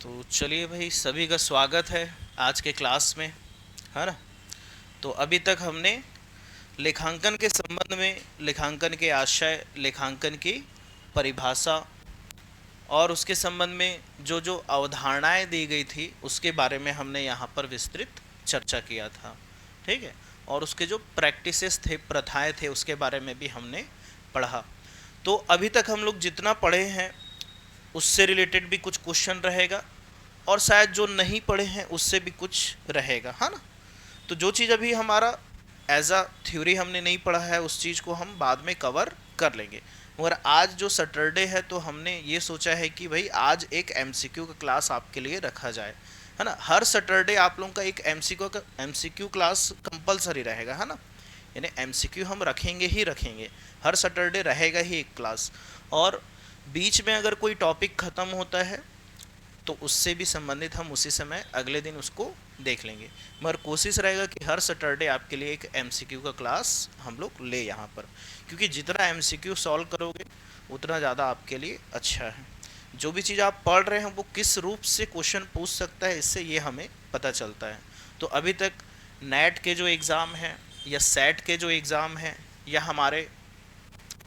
तो चलिए भाई, सभी का स्वागत है आज के क्लास में, है ना। तो अभी तक हमने लेखांकन के संबंध में, लेखांकन के आशय, लेखांकन की परिभाषा और उसके संबंध में जो जो अवधारणाएं दी गई थी उसके बारे में हमने यहाँ पर विस्तृत चर्चा किया था। ठीक है। और उसके जो प्रैक्टिसेस थे, प्रथाएं थे, उसके बारे में भी हमने पढ़ा। तो अभी तक हम लोग जितना पढ़े हैं उससे रिलेटेड भी कुछ क्वेश्चन रहेगा, और शायद जो नहीं पढ़े हैं उससे भी कुछ रहेगा, है ना। तो जो चीज़ अभी हमारा एज अ थ्योरी हमने नहीं पढ़ा है उस चीज़ को हम बाद में कवर कर लेंगे। मगर आज जो सैटरडे है तो हमने ये सोचा है कि भाई आज एक एमसीक्यू का क्लास आपके लिए रखा जाए, है ना। हर सैटरडे आप लोगों का एक एमसीक्यू क्लास कंपलसरी रहेगा, है ना। यानी एमसीक्यू हम रखेंगे ही रखेंगे, हर सैटरडे रहेगा ही एक क्लास। और बीच में अगर कोई टॉपिक ख़त्म होता है तो उससे भी संबंधित हम उसी समय अगले दिन उसको देख लेंगे। मगर कोशिश रहेगा कि हर सैटरडे आपके लिए एक एमसीक्यू का क्लास हम लोग ले यहाँ पर, क्योंकि जितना एमसीक्यू सॉल्व करोगे उतना ज़्यादा आपके लिए अच्छा है। जो भी चीज़ आप पढ़ रहे हैं वो किस रूप से क्वेश्चन पूछ सकता है, इससे ये हमें पता चलता है। तो अभी तक नेट के जो एग्ज़ाम हैं या सेट के जो एग्ज़ाम हैं या हमारे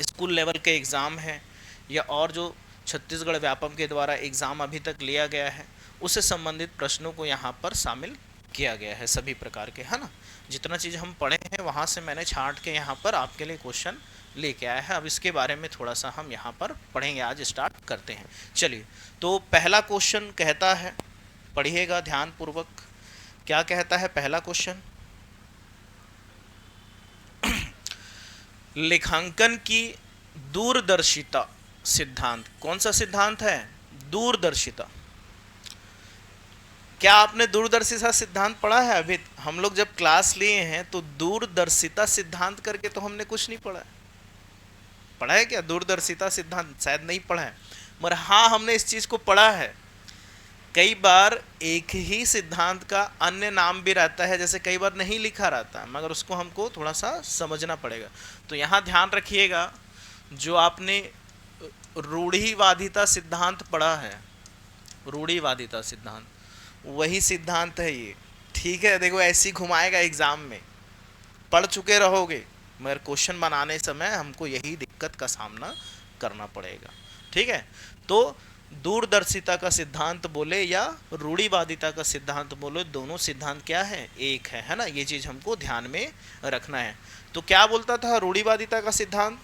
स्कूल लेवल के एग्ज़ाम हैं या और जो छत्तीसगढ़ व्यापम के द्वारा एग्ज़ाम अभी तक लिया गया है उससे संबंधित प्रश्नों को यहाँ पर शामिल किया गया है, सभी प्रकार के, है ना। जितना चीज़ हम पढ़े हैं वहाँ से मैंने छांट के यहाँ पर आपके लिए क्वेश्चन लेके आया है। अब इसके बारे में थोड़ा सा हम यहाँ पर पढ़ेंगे, आज स्टार्ट करते हैं। चलिए, तो पहला क्वेश्चन कहता है, पढ़िएगा ध्यानपूर्वक। क्या कहता है पहला क्वेश्चन? लेखांकन की दूरदर्शिता सिद्धांत। कौन सा सिद्धांत है? दूरदर्शिता। क्या आपने दूरदर्शिता सिद्धांत पढ़ा है? अभी हम लोग जब क्लास लिए हैं तो दूरदर्शिता सिद्धांत करके तो हमने कुछ नहीं पढ़ा है। पढ़ा है क्या दूरदर्शिता सिद्धांत? शायद नहीं पढ़ा है, मगर हाँ हमने इस चीज को पढ़ा है। कई बार एक ही सिद्धांत का अन्य नाम भी रहता है, जैसे कई बार नहीं लिखा रहता है, मगर उसको हमको थोड़ा सा समझना पड़ेगा। तो यहाँ ध्यान रखिएगा, जो आपने रूढ़िवादिता सिद्धांत पढ़ा है, रूढ़िवादिता सिद्धांत, वही सिद्धांत है ये। ठीक है, देखो ऐसी घुमाएगा एग्जाम में, पढ़ चुके रहोगे मगर क्वेश्चन बनाने समय हमको यही दिक्कत का सामना करना पड़ेगा। ठीक है। तो दूरदर्शिता का सिद्धांत बोले या रूढ़िवादिता का सिद्धांत बोले, दोनों सिद्धांत क्या है? एक है ना। ये चीज हमको ध्यान में रखना है। तो क्या बोलता था रूढ़िवादिता का सिद्धांत?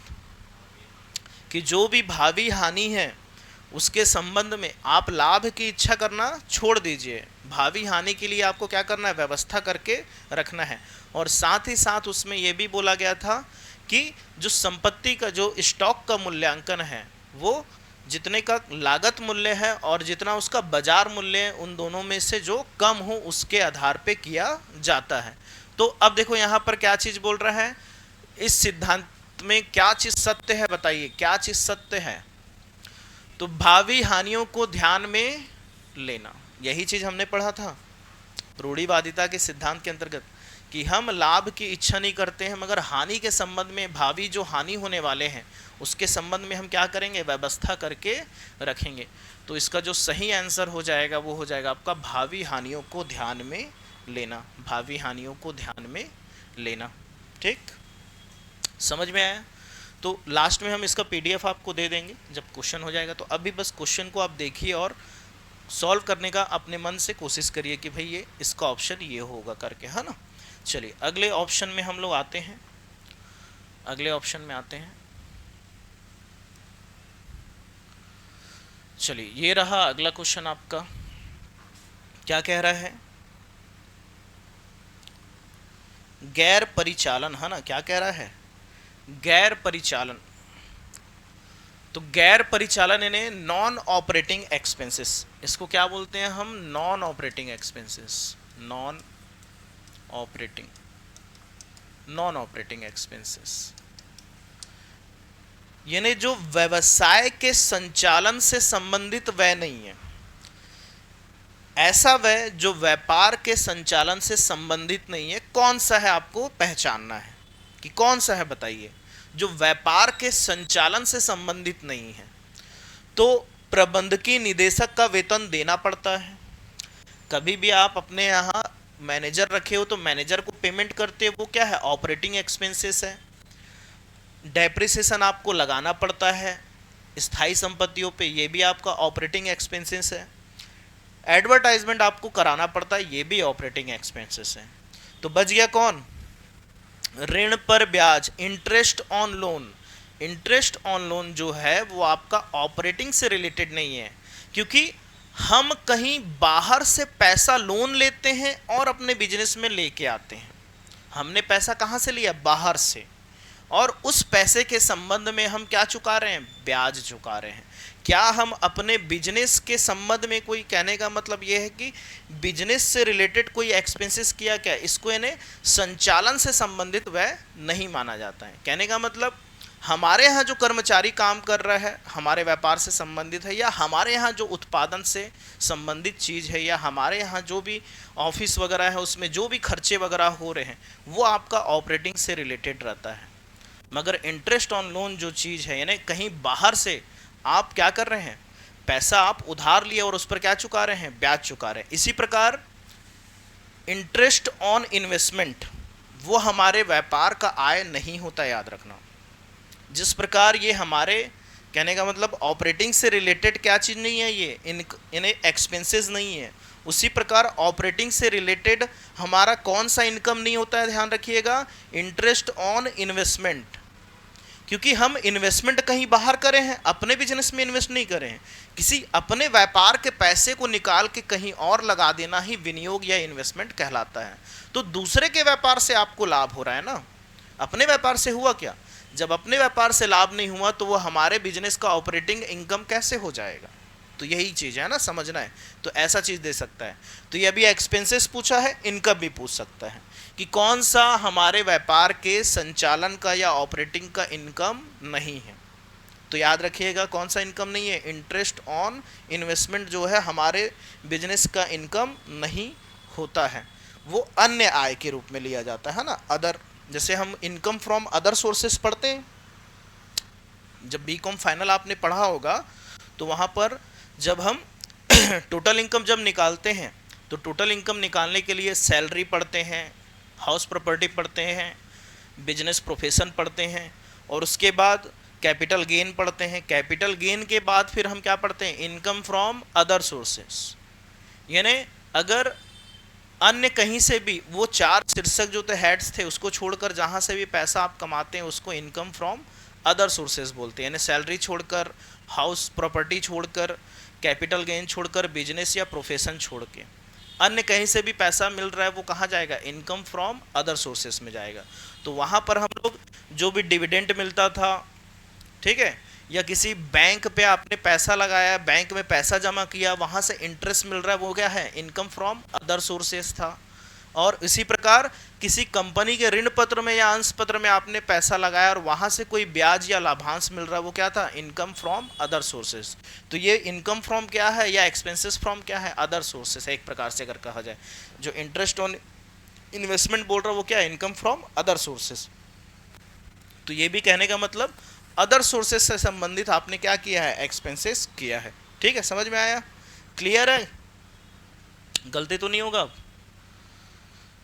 कि जो भी भावी हानि है उसके संबंध में आप लाभ की इच्छा करना छोड़ दीजिए। भावी हानि के लिए आपको क्या करना है? व्यवस्था करके रखना है। और साथ ही साथ उसमें यह भी बोला गया था कि जो संपत्ति का जो स्टॉक का मूल्यांकन है वो जितने का लागत मूल्य है और जितना उसका बाजार मूल्य है, उन दोनों में से जो कम हो उसके आधार पे किया जाता है। तो अब देखो यहाँ पर क्या चीज बोल रहा है, इस सिद्धांत में क्या चीज सत्य है? बताइए क्या चीज सत्य है? तो भावी हानियों को ध्यान में लेना, यही चीज हमने पढ़ा था रूढ़िवादिता के सिद्धांत के अंतर्गत, कि हम लाभ की इच्छा नहीं करते हैं, मगर हानि के संबंध में, भावी जो हानि होने वाले हैं उसके संबंध में हम क्या करेंगे? व्यवस्था करके रखेंगे। तो इसका जो सही आंसर हो जाएगा वो हो जाएगा आपका भावी हानियों को ध्यान में लेना। भावी हानियों को ध्यान में लेना। ठीक, समझ में आया? तो लास्ट में हम इसका पीडीएफ आपको दे देंगे जब क्वेश्चन हो जाएगा। तो अभी बस क्वेश्चन को आप देखिए और सॉल्व करने का अपने मन से कोशिश करिए कि भाई ये इसका ऑप्शन ये होगा करके, है ना। चलिए अगले ऑप्शन में हम लोग आते हैं। अगले ऑप्शन में आते हैं। चलिए ये रहा अगला क्वेश्चन आपका। क्या कह रहा है? गैर परिचालन, है ना। क्या कह रहा है? गैर परिचालन। तो गैर परिचालन यानी नॉन ऑपरेटिंग एक्सपेंसेस, इसको क्या बोलते हैं हम? Non operating expenses. Non operating, non operating expenses यानी जो व्यवसाय के संचालन से संबंधित व्यय नहीं है, ऐसा व्यय जो व्यापार के संचालन से संबंधित नहीं है। कौन सा है आपको पहचानना है कि कौन सा है, बताइए। जो व्यापार के संचालन से संबंधित नहीं है। तो प्रबंधकीय निदेशक का वेतन देना पड़ता है। कभी भी आप अपने यहाँ मैनेजर रखे हो तो मैनेजर को पेमेंट करते हो, वो क्या है, ऑपरेटिंग एक्सपेंसेस है। डेप्रिसिएशन आपको लगाना पड़ता है स्थायी संपत्तियों पे, ये भी आपका ऑपरेटिंग एक्सपेंसेस है। एडवर्टाइजमेंट आपको कराना पड़ता है, ये भी ऑपरेटिंग एक्सपेंसेस है। तो बच गया कौन, ऋण पर ब्याज, interest on loan. Interest on loan जो है वो आपका ऑपरेटिंग से रिलेटेड नहीं है, क्योंकि हम कहीं बाहर से पैसा लोन लेते हैं और अपने बिजनेस में लेके आते हैं। हमने पैसा कहाँ से लिया, बाहर से, और उस पैसे के संबंध में हम क्या चुका रहे हैं, ब्याज चुका रहे हैं। क्या हम अपने बिजनेस के संबंध में कोई, कहने का मतलब यह है कि बिजनेस से रिलेटेड कोई एक्सपेंसेस किया क्या, इसको यानी संचालन से संबंधित वह नहीं माना जाता है। कहने का मतलब हमारे यहाँ जो कर्मचारी काम कर रहा है हमारे व्यापार से संबंधित है, या हमारे यहाँ जो उत्पादन से संबंधित चीज़ है, या हमारे यहाँ जो भी ऑफिस वगैरह है उसमें जो भी खर्चे वगैरह हो रहे हैं, वो आपका ऑपरेटिंग से रिलेटेड रहता है। मगर इंटरेस्ट ऑन लोन जो चीज़ है, यानी कहीं बाहर से आप क्या कर रहे हैं, पैसा आप उधार लिए और उस पर क्या चुका रहे हैं, ब्याज चुका रहे हैं। इसी प्रकार इंटरेस्ट ऑन इन्वेस्टमेंट वो हमारे व्यापार का आय नहीं होता, याद रखना। जिस प्रकार ये हमारे, कहने का मतलब ऑपरेटिंग से रिलेटेड क्या चीज़ नहीं है, ये इन्हें एक्सपेंसेस नहीं है, उसी प्रकार ऑपरेटिंग से रिलेटेड हमारा कौन सा इनकम नहीं होता है, ध्यान रखिएगा, इंटरेस्ट ऑन इन्वेस्टमेंट। क्योंकि हम इन्वेस्टमेंट कहीं बाहर करें हैं, अपने बिजनेस में इन्वेस्ट नहीं करें हैं। किसी अपने व्यापार के पैसे को निकाल के कहीं और लगा देना ही विनियोग या इन्वेस्टमेंट कहलाता है। तो दूसरे के व्यापार से आपको लाभ हो रहा है ना, अपने व्यापार से हुआ क्या, जब अपने व्यापार से लाभ नहीं हुआ तो वो हमारे बिजनेस का ऑपरेटिंग इनकम कैसे हो जाएगा। तो यही चीज़ है ना, समझना है। तो ऐसा चीज़ दे सकता है। तो ये अभी एक्सपेंसेस पूछा है, इनकम भी पूछ सकता है कि कौन सा हमारे व्यापार के संचालन का या ऑपरेटिंग का इनकम नहीं है। तो याद रखिएगा कौन सा इनकम नहीं है, इंटरेस्ट ऑन इन्वेस्टमेंट जो है हमारे बिजनेस का इनकम नहीं होता है, वो अन्य आय के रूप में लिया जाता है ना, अदर। जैसे हम इनकम फ्रॉम अदर सोर्सेस पढ़ते हैं, जब बीकॉम फाइनल आपने पढ़ा होगा तो वहाँ पर जब हम टोटल इनकम जब निकालते हैं तो टोटल इनकम निकालने के लिए सैलरी पढ़ते हैं, हाउस प्रॉपर्टी पढ़ते हैं, बिजनेस प्रोफेशन पढ़ते हैं, और उसके बाद कैपिटल गेन पढ़ते हैं। कैपिटल गेन के बाद फिर हम क्या पढ़ते हैं, इनकम फ्रॉम अदर सोर्सेस। यानी अगर अन्य कहीं से भी, वो चार शीर्षक जो थे, हेड्स थे, उसको छोड़कर जहाँ से भी पैसा आप कमाते हैं उसको इनकम फ्रॉम अदर सोर्सेज बोलते हैं। यानी सैलरी छोड़कर, हाउस प्रॉपर्टी छोड़कर, कैपिटल गेन छोड़कर, बिजनेस या प्रोफेशन छोड़ के अन्य कहीं से भी पैसा मिल रहा है वो कहाँ जाएगा, इनकम फ्रॉम अदर सोर्सेस में जाएगा। तो वहाँ पर हम लोग जो भी डिविडेंड मिलता था, ठीक है, या किसी बैंक पे आपने पैसा लगाया, बैंक में पैसा जमा किया, वहाँ से इंटरेस्ट मिल रहा है, वो क्या है, इनकम फ्रॉम अदर सोर्सेस था। और इसी प्रकार किसी कंपनी के ऋण पत्र में या अंश पत्र में आपने पैसा लगाया और वहाँ से कोई ब्याज या लाभांश मिल रहा है, वो क्या था, इनकम फ्रॉम अदर सोर्सेस। तो ये इनकम फ्रॉम क्या है, या एक्सपेंसेस फ्रॉम क्या है, अदर सोर्सेस है, एक प्रकार से अगर कहा जाए। जो इंटरेस्ट ऑन इन्वेस्टमेंट बोल रहा है वो क्या है, इनकम फ्रॉम अदर सोर्सेस। तो ये भी कहने का मतलब अदर सोर्सेस से संबंधित आपने क्या किया है, एक्सपेंसेस किया है। ठीक है, समझ में आया, क्लियर है, गलती तो नहीं होगा अब।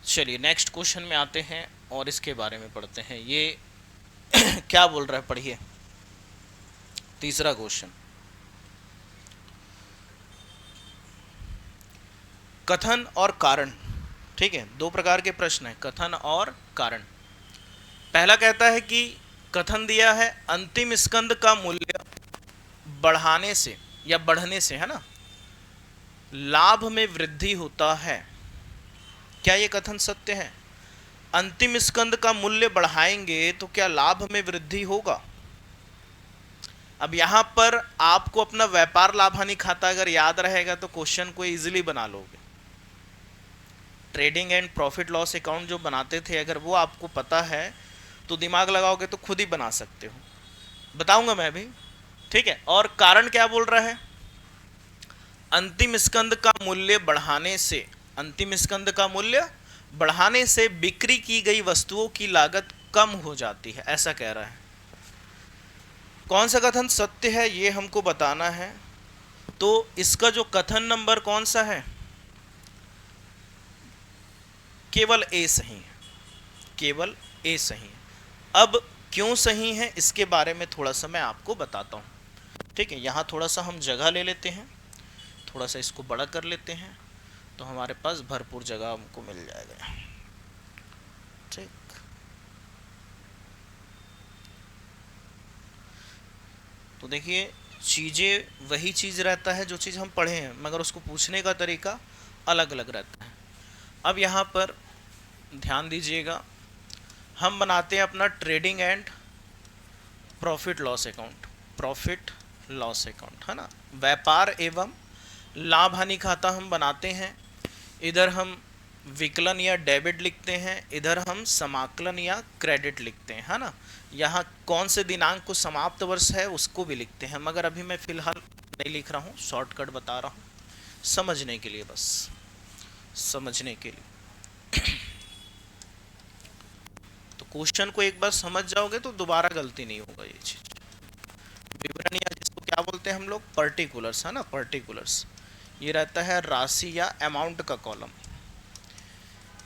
चलिए नेक्स्ट क्वेश्चन में आते हैं और इसके बारे में पढ़ते हैं। ये क्या बोल रहा है, पढ़िए। तीसरा क्वेश्चन, कथन और कारण। ठीक है, दो प्रकार के प्रश्न हैं, कथन और कारण। पहला कहता है कि कथन दिया है, अंतिम स्कंद का मूल्य बढ़ाने से या बढ़ने से, है ना, लाभ में वृद्धि होता है। क्या ये कथन सत्य है? अंतिम स्कंद का मूल्य बढ़ाएंगे तो क्या लाभ में वृद्धि होगा? अब यहां पर आपको अपना व्यापार लाभ हानि खाता अगर याद रहेगा तो क्वेश्चन को इजीली बना लोगे। Trading and profit loss account जो बनाते थे, अगर वो आपको पता है तो दिमाग लगाओगे तो खुद ही बना सकते हो, बताऊंगा मैं भी। ठीक है, और कारण क्या बोल रहा है, अंतिम स्कंद का मूल्य बढ़ाने से, अंतिम स्कंद का मूल्य बढ़ाने से बिक्री की गई वस्तुओं की लागत कम हो जाती है, ऐसा कह रहा है। कौन सा कथन सत्य है ये हमको बताना है। तो इसका जो कथन नंबर कौन सा है, केवल ए सही है, केवल ए सही है। अब क्यों सही है इसके बारे में थोड़ा सा मैं आपको बताता हूँ। ठीक है, यहाँ थोड़ा सा हम जगह ले लेते हैं, थोड़ा सा इसको बड़ा कर लेते हैं, तो हमारे पास भरपूर जगह हमको मिल जाएगा। ठीक, तो देखिए चीज़ें वही चीज़ रहता है जो चीज़ हम पढ़े हैं, मगर उसको पूछने का तरीका अलग अलग रहता है। अब यहाँ पर ध्यान दीजिएगा, हम बनाते हैं अपना trading and profit loss account, profit loss account है ना, व्यापार एवं लाभ हानि खाता हम बनाते हैं। इधर हम विकलन या डेबिट लिखते हैं, इधर हम समाकलन या क्रेडिट लिखते हैं, है ना। यहाँ कौन से दिनांक को समाप्त वर्ष है उसको भी लिखते हैं, मगर अभी मैं फिलहाल नहीं लिख रहा हूँ, शॉर्टकट बता रहा हूँ समझने के लिए, बस समझने के लिए। तो क्वेश्चन को एक बार समझ जाओगे तो दोबारा गलती नहीं होगा ये चीज। विवरण या जिसको क्या बोलते हैं हम लोग, पर्टिकुलर्स, है ना, पर्टिकुलर्स। ये रहता है राशि या अमाउंट का कॉलम,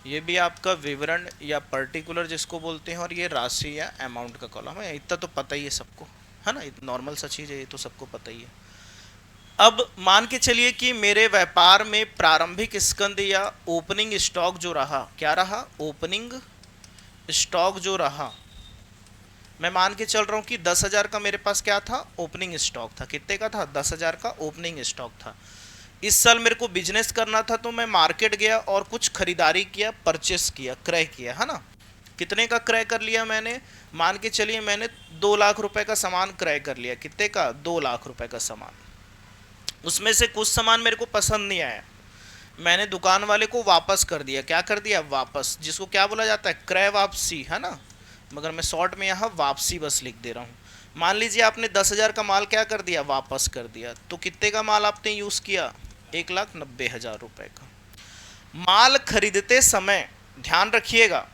ये भी आपका विवरण या पर्टिकुलर जिसको बोलते हैं, और ये राशि या अमाउंट का कॉलम है। इतना तो पता ही है सबको, है ना, नॉर्मल सा चीज़ है, ये तो सबको पता ही है। अब मान के चलिए कि मेरे व्यापार में प्रारंभिक स्कंद या ओपनिंग स्टॉक जो रहा, क्या रहा, ओपनिंग स्टॉक जो रहा, मैं मान के चल रहा हूँ कि 10,000 का मेरे पास क्या था, ओपनिंग स्टॉक था। कितने का था, 10,000 का ओपनिंग स्टॉक था। इस साल मेरे को बिजनेस करना था, तो मैं मार्केट गया और कुछ खरीदारी किया, परचेस किया, क्रय किया, है ना। कितने का क्रय कर लिया मैंने, मान के चलिए मैंने 2 लाख रुपए का सामान क्रय कर लिया। कितने का, 2 लाख रुपए का सामान। उसमें से कुछ सामान मेरे को पसंद नहीं आया, मैंने दुकान वाले को वापस कर दिया। क्या कर दिया, वापस, जिसको क्या बोला जाता है, क्रय वापसी, है ना, मगर मैं शॉर्ट में यहाँ वापसी बस लिख दे रहा हूँ। मान लीजिए आपने 10,000 का माल क्या कर दिया, वापस कर दिया, तो कितने का माल आपने यूज़ किया, 1,90,000 रुपए का माल। खरीदते समय ध्यान रखिएगा,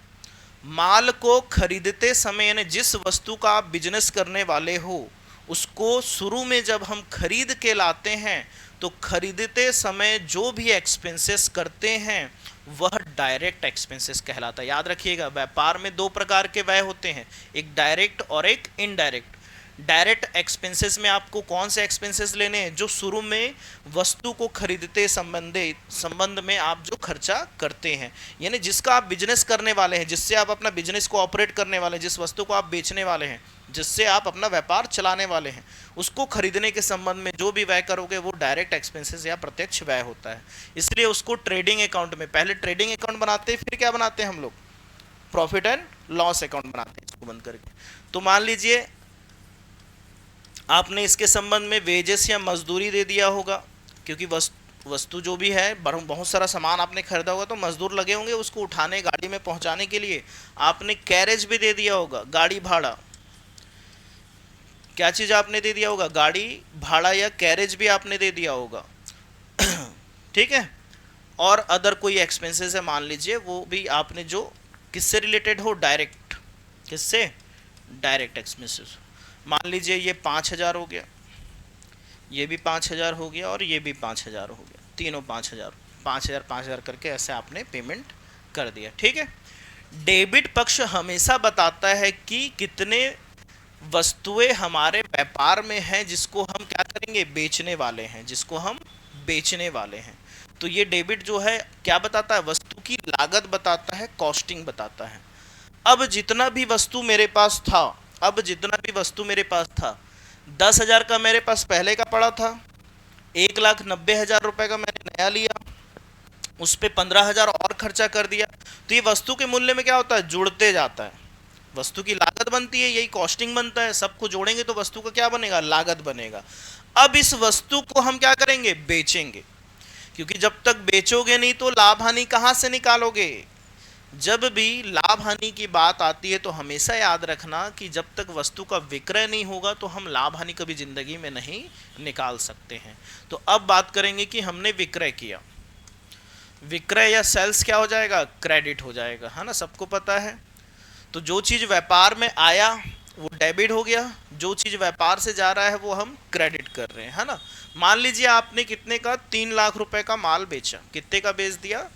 माल को खरीदते समय यानी जिस वस्तु का आप बिजनेस करने वाले हो, उसको शुरू में जब हम खरीद के लाते हैं, तो खरीदते समय जो भी एक्सपेंसेस करते हैं वह डायरेक्ट एक्सपेंसेस कहलाता है। याद रखिएगा, व्यापार में 2 प्रकार के व्यय होते हैं, एक डायरेक्ट और एक इनडायरेक्ट। डायरेक्ट एक्सपेंसेस में आपको कौन से एक्सपेंसेस लेने हैं, जो शुरू में वस्तु को खरीदते संबंध में आप जो खर्चा करते हैं, यानी जिसका आप बिजनेस करने वाले हैं, जिससे आप अपना बिजनेस को ऑपरेट करने वाले हैं, जिस वस्तु को आप बेचने वाले हैं, जिससे आप अपना व्यापार चलाने वाले हैं, उसको खरीदने के संबंध में जो भी व्यय करोगे वो डायरेक्ट एक्सपेंसेस या प्रत्यक्ष व्यय होता है। इसलिए उसको ट्रेडिंग अकाउंट में, पहले ट्रेडिंग अकाउंट बनाते हैं, फिर क्या बनाते हैं हम लोग, प्रॉफिट एंड लॉस अकाउंट बनाते हैं इसको बंद करके। तो मान लीजिए आपने इसके संबंध में वेजेस या मजदूरी दे दिया होगा, क्योंकि वस्तु जो भी है, बहुत सारा सामान आपने खरीदा होगा, तो मजदूर लगे होंगे उसको उठाने, गाड़ी में पहुंचाने के लिए। आपने कैरेज भी दे दिया होगा, गाड़ी भाड़ा। क्या चीज़ आपने दे दिया होगा, गाड़ी भाड़ा या कैरेज भी आपने दे दिया होगा। ठीक है, और अदर कोई एक्सपेंसेस है मान लीजिए, वो भी आपने जो किससे रिलेटेड हो, डायरेक्ट, किससे, डायरेक्ट एक्सपेंसेस। मान लीजिए ये 5,000 हो गया, ये भी 5,000 हो गया, और ये भी 5,000 हो गया, तीनों 5,000 5,000 5,000 करके ऐसे आपने पेमेंट कर दिया। ठीक है, डेबिट पक्ष हमेशा बताता है कि कितने वस्तुएं हमारे व्यापार में हैं जिसको हम क्या करेंगे, बेचने वाले हैं, जिसको हम बेचने वाले हैं। तो ये डेबिट जो है क्या बताता है, वस्तु की लागत बताता है, कॉस्टिंग बताता है। अब जितना भी वस्तु मेरे पास था, अब जितना भी वस्तु मेरे पास था, 10,000 का मेरे पास पहले का पड़ा था, 1,90,000 रुपए का मैंने नया लिया, उस पर 15,000 और खर्चा कर दिया, तो ये वस्तु के मूल्य में क्या होता है, जुड़ते जाता है। वस्तु की लागत बनती है, यही कॉस्टिंग बनता है, सबको जोड़ेंगे तो वस्तु का क्या बनेगा, लागत बनेगा। अब इस वस्तु को हम क्या करेंगे, बेचेंगे, क्योंकि जब तक बेचोगे नहीं तो लाभ हानि कहां से निकालोगे। जब भी लाभ हानि की बात आती है तो हमेशा याद रखना कि जब तक वस्तु का विक्रय नहीं होगा तो हम लाभ हानि कभी जिंदगी में नहीं निकाल सकते हैं। तो अब बात करेंगे कि हमने विक्रय किया, विक्रय या सेल्स क्या हो जाएगा, क्रेडिट हो जाएगा, है ना, सबको पता है। तो जो चीज व्यापार में आया वो डेबिट हो गया, जो चीज व्यापार से जा रहा है वो हम क्रेडिट कर रहे हैं, है ना। मान लीजिए आपने कितने का, 3 लाख रुपए का माल बेचा, कितने का बेच दिया,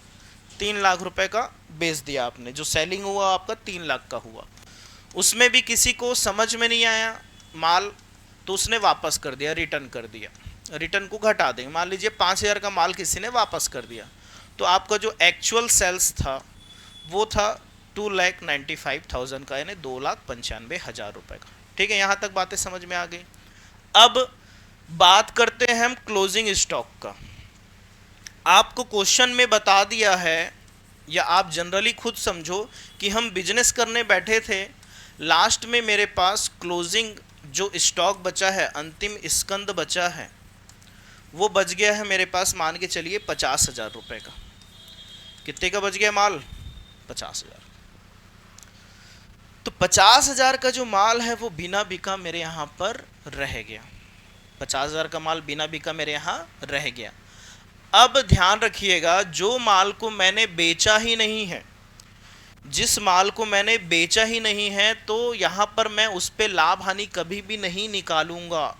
3 लाख रुपए का बेच दिया आपने, जो सेलिंग हुआ आपका 3 लाख का हुआ। उसमें भी किसी को समझ में नहीं आया माल, तो उसने वापस कर दिया, रिटर्न कर दिया। रिटर्न को घटा देंगे, मान लीजिए 5,000 का माल किसी ने वापस कर दिया, तो आपका जो एक्चुअल सेल्स था वो था 2,95,000 का, यानी 2,95,000 रुपए का। ठीक है, यहां तक बातें समझ में आ गई। अब बात करते हैं हम क्लोजिंग स्टॉक का। आपको क्वेश्चन में बता दिया है, या आप जनरली खुद समझो कि हम बिजनेस करने बैठे थे, लास्ट में मेरे पास क्लोजिंग जो स्टॉक बचा है, अंतिम स्कंद बचा है, वो बच गया है मेरे पास, मान के चलिए 50,000 रुपए का। कितने का बच गया माल, 50,000। तो 50,000 का जो माल है वो बिना बिका मेरे यहाँ पर रह गया, 50,000 का माल बिना बिका मेरे यहाँ रह गया। अब ध्यान रखिएगा, जो माल को मैंने बेचा ही नहीं है, जिस माल को मैंने बेचा ही नहीं है, तो यहां पर मैं उस पे लाभ हानि कभी भी नहीं निकालूंगा,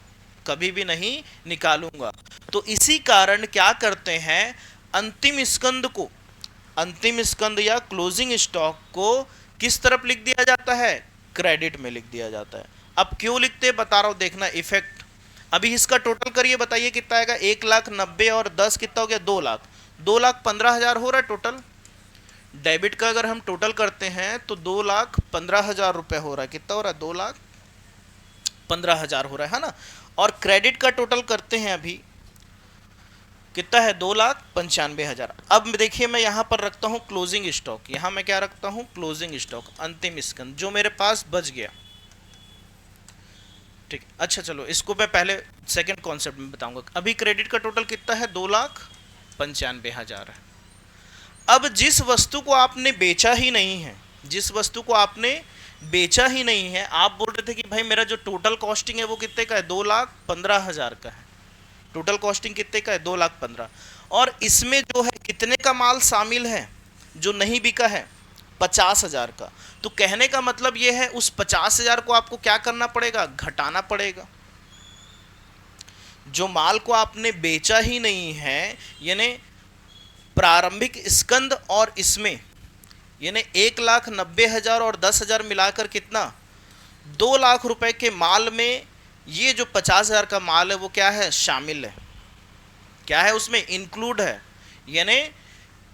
कभी भी नहीं निकालूंगा। तो इसी कारण क्या करते हैं, अंतिम स्कंद को, अंतिम स्कंद या क्लोजिंग स्टॉक को किस तरफ लिख दिया जाता है, क्रेडिट में लिख दिया जाता है। अब क्यों लिखते हैं बता रहा हूं, देखना इफेक्ट। अभी इसका टोटल करिए, बताइए कितना आएगा, 1,90,000 और 10 कितना हो गया, 2 लाख, 2,15,000 हो रहा है टोटल। डेबिट का अगर हम टोटल करते हैं तो 2,15,000 रुपए हो रहा है, कितना हो रहा है, 2,15,000 हो रहा है ना। और क्रेडिट का टोटल करते हैं अभी, कितना है, 2,95,000। अब देखिए मैं यहां पर रखता हूं क्लोजिंग स्टॉक, यहां मैं क्या रखता हूं, क्लोजिंग स्टॉक, अंतिम स्कंद जो मेरे पास बच गया। ठीक, अच्छा चलो इसको मैं पहले सेकंड कॉन्सेप्ट में बताऊंगा। अभी क्रेडिट का टोटल कितना है, 2,95,000 है। अब जिस वस्तु को आपने बेचा ही नहीं है, जिस वस्तु को आपने बेचा ही नहीं है, आप बोल रहे थे कि भाई मेरा जो टोटल कॉस्टिंग है वो कितने का है, 2,15,000 का है। टोटल कॉस्टिंग कितने का है, 2,15,000। और इसमें जो है कितने का माल शामिल है जो नहीं बिका है, 50,000 का। तो कहने का मतलब यह है, उस 50,000 को आपको क्या करना पड़ेगा, घटाना पड़ेगा। जो माल को आपने बेचा ही नहीं है, यानी प्रारंभिक स्कंद और इसमें, यानी 1,90,000 और 10,000 मिलाकर कितना, 2 लाख रुपए के माल में ये जो 50,000 का माल है वो क्या है, शामिल है। क्या है उसमें, इंक्लूड है। यानी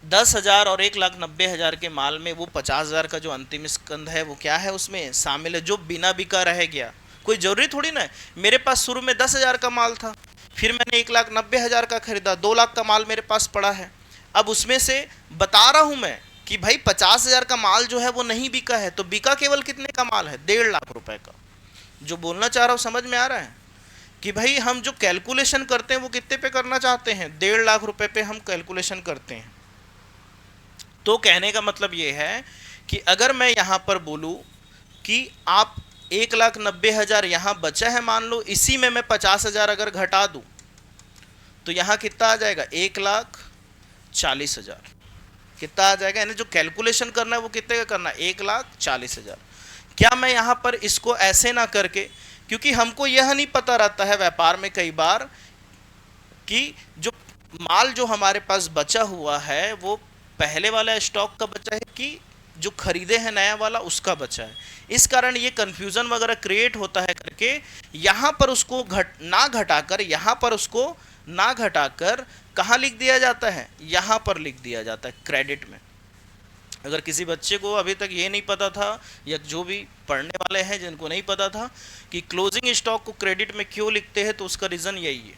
10,000 और 1,90,000 के माल में वो 50,000 का जो अंतिम स्कंद है वो क्या है, उसमें शामिल है, जो बिना बिका रह गया। कोई जरूरी थोड़ी ना है, मेरे पास शुरू में 10,000 का माल था, फिर मैंने 1,90,000 का खरीदा, 2 लाख का माल मेरे पास पड़ा है। अब उसमें से बता रहा हूं मैं कि भाई 50,000 का माल जो है वो नहीं बिका है, तो बिका केवल कितने का माल है, 1.5 लाख रुपए का। जो बोलना चाह रहा हूं समझ में आ रहा है कि भाई हम जो कैलकुलेशन करते हैं वो कितने पे करना चाहते हैं, 1.5 लाख रुपए पे हम कैलकुलेशन करते हैं। तो कहने का मतलब ये है कि अगर मैं यहां पर बोलूं कि आप 1,90,000 यहां बचा है, मान लो इसी में मैं 50,000 अगर घटा दूं तो यहां कितना आ जाएगा, 1,40,000। कितना आ जाएगा, यानी जो कैलकुलेशन करना है वो कितने का करना है, 1,40,000। क्या मैं यहां पर इसको ऐसे ना करके, क्योंकि हमको यह नहीं पता रहता है व्यापार में कई बार कि जो माल जो हमारे पास बचा हुआ है वो पहले वाला स्टॉक का बचा है कि जो खरीदे हैं नया वाला उसका बचा है। इस कारण ये कंफ्यूजन वगैरह क्रिएट होता है करके यहां पर उसको ना घटाकर, यहां पर उसको ना घटाकर कहां लिख दिया जाता है, यहां पर लिख दिया जाता है क्रेडिट में। अगर किसी बच्चे को अभी तक ये नहीं पता था, या जो भी पढ़ने वाले हैं जिनको नहीं पता था कि क्लोजिंग स्टॉक को क्रेडिट में क्यों लिखते हैं, तो उसका रीजन यही है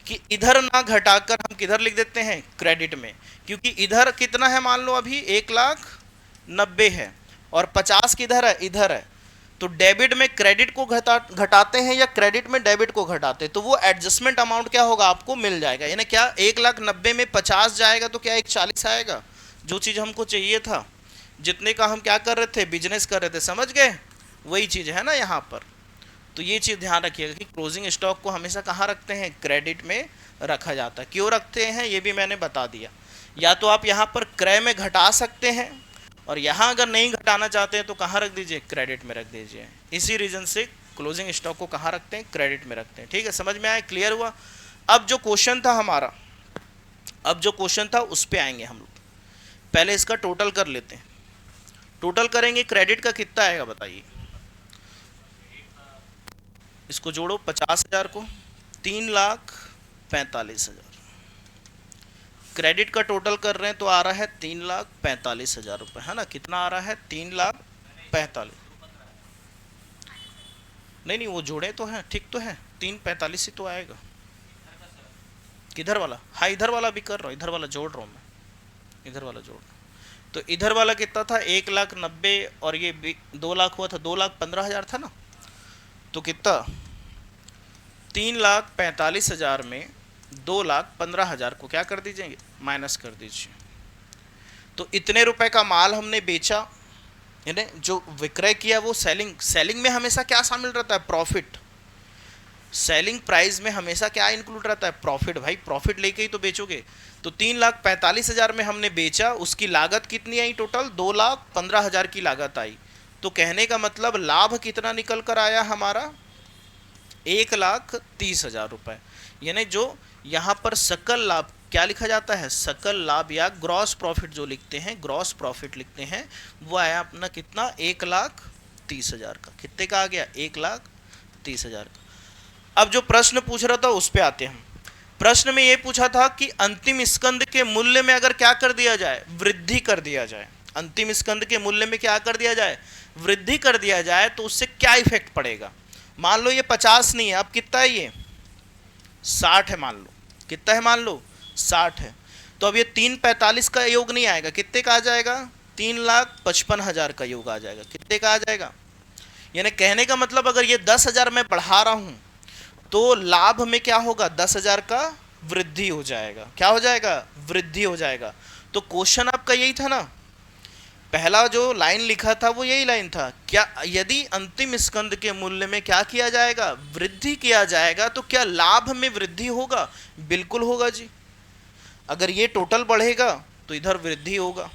कि इधर ना घटाकर हम किधर लिख देते हैं, क्रेडिट में। क्योंकि इधर कितना है, मान लो अभी 1,90,000 है और 50 किधर है, इधर है। तो डेबिट में क्रेडिट को घटाते हैं या क्रेडिट में डेबिट को घटाते हैं, तो वो एडजस्टमेंट अमाउंट क्या होगा, आपको मिल जाएगा। यानी क्या 1,90,000 में 50 जाएगा तो क्या 1,40,000 आएगा, जो चीज़ हमको चाहिए था, जितने का हम क्या कर रहे थे, बिजनेस कर रहे थे, समझ गए, वही चीज़ है ना यहाँ पर। तो ये चीज़ ध्यान रखिएगा कि क्लोजिंग स्टॉक को हमेशा कहाँ रखते हैं, क्रेडिट में रखा जाता है। क्यों रखते हैं ये भी मैंने बता दिया। या तो आप यहाँ पर क्रय में घटा सकते हैं और यहाँ अगर नहीं घटाना चाहते हैं तो कहाँ रख दीजिए, क्रेडिट में रख दीजिए। इसी रीजन से क्लोजिंग स्टॉक को कहाँ रखते हैं, क्रेडिट में रखते हैं। ठीक है, समझ में आया, क्लियर हुआ। अब जो क्वेश्चन था हमारा, अब जो क्वेश्चन था उस पे आएंगे हम लोग। पहले इसका टोटल कर लेते हैं। टोटल करेंगे, क्रेडिट का कितना आएगा बताइए, इसको जोड़ो 50,000 को, 3,45,000। क्रेडिट का टोटल कर रहे हैं तो आ रहा है 3,45,000 रुपये, है ना। कितना आ रहा है, 3,45,000। नहीं नहीं, वो जोड़े तो हैं, ठीक तो है, 3,45 ही तो आएगा। किधर वाला, हाँ इधर वाला भी कर रहा हूँ, इधर वाला जोड़ रहा हूँ मैं, इधर वाला जोड़ रहा हूँ। तो इधर वाला कितना था, 1,90,000 और ये 2,00,000 हुआ था, 2,45,000 था ना। तो कितना, 3,45,000 में 2,15,000 को क्या कर दीजिए, माइनस कर दीजिए। तो इतने रुपए का माल हमने बेचा, यानी जो विक्रय किया वो सेलिंग। सेलिंग में हमेशा क्या शामिल रहता है, प्रॉफिट। सेलिंग प्राइस में हमेशा क्या इंक्लूड रहता है, प्रॉफिट। भाई प्रॉफिट लेके ही तो बेचोगे। तो 3,45,000 में हमने बेचा, उसकी लागत कितनी आई टोटल, 2,15,000 की लागत आई। तो कहने का मतलब लाभ कितना निकल कर आया हमारा, 1,30,000 रुपए। यानी जो यहाँ पर सकल लाभ क्या लिखा जाता है, सकल लाभ या ग्रॉस प्रॉफिट जो लिखते हैं, ग्रॉस प्रॉफिट लिखते हैं, वो आया अपना कितना, 1,30,000 का। कितने का आ गया, 1,30,000 का। अब जो प्रश्न पूछ रहा था उस पे आते हैं हम। प्रश्न में ये पूछा था कि अंतिम स्कंद के मूल्य में अगर क्या कर दिया जाए, वृद्धि कर दिया जाए। अंतिम स्कंद के मूल्य में क्या कर दिया जाए, वृद्धि कर दिया जाए, तो उससे क्या इफेक्ट पड़ेगा। मान लो ये 50 नहीं है, अब कितना है, ये 60 है मान लो। कितना है, मान लो 60 है। तो अब ये 3,45 का योग नहीं आएगा, कितने का आ जाएगा, 3,55,000 का योग आ जाएगा। कितने का आ जाएगा, यानी कहने का मतलब अगर ये 10,000 मैं बढ़ा रहा हूं तो लाभ में क्या होगा, 10,000 का वृद्धि हो जाएगा। क्या हो जाएगा, वृद्धि हो जाएगा। तो क्वेश्चन आपका यही था ना, पहला जो लाइन लिखा था वो यही लाइन था, क्या यदि अंतिम स्कंद के मूल्य में क्या किया जाएगा, वृद्धि किया जाएगा, तो क्या लाभ में वृद्धि होगा, बिल्कुल होगा जी। अगर ये टोटल बढ़ेगा तो इधर वृद्धि होगा।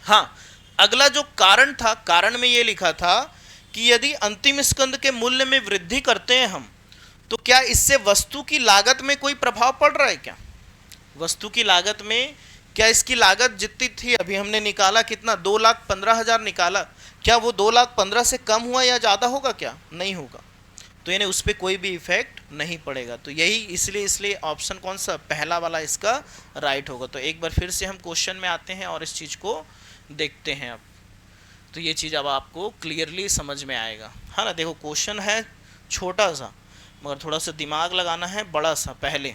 हाँ, अगला जो कारण था, कारण में ये लिखा था कि यदि अंतिम स्कंद के मूल्य में वृद्धि करते हैं हम, तो क्या इससे वस्तु की लागत में कोई प्रभाव पड़ रहा है क्या। वस्तु की लागत में क्या इसकी लागत जितनी थी, अभी हमने निकाला कितना, 2,15,000 निकाला, क्या वो 2,15,000 से कम हुआ या ज़्यादा होगा, क्या नहीं होगा। तो यानी उस पर कोई भी इफेक्ट नहीं पड़ेगा। तो यही इसलिए ऑप्शन कौन सा, पहला वाला इसका राइट होगा। तो एक बार फिर से हम क्वेश्चन में आते हैं और इस चीज़ को देखते हैं अब। तो ये चीज़ अब आपको क्लियरली समझ में आएगा, है ना। देखो क्वेश्चन है छोटा सा, मगर थोड़ा सा दिमाग लगाना है बड़ा सा पहले,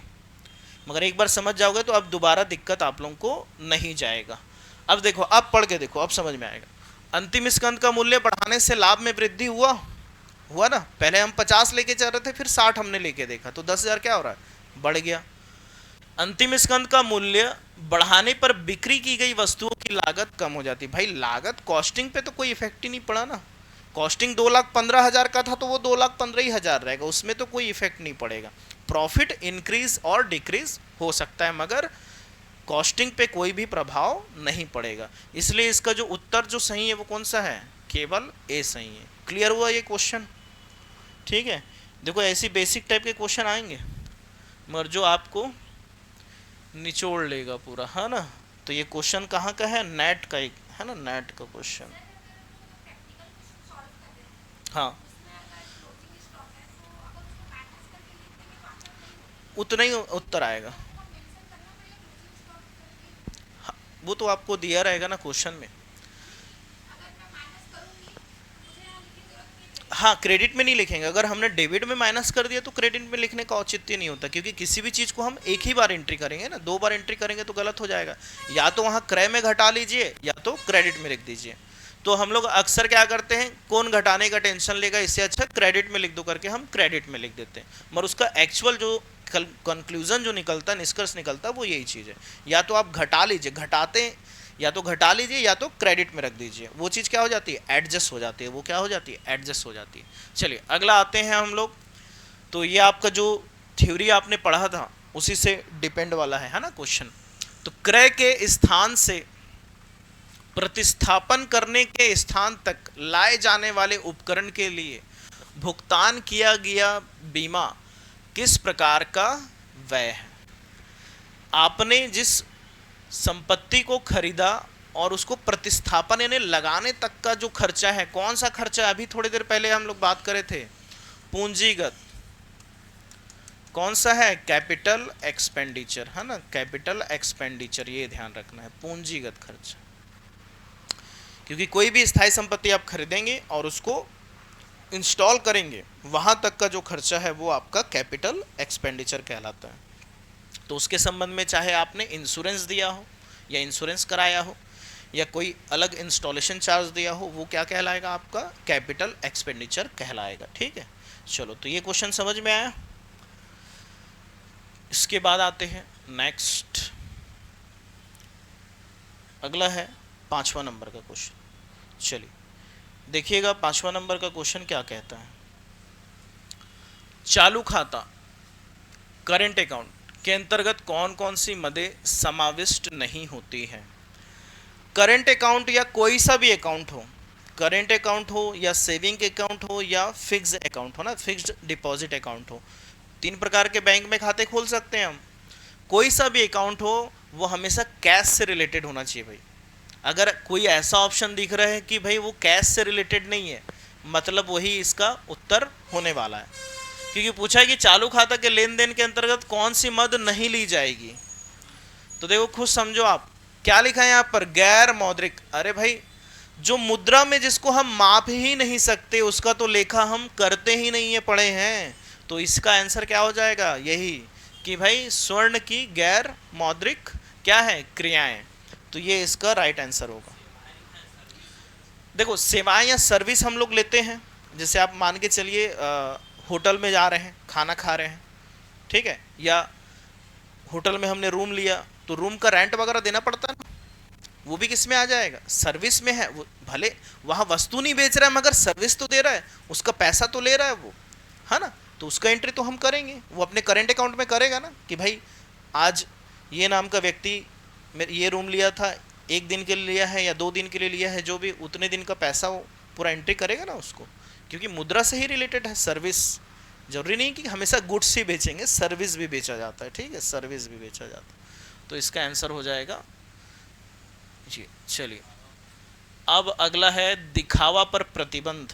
मगर एक बार समझ जाओगे तो अब दोबारा दिक्कत आप लोगों को नहीं जाएगा। अब देखो, अब पढ़ के देखो, अब समझ में आएगा। अंतिम स्कंद का मूल्य बढ़ाने से लाभ में वृद्धि हुआ ना। पहले हम 50 लेके चल रहे थे, फिर 60 हमने लेके देखा, तो 10,000 क्या हो रहा है, बढ़ गया। अंतिम स्कंद का मूल्य बढ़ाने पर बिक्री की गई वस्तुओं की लागत कम हो जाती है। भाई लागत, कॉस्टिंग पे तो कोई इफेक्ट ही नहीं पड़ा ना। कॉस्टिंग 2,15,000 का था तो वो 2,15,000 रहेगा, उसमें तो कोई इफेक्ट नहीं पड़ेगा। प्रॉफिट इंक्रीज और डिक्रीज हो सकता है, मगर कॉस्टिंग पे कोई भी प्रभाव नहीं पड़ेगा। इसलिए इसका जो उत्तर जो सही है वो कौन सा है, केवल ए सही है। क्लियर हुआ ये क्वेश्चन, ठीक है। देखो ऐसी बेसिक टाइप के क्वेश्चन आएंगे, मगर जो आपको निचोड़ लेगा पूरा, है ना। तो ये क्वेश्चन कहाँ का है, नेट का एक है ना, नेट का क्वेश्चन। हाँ, उतना ही उत्तर आएगा। हाँ, वो तो आपको दिया रहेगा ना क्वेश्चन में। हाँ, क्रेडिट में नहीं लिखेंगे। अगर हमने डेबिट में माइनस कर दिया तो क्रेडिट में लिखने का औचित्य नहीं होता, क्योंकि किसी भी चीज़ को हम एक ही बार एंट्री करेंगे ना, 2 बार एंट्री करेंगे तो गलत हो जाएगा। या तो वहाँ क्रय में घटा लीजिए या तो क्रेडिट में लिख दीजिए। तो हम लोग अक्सर क्या करते हैं, कौन घटाने का टेंशन लेगा, इससे अच्छा क्रेडिट में लिख दो करके हम क्रेडिट में लिख देते हैं। मगर उसका एक्चुअल जो कंक्लूजन जो निकलता है, निष्कर्ष निकलता है, वो यही चीज़ है। या तो आप घटा लीजिए, या तो घटा लीजिए या तो क्रेडिट में रख दीजिए, वो चीज़ क्या हो जाती है, एडजस्ट हो जाती है। वो क्या हो जाती है, एडजस्ट हो जाती है। चलिए अगला आते हैं हम लोग। तो ये आपका जो थ्योरी आपने पढ़ा था उसी से डिपेंड वाला है ना क्वेश्चन। तो क्रय के स्थान से प्रतिस्थापन करने के स्थान तक लाए जाने वाले उपकरण के लिए भुगतान किया गया बीमा किस प्रकार का व्यय है? आपने जिस संपत्ति को खरीदा और उसको प्रतिस्थापन यानी लगाने तक का जो खर्चा है, कौन सा खर्चा? अभी थोड़ी देर पहले हम लोग बात करे थे, पूंजीगत। कौन सा है? कैपिटल एक्सपेंडिचर, है ना, कैपिटल एक्सपेंडिचर, ये ध्यान रखना है, पूंजीगत खर्चा। क्योंकि कोई भी स्थायी संपत्ति आप खरीदेंगे और उसको इंस्टॉल करेंगे, वहां तक का जो खर्चा है वो आपका कैपिटल एक्सपेंडिचर कहलाता है। तो उसके संबंध में चाहे आपने इंश्योरेंस दिया हो या इंश्योरेंस कराया हो या कोई अलग इंस्टॉलेशन चार्ज दिया हो, वो क्या कहलाएगा? आपका कैपिटल एक्सपेंडिचर कहलाएगा। ठीक है, चलो, तो ये क्वेश्चन समझ में आया। इसके बाद आते हैं नेक्स्ट, अगला है 5वां नंबर का क्वेश्चन। चलिए देखिएगा 5वां नंबर का क्वेश्चन क्या कहता है। चालू खाता करेंट अकाउंट के अंतर्गत कौन कौन सी मदें समाविष्ट नहीं होती हैं? करेंट अकाउंट या कोई सा भी अकाउंट हो, करेंट अकाउंट हो या सेविंग अकाउंट हो या फिक्स्ड अकाउंट हो ना, फिक्स्ड डिपॉजिट अकाउंट हो, 3 प्रकार के बैंक में खाते खोल सकते हैं हम। कोई सा भी अकाउंट हो वो हमेशा कैश से रिलेटेड होना चाहिए भाई। अगर कोई ऐसा ऑप्शन दिख रहा है कि भाई वो कैश से रिलेटेड नहीं है, मतलब वही इसका उत्तर होने वाला है। क्योंकि पूछा है कि चालू खाता के लेन देन के अंतर्गत कौन सी मद नहीं ली जाएगी। तो देखो खुद समझो, आप क्या लिखा है यहाँ पर? गैर मौद्रिक। अरे भाई, जो मुद्रा में जिसको हम माप ही नहीं सकते उसका तो लेखा हम करते ही नहीं है, पढ़े हैं। तो इसका आंसर क्या हो जाएगा? यही कि भाई स्वर्ण की गैर मौद्रिक क्या है? क्रियाएं। तो ये इसका राइट आंसर होगा। देखो सेवाएं या सर्विस हम लोग लेते हैं, जैसे आप मान के चलिए होटल में जा रहे हैं, खाना खा रहे हैं, ठीक है, या होटल में हमने रूम लिया तो रूम का रेंट वगैरह देना पड़ता है ना, वो भी किस में आ जाएगा? सर्विस में है। वो भले वहाँ वस्तु नहीं बेच रहा है मगर सर्विस तो दे रहा है, उसका पैसा तो ले रहा है वो, है ना। तो उसका एंट्री तो हम करेंगे, वो अपने करेंट अकाउंट में करेगा ना कि भाई आज ये नाम का व्यक्ति ये रूम लिया था, 1 दिन के लिए लिया है या 2 दिन के लिए लिया है, जो भी उतने दिन का पैसा वो पूरा एंट्री करेगा ना उसको, क्योंकि मुद्रा से ही रिलेटेड है। सर्विस जरूरी नहीं कि हमेशा गुड्स ही बेचेंगे, सर्विस भी बेचा जाता है, ठीक है, सर्विस भी बेचा जाता है। तो इसका आंसर हो जाएगा जी। चलिए अब अगला है दिखावा पर प्रतिबंध।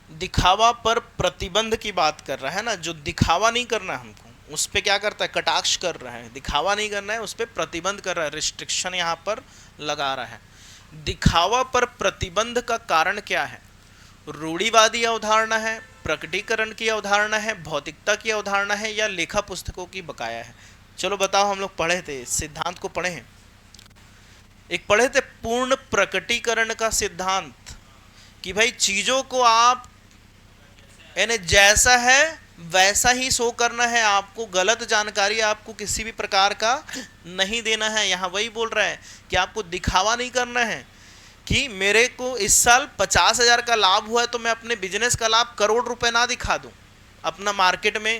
दिखावा पर प्रतिबंध की बात कर रहा है ना, जो दिखावा नहीं करना हमको उस पर क्या करता है? कटाक्ष कर रहा है। दिखावा नहीं करना है, उस पर प्रतिबंध कर रहा है, रिस्ट्रिक्शन यहाँ पर लगा रहा है। दिखावा पर प्रतिबंध का कारण क्या है? रूढ़िवादी अवधारणा है, प्रकटीकरण की अवधारणा है, भौतिकता की अवधारणा है, या लेखा पुस्तकों की बकाया है? चलो बताओ, हम लोग पढ़े थे सिद्धांत को, पढ़े हैं। एक पढ़े थे पूर्ण प्रकटीकरण का सिद्धांत, कि भाई चीजों को आप यानी जैसा है वैसा ही शो करना है, आपको गलत जानकारी आपको किसी भी प्रकार का नहीं देना है। यहाँ वही बोल रहा है कि आपको दिखावा नहीं करना है कि मेरे को इस साल 50,000 का लाभ हुआ है तो मैं अपने बिजनेस का लाभ करोड़ रुपए ना दिखा दूं अपना मार्केट में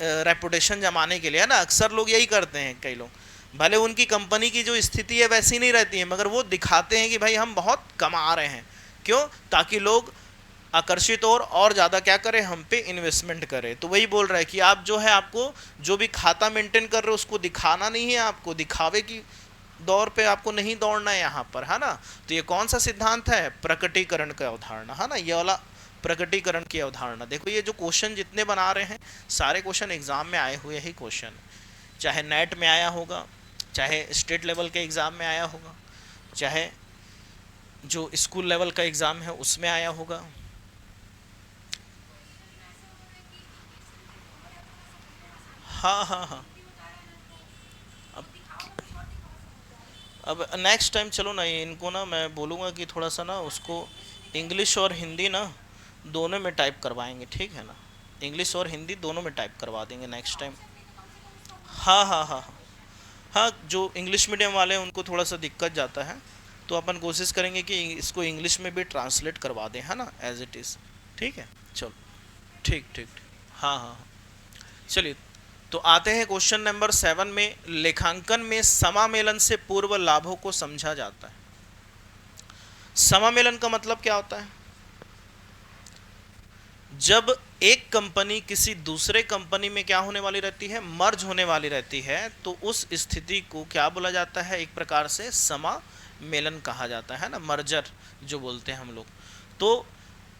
रेपुटेशन जमाने के लिए, है ना। अक्सर लोग यही करते हैं, कई लोग भले उनकी कंपनी की जो स्थिति है वैसी नहीं रहती है, मगर वो दिखाते हैं कि भाई हम बहुत कमा रहे हैं। क्यों? ताकि लोग आकर्षित और ज़्यादा क्या करें, हम पे इन्वेस्टमेंट करें। तो वही बोल रहा है कि आप जो है, आपको जो भी खाता मेंटेन कर रहे हो उसको दिखाना नहीं है, आपको दिखावे की दौर पे आपको नहीं दौड़ना है यहाँ पर, है ना। तो ये कौन सा सिद्धांत है? प्रकटीकरण का अवधारणा, है ना, ये वाला प्रकटीकरण की अवधारणा। देखो ये जो क्वेश्चन जितने बना रहे हैं सारे क्वेश्चन एग्जाम में आए हुए ही क्वेश्चन, चाहे नेट में आया होगा, चाहे स्टेट लेवल के एग्ज़ाम में आया होगा, चाहे जो स्कूल लेवल का एग्ज़ाम है उसमें आया होगा। हाँ हाँ हाँ। अब अब नेक्स्ट टाइम चलो ना, इनको ना मैं बोलूँगा कि थोड़ा सा ना उसको इंग्लिश और हिंदी ना दोनों में टाइप करवाएंगे, ठीक है ना। इंग्लिश और हिंदी दोनों में टाइप करवा देंगे नेक्स्ट टाइम। हाँ हाँ हाँ हाँ। हाँ, जो इंग्लिश मीडियम वाले हैं उनको थोड़ा सा दिक्कत जाता है, तो अपन कोशिश करेंगे कि इसको इंग्लिश में भी ट्रांसलेट करवा दें, है ना, एज इट इज़। ठीक है, चलो, ठीक ठीक ठीक। हाँ हाँ हाँ। चलिए तो आते हैं क्वेश्चन नंबर 7 में। लेखांकन में समामेलन से पूर्व लाभों को समझा जाता है। समामेलन का मतलब क्या होता है? जब एक कंपनी किसी दूसरे कंपनी में क्या होने वाली रहती है, मर्ज होने वाली रहती है, तो उस स्थिति को क्या बोला जाता है? एक प्रकार से समामेलन कहा जाता है ना, मर्जर जो बोलते हैं हम लोग। तो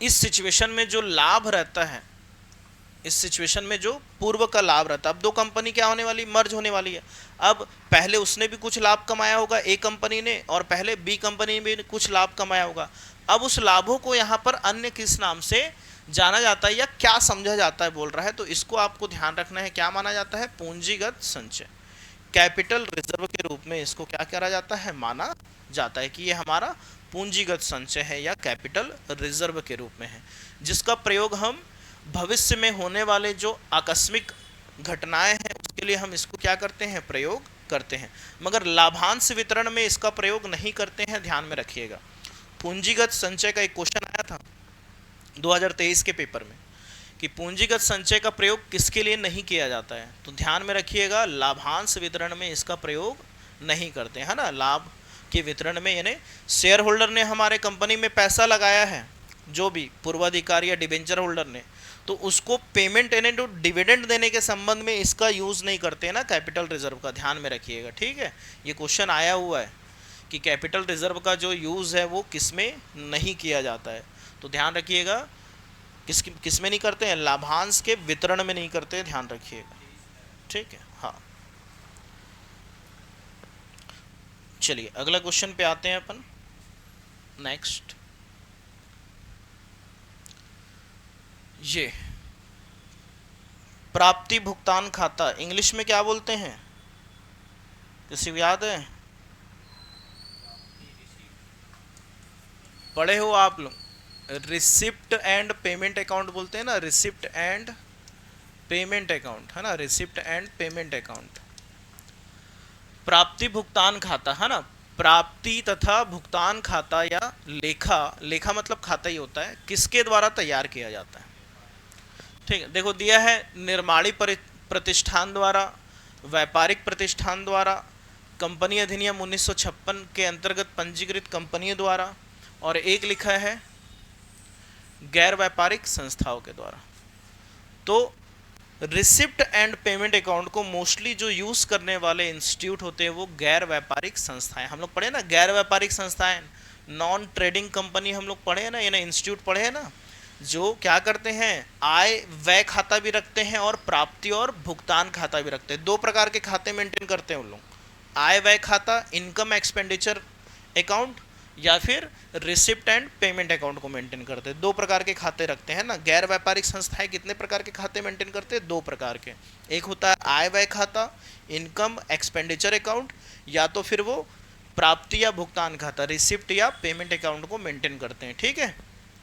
इस सिचुएशन में जो लाभ रहता है, इस सिचुएशन में जो पूर्व का लाभ रहता है, अब दो कंपनी क्या होने वाली, मर्ज होने वाली है। अब पहले उसने भी कुछ लाभ कमाया होगा ए कंपनी ने, और पहले बी कंपनी ने भी कुछ लाभ कमाया होगा। अब उस लाभों को यहाँ पर अन्य किस नाम से जाना जाता है या क्या समझा जाता है बोल रहा है, तो इसको आपको ध्यान रखना है। क्या माना जाता है? पूंजीगत संचय, कैपिटल रिजर्व के रूप में इसको क्या करा जाता है? माना जाता है कि ये हमारा पूंजीगत संचय है या कैपिटल रिजर्व के रूप में है, जिसका प्रयोग हम भविष्य में होने वाले जो आकस्मिक घटनाएं हैं उसके लिए हम इसको क्या करते हैं? प्रयोग करते हैं। मगर लाभांश वितरण में इसका प्रयोग नहीं करते हैं, ध्यान में रखिएगा। पूंजीगत संचय का एक क्वेश्चन आया था 2023 के पेपर में कि पूंजीगत संचय का प्रयोग किसके लिए नहीं किया जाता है, तो ध्यान में रखिएगा, लाभांश वितरण में इसका प्रयोग नहीं करते हैं ना। लाभ के वितरण में, यानी शेयर होल्डर ने हमारे कंपनी में पैसा लगाया है, जो भी पूर्वाधिकारी या डिबेंचर होल्डर ने, तो उसको पेमेंट यानी जो डिविडेंड देने के संबंध में इसका यूज़ नहीं करते हैं ना कैपिटल रिजर्व का, ध्यान में रखिएगा। ठीक है, ये क्वेश्चन आया हुआ है कि कैपिटल रिजर्व का जो यूज़ है वो किस में नहीं किया जाता है, तो ध्यान रखिएगा किस में नहीं करते हैं? लाभांश के वितरण में नहीं करते, ध्यान रखिएगा। ठीक है, हाँ। चलिए अगला क्वेश्चन पे आते हैं अपन। नेक्स्ट, ये प्राप्ति भुगतान खाता इंग्लिश में क्या बोलते हैं? किसी को याद है? पढ़े हो आप लोग? रिसिप्ट एंड पेमेंट अकाउंट बोलते हैं ना, रिसिप्ट एंड पेमेंट अकाउंट है ना, रिसिप्ट एंड पेमेंट अकाउंट। प्राप्ति भुगतान खाता है ना, प्राप्ति तथा भुगतान खाता या लेखा, लेखा मतलब खाता ही होता है, किसके द्वारा तैयार किया जाता है? ठीक है, देखो दिया है निर्माणी प्रतिष्ठान द्वारा, व्यापारिक प्रतिष्ठान द्वारा, कंपनी अधिनियम 1956 के अंतर्गत पंजीकृत कंपनियों द्वारा, और एक लिखा है गैर व्यापारिक संस्थाओं के द्वारा। तो रिसिप्ट एंड पेमेंट अकाउंट को मोस्टली जो यूज करने वाले इंस्टीट्यूट होते हैं वो गैर व्यापारिक संस्थाएं। हम लोग पढ़े ना गैर व्यापारिक संस्थाएं, नॉन ट्रेडिंग कंपनी हम लोग पढ़े ना, ये ना इंस्टीट्यूट पढ़े ना, जो क्या करते हैं? आय व्यय खाता भी रखते हैं और प्राप्ति और भुगतान खाता भी रखते हैं। दो प्रकार के खाते मेंटेन करते हैं उन लोग, आय व्यय खाता, इनकम एक्सपेंडिचर अकाउंट, या फिर रिसिप्ट एंड पेमेंट अकाउंट को मेंटेन करते हैं। दो प्रकार के खाते रखते हैं ना। गैर व्यापारिक संस्थाएं कितने प्रकार के खाते मेंटेन करते हैं? दो प्रकार के। एक होता है आय व्यय खाता, इनकम एक्सपेंडिचर अकाउंट, या तो फिर वो प्राप्ति या भुगतान खाता, रिसिप्ट या पेमेंट अकाउंट को मेंटेन करते हैं। ठीक है,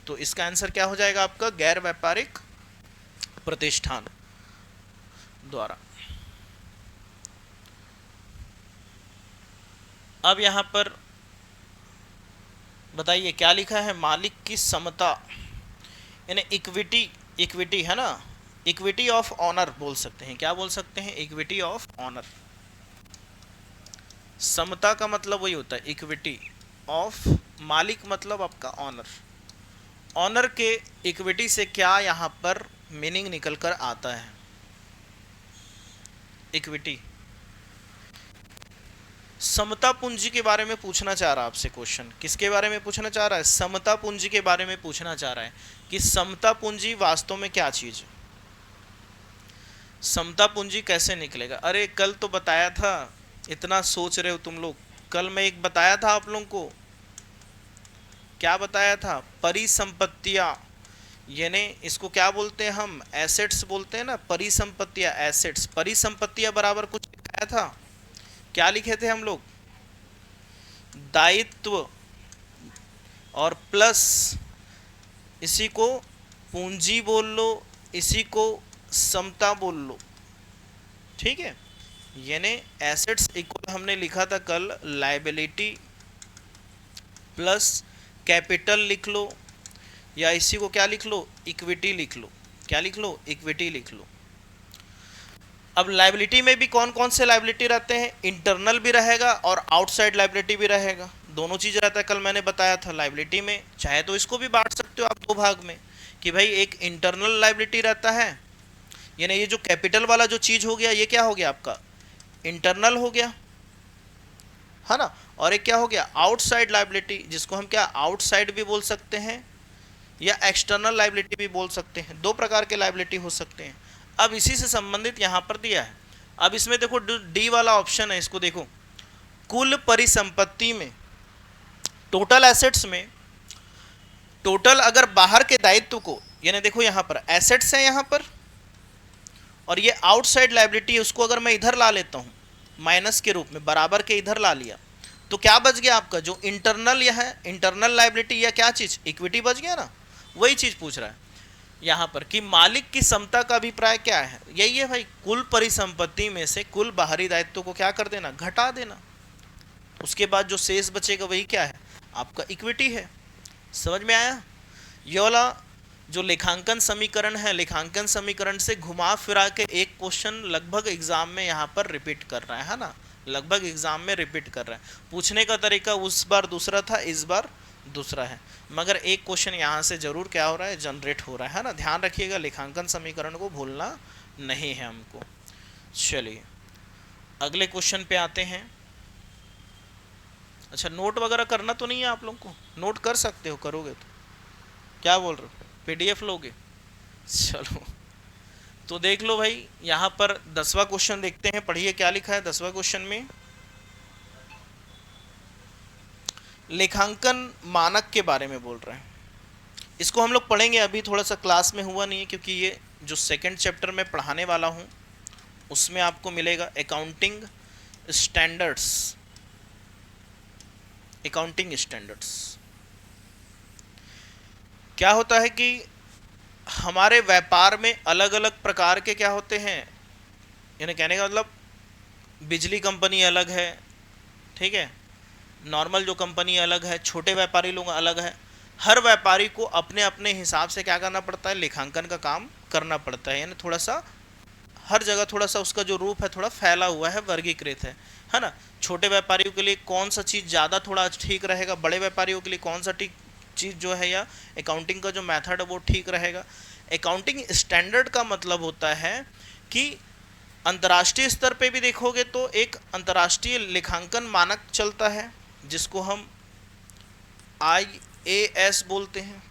तो इसका आंसर क्या हो जाएगा आपका? गैर व्यापारिक प्रतिष्ठान द्वारा। अब यहां पर बताइए क्या लिखा है? मालिक की समता यानी इक्विटी, इक्विटी है ना, इक्विटी ऑफ ऑनर बोल सकते हैं। क्या बोल सकते हैं? Equity of honour. समता का मतलब वही होता है, इक्विटी ऑफ, मालिक मतलब आपका ऑनर। ऑनर के इक्विटी से क्या यहाँ पर मीनिंग निकल कर आता है? इक्विटी, समता पूंजी के बारे में पूछना चाह रहा है आपसे क्वेश्चन। किसके बारे में पूछना चाह रहा है? समता पूंजी के बारे में पूछना चाह रहा है कि समता पूंजी वास्तव में क्या चीज है, समता पूंजी कैसे निकलेगा। अरे कल तो बताया था, इतना सोच रहे हो तुम लोग। कल मैं एक बताया था आप लोगों को, क्या बताया था? परिसंपत्तियां, यानी इसको क्या बोलते हैं हम? एसेट्स बोलते हैं ना, परिसंपत्तियां, एसेट्स। परिसंपत्तियां बराबर कुछ लिखाया था, क्या लिखे थे हम लोग? दायित्व और प्लस इसी को पूंजी बोल लो, इसी को समता बोल लो। ठीक है, यानी एसेट्स इक्वल हमने लिखा था कल लायबिलिटी प्लस कैपिटल लिख लो, या इसी को क्या लिख लो? इक्विटी लिख लो। क्या लिख लो? इक्विटी लिख लो। अब लाइबिलिटी में भी कौन कौन से लाइबिलिटी रहते हैं, इंटरनल भी रहेगा और आउटसाइड लाइबिलिटी भी रहेगा, दोनों चीज रहता है। कल मैंने बताया था लाइबिलिटी में चाहे तो इसको भी बांट सकते हो आप दो भाग में, कि भाई एक इंटरनल लाइबिलिटी रहता है, यानी ये जो कैपिटल वाला जो चीज हो गया ये क्या हो गया आपका इंटरनल हो गया, है ना। और एक क्या हो गया आउटसाइड लाइबिलिटी, जिसको हम क्या आउटसाइड भी बोल सकते हैं या एक्सटर्नल लाइबिलिटी भी बोल सकते हैं, दो प्रकार के लाइबिलिटी हो सकते हैं। अब इसी से संबंधित यहाँ पर दिया है। अब इसमें देखो डी वाला ऑप्शन है, इसको देखो, कुल परिसंपत्ति में, टोटल एसेट्स में, टोटल अगर बाहर के दायित्व को, यानी देखो यहाँ पर एसेट्स है यहाँ पर, और ये आउटसाइड लाइबिलिटी है, उसको अगर मैं इधर ला लेता हूँ माइनस के रूप में, बराबर के इधर ला लिया, तो क्या बच गया आपका जो इंटरनल यह है, इंटरनल लाइबिलिटी या क्या चीज, इक्विटी बच गया ना। वही चीज पूछ रहा है यहाँ पर कि मालिक की समता का अभिप्राय क्या है, यही है भाई, कुल परिसंपत्ति में से कुल बाहरी दायित्व को क्या कर देना, घटा देना, उसके बाद जो शेष बचेगा वही क्या है आपका इक्विटी है। समझ में आया। ये वाला जो लेखांकन समीकरण है, लेखांकन समीकरण से घुमा फिरा के एक क्वेश्चन लगभग एग्जाम में यहाँ पर रिपीट कर रहा है ना, लगभग एग्जाम में रिपीट कर रहा है। पूछने का तरीका उस बार दूसरा था, इस बार दूसरा है, मगर एक क्वेश्चन यहाँ से जरूर क्या हो रहा है, जनरेट हो रहा है ना। ध्यान रखिएगा, लेखांकन समीकरण को भूलना नहीं है हमको। चलिए अगले क्वेश्चन पे आते हैं। अच्छा, नोट वगैरह करना तो नहीं है आप लोग को, नोट कर सकते हो, करोगे तो क्या बोल रहे हो, पीडीएफ लोगे। चलो तो देख लो भाई, यहाँ पर 10वां क्वेश्चन देखते हैं, पढ़िए क्या लिखा है 10वां क्वेश्चन में। लेखांकन मानक के बारे में बोल रहे हैं, इसको हम लोग पढ़ेंगे, अभी थोड़ा सा क्लास में हुआ नहीं है, क्योंकि ये जो सेकंड चैप्टर में पढ़ाने वाला हूँ उसमें आपको मिलेगा अकाउंटिंग स्टैंडर्ड्स। अकाउंटिंग स्टैंडर्ड्स क्या होता है कि हमारे व्यापार में अलग अलग प्रकार के क्या होते हैं, यानी कहने का मतलब बिजली कंपनी अलग है, ठीक है, नॉर्मल जो कंपनी अलग है, छोटे व्यापारी लोग अलग है। हर व्यापारी को अपने अपने हिसाब से क्या करना पड़ता है, लेखांकन का काम करना पड़ता है, यानी थोड़ा सा हर जगह थोड़ा सा उसका जो रूप है थोड़ा फैला हुआ है, वर्गीकृत है ना। छोटे व्यापारियों के लिए कौन सा चीज़ ज़्यादा थोड़ा ठीक रहेगा, बड़े व्यापारियों के लिए कौन सा ठीक चीज़ जो है, या अकाउंटिंग का जो मेथड है वो ठीक रहेगा। अकाउंटिंग स्टैंडर्ड का मतलब होता है कि अंतर्राष्ट्रीय स्तर पे भी देखोगे तो एक अंतर्राष्ट्रीय लेखांकन मानक चलता है, जिसको हम IAS बोलते हैं,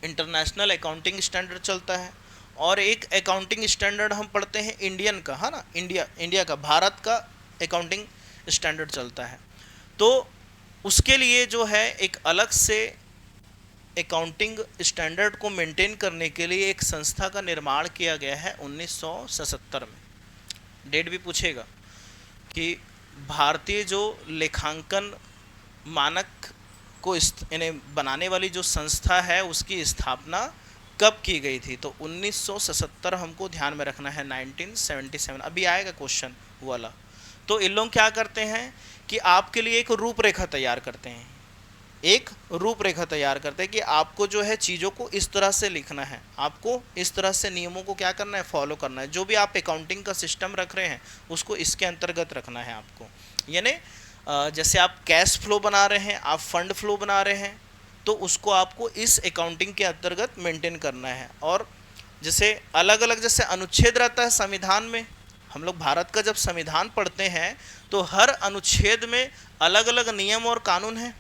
इंटरनेशनल अकाउंटिंग स्टैंडर्ड चलता है। और एक अकाउंटिंग स्टैंडर्ड हम पढ़ते हैं इंडियन का, है ना, इंडिया का, भारत का अकाउंटिंग स्टैंडर्ड चलता है। तो उसके लिए जो है एक अलग से अकाउंटिंग स्टैंडर्ड को मेंटेन करने के लिए एक संस्था का निर्माण किया गया है 1977 में। डेट भी पूछेगा कि भारतीय जो लेखांकन मानक को यानी बनाने वाली जो संस्था है उसकी स्थापना कब की गई थी, तो 1977 हमको ध्यान में रखना है, 1977। अभी आएगा क्वेश्चन वाला। तो इन लोग क्या करते हैं कि आपके लिए एक रूपरेखा तैयार करते हैं, एक रूपरेखा तैयार करते हैं कि आपको जो है चीज़ों को इस तरह से लिखना है, आपको इस तरह से नियमों को क्या करना है, फॉलो करना है। जो भी आप अकाउंटिंग का सिस्टम रख रहे हैं उसको इसके अंतर्गत रखना है आपको। यानी जैसे आप कैश फ्लो बना रहे हैं, आप फंड फ्लो बना रहे हैं, तो उसको आपको इस अकाउंटिंग के अंतर्गत मेंटेन करना है। और जैसे अलग अलग जैसे अनुच्छेद रहता है संविधान में, हम लोग भारत का जब संविधान पढ़ते हैं तो हर अनुच्छेद में अलग अलग नियम और कानून हैं,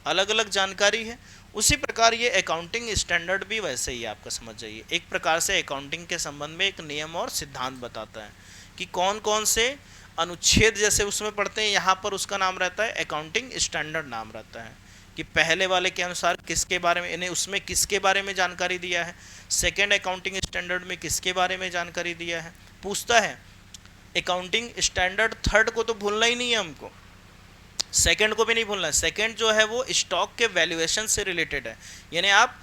अलग अलग जानकारी है। उसी प्रकार ये अकाउंटिंग स्टैंडर्ड भी वैसे ही आपका समझ जाइए, एक प्रकार से अकाउंटिंग के संबंध में एक नियम और सिद्धांत बताता है कि कौन कौन से अनुच्छेद जैसे उसमें पढ़ते हैं, यहाँ पर उसका नाम रहता है अकाउंटिंग स्टैंडर्ड नाम रहता है, कि पहले वाले के अनुसार किसके बारे में, यानी उसमें किसके बारे में जानकारी दिया है, सेकेंड अकाउंटिंग स्टैंडर्ड में किसके बारे में जानकारी दिया है। पूछता है अकाउंटिंग स्टैंडर्ड थर्ड को तो भूलना ही नहीं है हमको, सेकंड को भी नहीं भूलना है। सेकंड जो है वो स्टॉक के वैल्यूएशन से रिलेटेड है, यानी आप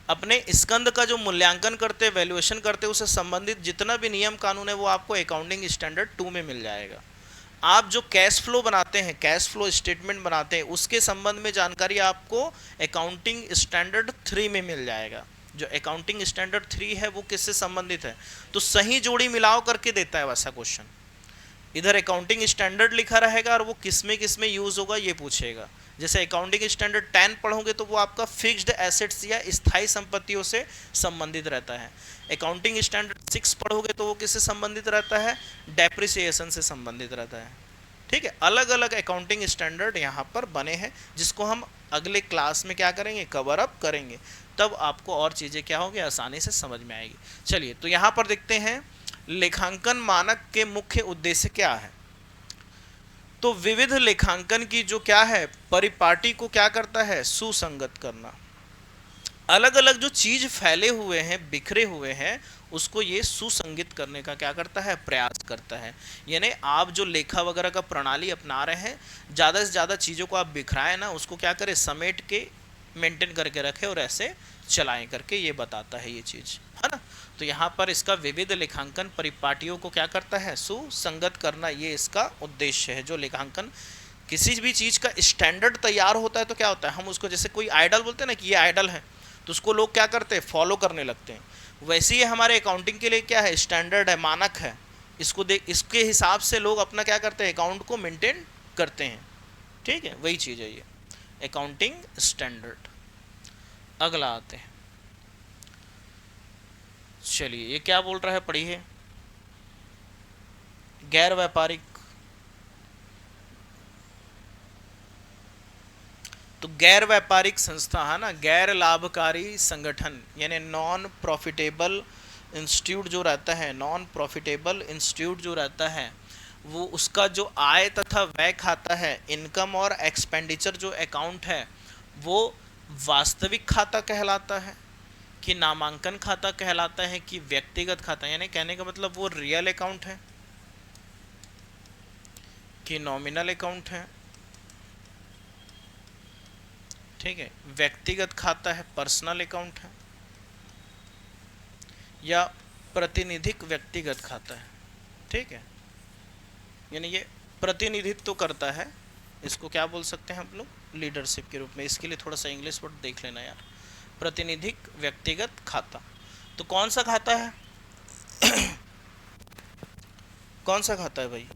अपने स्कंद का जो मूल्यांकन करते, वैल्यूएशन करते, उससे संबंधित जितना भी नियम कानून है वो आपको अकाउंटिंग स्टैंडर्ड 2 में मिल जाएगा। आप जो कैश फ्लो बनाते हैं, कैश फ्लो स्टेटमेंट बनाते हैं, उसके संबंध में जानकारी आपको अकाउंटिंग स्टैंडर्ड 3 में मिल जाएगा। जो अकाउंटिंग स्टैंडर्ड 3 है वो किससे संबंधित है, तो सही जोड़ी मिलाओ करके देता है वैसा क्वेश्चन। इधर अकाउंटिंग स्टैंडर्ड लिखा रहेगा और वो किस में यूज होगा ये पूछेगा। जैसे अकाउंटिंग स्टैंडर्ड 10 पढ़ोगे तो वो आपका फिक्स्ड एसेट्स या स्थायी संपत्तियों से संबंधित रहता है। अकाउंटिंग स्टैंडर्ड 6 पढ़ोगे तो वो किससे संबंधित रहता है, डेप्रिसिएशन से संबंधित रहता है। ठीक है, अलग अलग अकाउंटिंग स्टैंडर्ड यहाँ पर बने हैं जिसको हम अगले क्लास में क्या करेंगे, कवर अप करेंगे, तब आपको और चीज़ें क्या होगी, आसानी से समझ में आएगी। चलिए तो यहाँ पर देखते हैं लेखांकन मानक के मुख्य उद्देश्य क्या है। तो विविध लेखांकन की जो क्या है परिपाटी को क्या करता है, सुसंगत करना। अलग अलग जो चीज फैले हुए हैं, बिखरे हुए हैं, उसको ये सुसंगित करने का क्या करता है, प्रयास करता है। यानी आप जो लेखा वगैरह का प्रणाली अपना रहे हैं, ज़्यादा से ज़्यादा चीज़ों को आप बिखराएं ना, उसको क्या करें, समेट के मेंटेन करके रखें और ऐसे चलाएं करके ये बताता है ये चीज़, है ना। तो यहाँ पर इसका विविध लेखांकन परिपाटियों को क्या करता है, सुसंगत करना, ये इसका उद्देश्य है। जो लेखांकन किसी भी चीज़ का स्टैंडर्ड तैयार होता है तो क्या होता है, हम उसको जैसे कोई आइडल बोलते हैं ना कि ये आइडल है, तो उसको लोग क्या करते हैं, फॉलो करने लगते हैं। वैसे ही हमारे अकाउंटिंग के लिए क्या है, स्टैंडर्ड है, मानक है, इसको देख इसके हिसाब से लोग अपना क्या करते हैं, अकाउंट को मेंटेन करते हैं। ठीक है, वही चीज़ है ये अकाउंटिंग स्टैंडर्ड। अगला आते हैं, चलिए ये क्या बोल रहा है, पढ़िए। गैर व्यापारिक, तो गैर व्यापारिक संस्था है ना, गैर लाभकारी संगठन, यानी नॉन प्रॉफिटेबल इंस्टीट्यूट जो रहता है, नॉन प्रॉफिटेबल इंस्टीट्यूट जो रहता है, वो उसका जो आय तथा व्यय खाता है, इनकम और एक्सपेंडिचर जो अकाउंट है, वो वास्तविक खाता कहलाता है कि नामांकन खाता कहलाता है कि व्यक्तिगत खाता। यानी कहने का मतलब वो रियल अकाउंट है कि नॉमिनल अकाउंट है। ठीक है, व्यक्तिगत खाता है, पर्सनल अकाउंट है, या प्रतिनिधिक व्यक्तिगत खाता है। ठीक है, यानी ये प्रतिनिधित्व तो करता है, इसको क्या बोल सकते हैं हम लोग, लीडरशिप के रूप में। इसके लिए थोड़ा सा इंग्लिश वर्ड देख लेना यार, प्रतिनिधिक व्यक्तिगत खाता। तो कौन सा खाता है कौन सा खाता है भाई,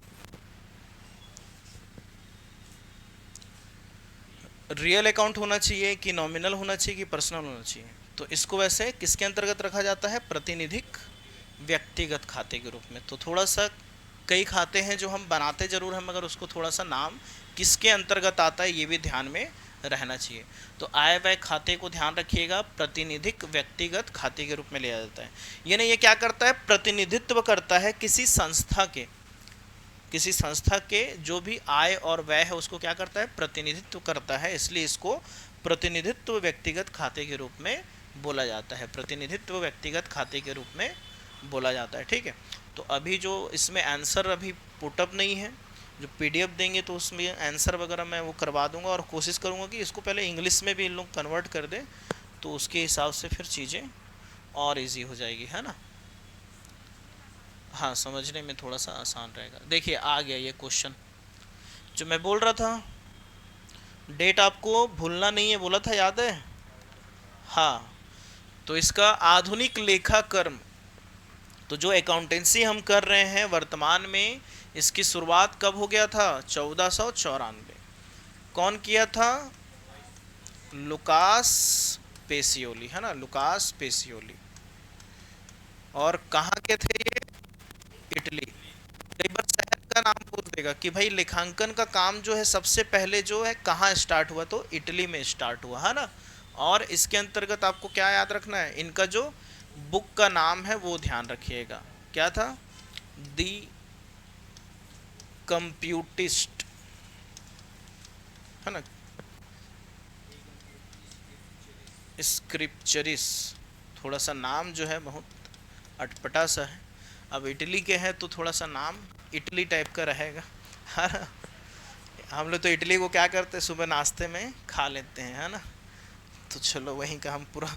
रियल अकाउंट होना चाहिए कि नॉमिनल होना चाहिए कि पर्सनल होना चाहिए। तो इसको वैसे किसके अंतर्गत रखा जाता है, प्रतिनिधिक व्यक्तिगत खाते के रूप में। तो थोड़ा सा कई खाते हैं जो हम बनाते जरूर हैं, मगर उसको थोड़ा सा नाम किसके अंतर्गत आता है ये भी ध्यान में रहना चाहिए। तो आय व्यय खाते को ध्यान रखिएगा, प्रतिनिधिक व्यक्तिगत खाते के रूप में लिया जाता है। यानी ये क्या करता है, प्रतिनिधित्व करता है किसी संस्था के जो भी आय और व्यय है उसको क्या करता है, प्रतिनिधित्व करता है, इसलिए इसको प्रतिनिधित्व व्यक्तिगत खाते के रूप में बोला जाता है, प्रतिनिधित्व व्यक्तिगत खाते के रूप में बोला जाता है। ठीक है, तो अभी जो इसमें आंसर अभी पुटअप नहीं है, जो पीडीएफ देंगे तो उसमें आंसर वगैरह मैं वो करवा दूंगा, और कोशिश करूंगा कि इसको पहले इंग्लिश में भी इन लोग कन्वर्ट कर दें, तो उसके हिसाब से फिर चीज़ें और इजी हो जाएगी, है ना। हाँ, समझने में थोड़ा सा आसान रहेगा। देखिए आ गया ये क्वेश्चन जो मैं बोल रहा था, डेट आपको भूलना नहीं है बोला था, याद है। हाँ, तो इसका आधुनिक लेखा कर्म, तो जो अकाउंटेंसी हम कर रहे हैं वर्तमान में, इसकी शुरुआत कब हो गया था, 1494। कौन किया था, लुकास पेसियोली, है ना, लुकास पेसियोली। और कहाँ के थे ये, इटली। कई बार शहर का नाम पूछ देगा कि भाई लेखांकन का काम जो है सबसे पहले जो है कहाँ स्टार्ट हुआ, तो इटली में स्टार्ट हुआ, है ना। और इसके अंतर्गत आपको क्या याद रखना है, इनका जो बुक का नाम है वो ध्यान रखिएगा, क्या था, दी कंप्यूटिस्ट, है ना, स्क्रिप्चरिस। थोड़ा सा नाम जो है बहुत अटपटा सा है, अब इटली के हैं तो थोड़ा सा नाम इटली टाइप का रहेगा। हम लोग तो इटली को क्या करते हैं, सुबह नाश्ते में खा लेते हैं, है ना। तो चलो वहीं का हम पूरा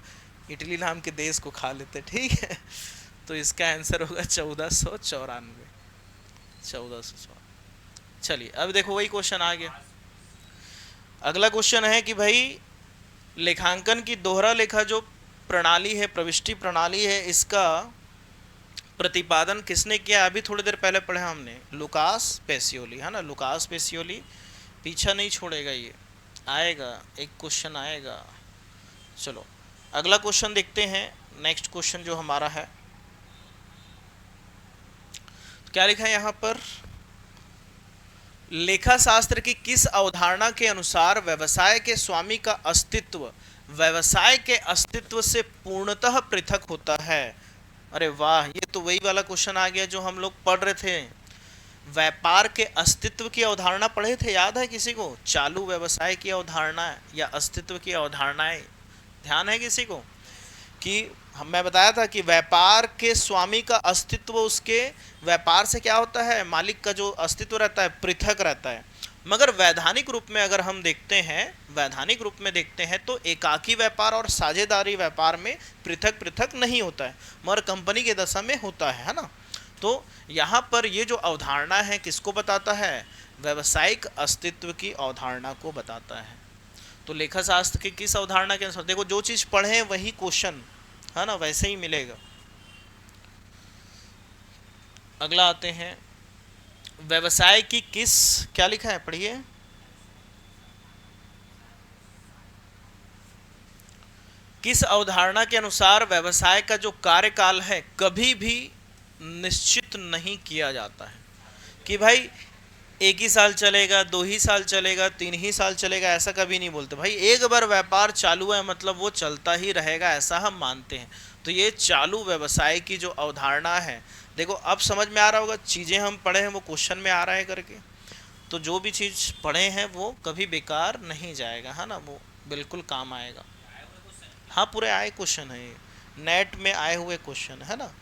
इटली नाम के देश को खा लेते हैं, ठीक है। तो इसका आंसर होगा 1494, 1494। चलिए अब देखो वही क्वेश्चन आ गया। अगला क्वेश्चन है कि भाई लेखांकन की दोहरा लेखा जो प्रणाली है, प्रविष्टि प्रणाली है, इसका प्रतिपादन किसने किया? अभी थोड़ी देर पहले पढ़े हमने, लुकास पेसियोली, है ना, लुकास पेसियोली। पीछा नहीं छोड़ेगा ये, आएगा एक क्वेश्चन आएगा। चलो अगला क्वेश्चन देखते हैं। नेक्स्ट क्वेश्चन जो हमारा है, तो क्या लिखा है यहाँ पर? लेखा शास्त्र की किस अवधारणा के अनुसार व्यवसाय के स्वामी का अस्तित्व व्यवसाय के अस्तित्व से पूर्णतः पृथक होता है? अरे वाह, ये तो वही वाला क्वेश्चन आ गया जो हम लोग पढ़ रहे थे। व्यापार के अस्तित्व की अवधारणा पढ़े थे, याद है किसी को? चालू व्यवसाय की अवधारणा या अस्तित्व की अवधारणाएं ध्यान है किसी को? कि मैं बताया था कि व्यापार के स्वामी का अस्तित्व उसके व्यापार से क्या होता है, मालिक का जो अस्तित्व रहता है पृथक रहता है। मगर वैधानिक रूप में अगर हम देखते हैं, वैधानिक रूप में देखते हैं तो एकाकी व्यापार और साझेदारी व्यापार में पृथक पृथक नहीं होता है, मगर कंपनी के दशा में होता है ना। तो यहाँ पर ये जो अवधारणा है किसको बताता है? व्यवसायिक अस्तित्व की अवधारणा को बताता है। तो लेखा शास्त्र की किस अवधारणा के अनुसार, देखो जो चीज पढ़े वही क्वेश्चन है ना, वैसे ही मिलेगा। अगला आते हैं, व्यवसाय की किस, क्या लिखा है पढ़िए, किस अवधारणा के अनुसार व्यवसाय का जो कार्यकाल है कभी भी निश्चित नहीं किया जाता है? कि भाई एक ही साल चलेगा, 2 ही साल चलेगा, 3 ही साल चलेगा, ऐसा कभी नहीं बोलते भाई। एक बार व्यापार चालू है मतलब वो चलता ही रहेगा, ऐसा हम मानते हैं। तो ये चालू व्यवसाय की जो अवधारणा है, देखो अब समझ में आ रहा होगा, चीज़ें हम पढ़े हैं वो क्वेश्चन में आ रहा है करके। तो जो भी चीज़ पढ़े हैं वो कभी बेकार नहीं जाएगा, है ना, वो बिल्कुल काम आएगा। हाँ पूरे आए क्वेश्चन है, नेट में आए हुए क्वेश्चन है ना।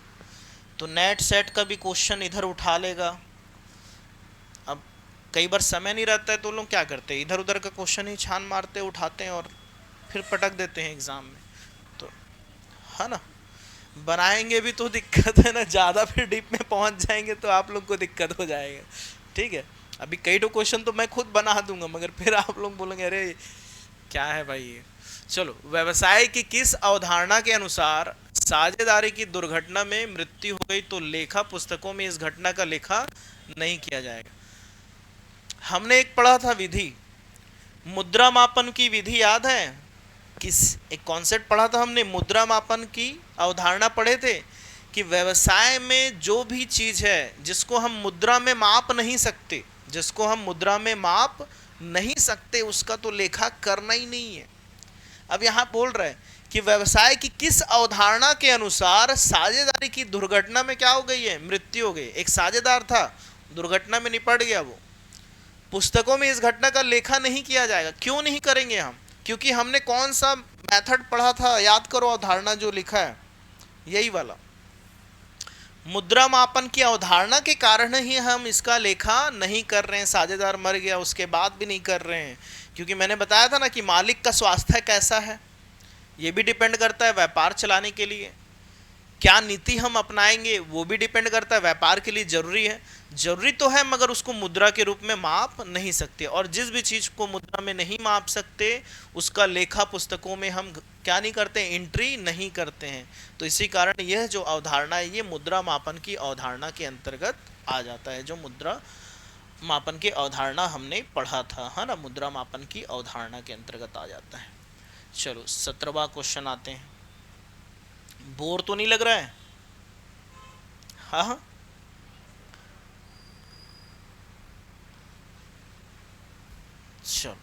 तो नेट सेट का भी क्वेश्चन इधर उठा लेगा। अब कई बार समय नहीं रहता है तो लोग क्या करते हैं, इधर उधर का क्वेश्चन ही छान मारते उठाते हैं और फिर पटक देते हैं एग्जाम में। तो है ना, बनाएंगे भी तो दिक्कत है ना, ज़्यादा फिर डीप में पहुंच जाएंगे तो आप लोग को दिक्कत हो जाएगा। ठीक है, अभी कई तो क्वेश्चन तो मैं खुद बना दूंगा मगर फिर आप लोग बोलेंगे अरे क्या है भाई ये। चलो, व्यवसाय की किस अवधारणा के अनुसार साझेदारी की दुर्घटना में मृत्यु हो गई तो लेखा पुस्तकों में इस घटना का लेखा नहीं किया जाएगा? हमने एक पढ़ा था विधि, मुद्रा मापन की विधि, याद है? किस एक कॉन्सेप्ट पढ़ा था हमने, मुद्रा मापन की अवधारणा पढ़े थे कि व्यवसाय में जो भी चीज है जिसको हम मुद्रा में माप नहीं सकते, जिसको हम मुद्रा में माप नहीं सकते उसका तो लेखा करना ही नहीं है। अब यहां बोल रहे हैं कि व्यवसाय की किस अवधारणा के अनुसार साझेदारी की दुर्घटना में क्या हो गई है, मृत्यु हो गई। एक साझेदार था, दुर्घटना में निपट गया, वो पुस्तकों में इस घटना का लेखा नहीं किया जाएगा। क्यों नहीं करेंगे हम? क्योंकि हमने कौन सा मेथड पढ़ा था, याद करो, अवधारणा जो लिखा है यही वाला, मुद्रा मापन की अवधारणा के कारण ही हम इसका लेखा नहीं कर रहे हैं। साझेदार मर गया उसके बाद भी नहीं कर रहे हैं, क्योंकि मैंने बताया था ना कि मालिक का स्वास्थ्य कैसा है ये भी डिपेंड करता है व्यापार चलाने के लिए। क्या नीति हम अपनाएंगे वो भी डिपेंड करता है, व्यापार के लिए जरूरी है, जरूरी तो है मगर उसको मुद्रा के रूप में माप नहीं सकते। और जिस भी चीज को मुद्रा में नहीं माप सकते उसका लेखा पुस्तकों में हम क्या नहीं करते, एंट्री नहीं करते हैं। तो इसी कारण यह जो अवधारणा है ये मुद्रा मापन की अवधारणा के अंतर्गत आ जाता है, जो मुद्रा मापन की अवधारणा हमने पढ़ा था, है ना, मुद्रा मापन की अवधारणा के अंतर्गत आ जाता है। चलो 17वां क्वेश्चन आते हैं। बोर तो नहीं लग रहा है? हाँ हाँ, चलो।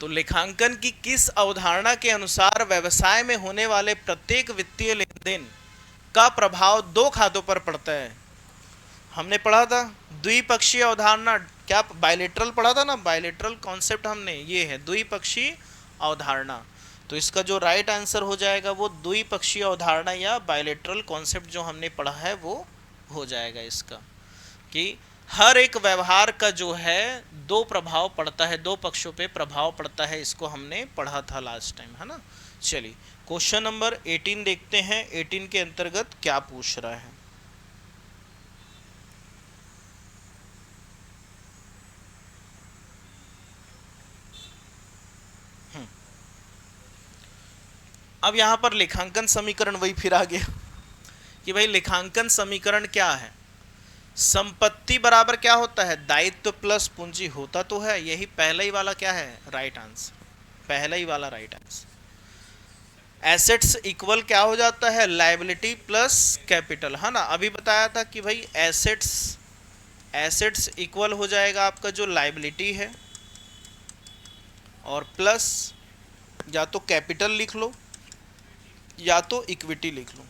तो लेखांकन की किस अवधारणा के अनुसार व्यवसाय में होने वाले प्रत्येक वित्तीय लेन देन का प्रभाव दो खातों पर पड़ता है? हमने पढ़ा था द्विपक्षीय अवधारणा, क्या बायलेटरल पढ़ा था ना, बायलेटरल कॉन्सेप्ट हमने, ये है द्विपक्षीय अवधारणा। तो इसका जो राइट आंसर हो जाएगा वो द्विपक्षीय अवधारणा या बायलेटरल कॉन्सेप्ट जो हमने पढ़ा है वो हो जाएगा इसका, कि हर एक व्यवहार का जो है दो प्रभाव पड़ता है, दो पक्षों पे प्रभाव पड़ता है, इसको हमने पढ़ा था लास्ट टाइम, है ना। चलिए क्वेश्चन नंबर 18 देखते हैं, 18 के अंतर्गत क्या पूछ रहा है। अब यहां पर लेखांकन समीकरण वही फिर आ गया कि भाई लेखांकन समीकरण क्या है। संपत्ति बराबर क्या होता है, दायित्व प्लस पूंजी होता तो है, यही पहला ही वाला क्या है, राइट आंसर, पहला ही वाला राइट आंसर। एसेट्स इक्वल क्या हो जाता है, लायबिलिटी प्लस कैपिटल, है ना। अभी बताया था कि भाई एसेट्स, एसेट्स इक्वल हो जाएगा आपका जो लायबिलिटी है और प्लस या तो कैपिटल लिख लो या तो इक्विटी लिख लो,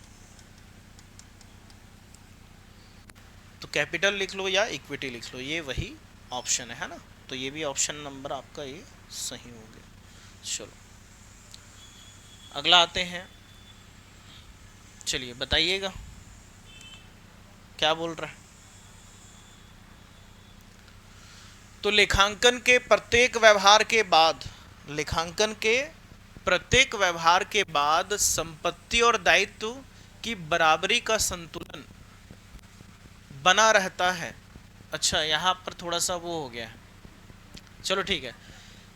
तो कैपिटल लिख लो या इक्विटी लिख लो, ये वही ऑप्शन है ना। तो ये भी ऑप्शन नंबर आपका ये सही हो गया। चलो अगला आते हैं, चलिए बताइएगा क्या बोल रहा है। तो लेखांकन के प्रत्येक व्यवहार के बाद, लेखांकन के प्रत्येक व्यवहार के बाद संपत्ति और दायित्व की बराबरी का संतुलन बना रहता है। अच्छा यहाँ पर थोड़ा सा वो हो गया है, चलो ठीक है।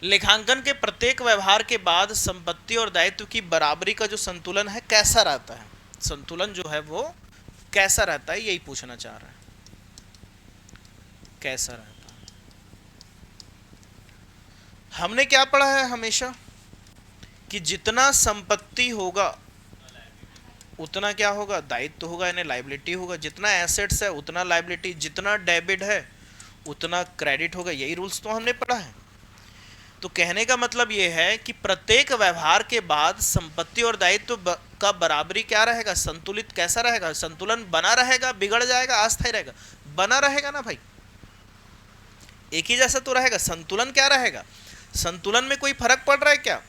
लेखांकन के प्रत्येक व्यवहार के बाद संपत्ति और दायित्व की बराबरी का जो संतुलन है कैसा रहता है, संतुलन जो है वो कैसा रहता है, यही पूछना चाह रहा है, कैसा रहता है। हमने क्या पढ़ा है हमेशा कि जितना संपत्ति होगा उतना क्या होगा, दायित्व होगा, यानी लायबिलिटी होगा। जितना एसेट्स है उतना लायबिलिटी, जितना डेबिट है उतना क्रेडिट होगा, यही रूल्स तो हमने पढ़ा है। तो कहने का मतलब यह है कि प्रत्येक व्यवहार के बाद संपत्ति और दायित्व का बराबरी क्या रहेगा, संतुलित कैसा रहेगा, संतुलन बना रहेगा, बिगड़ जाएगा, अस्थायी रहेगा, बना रहेगा ना भाई, एक ही जैसा तो रहेगा। संतुलन क्या रहेगा, संतुलन में कोई फर्क पड़ रहा है क्या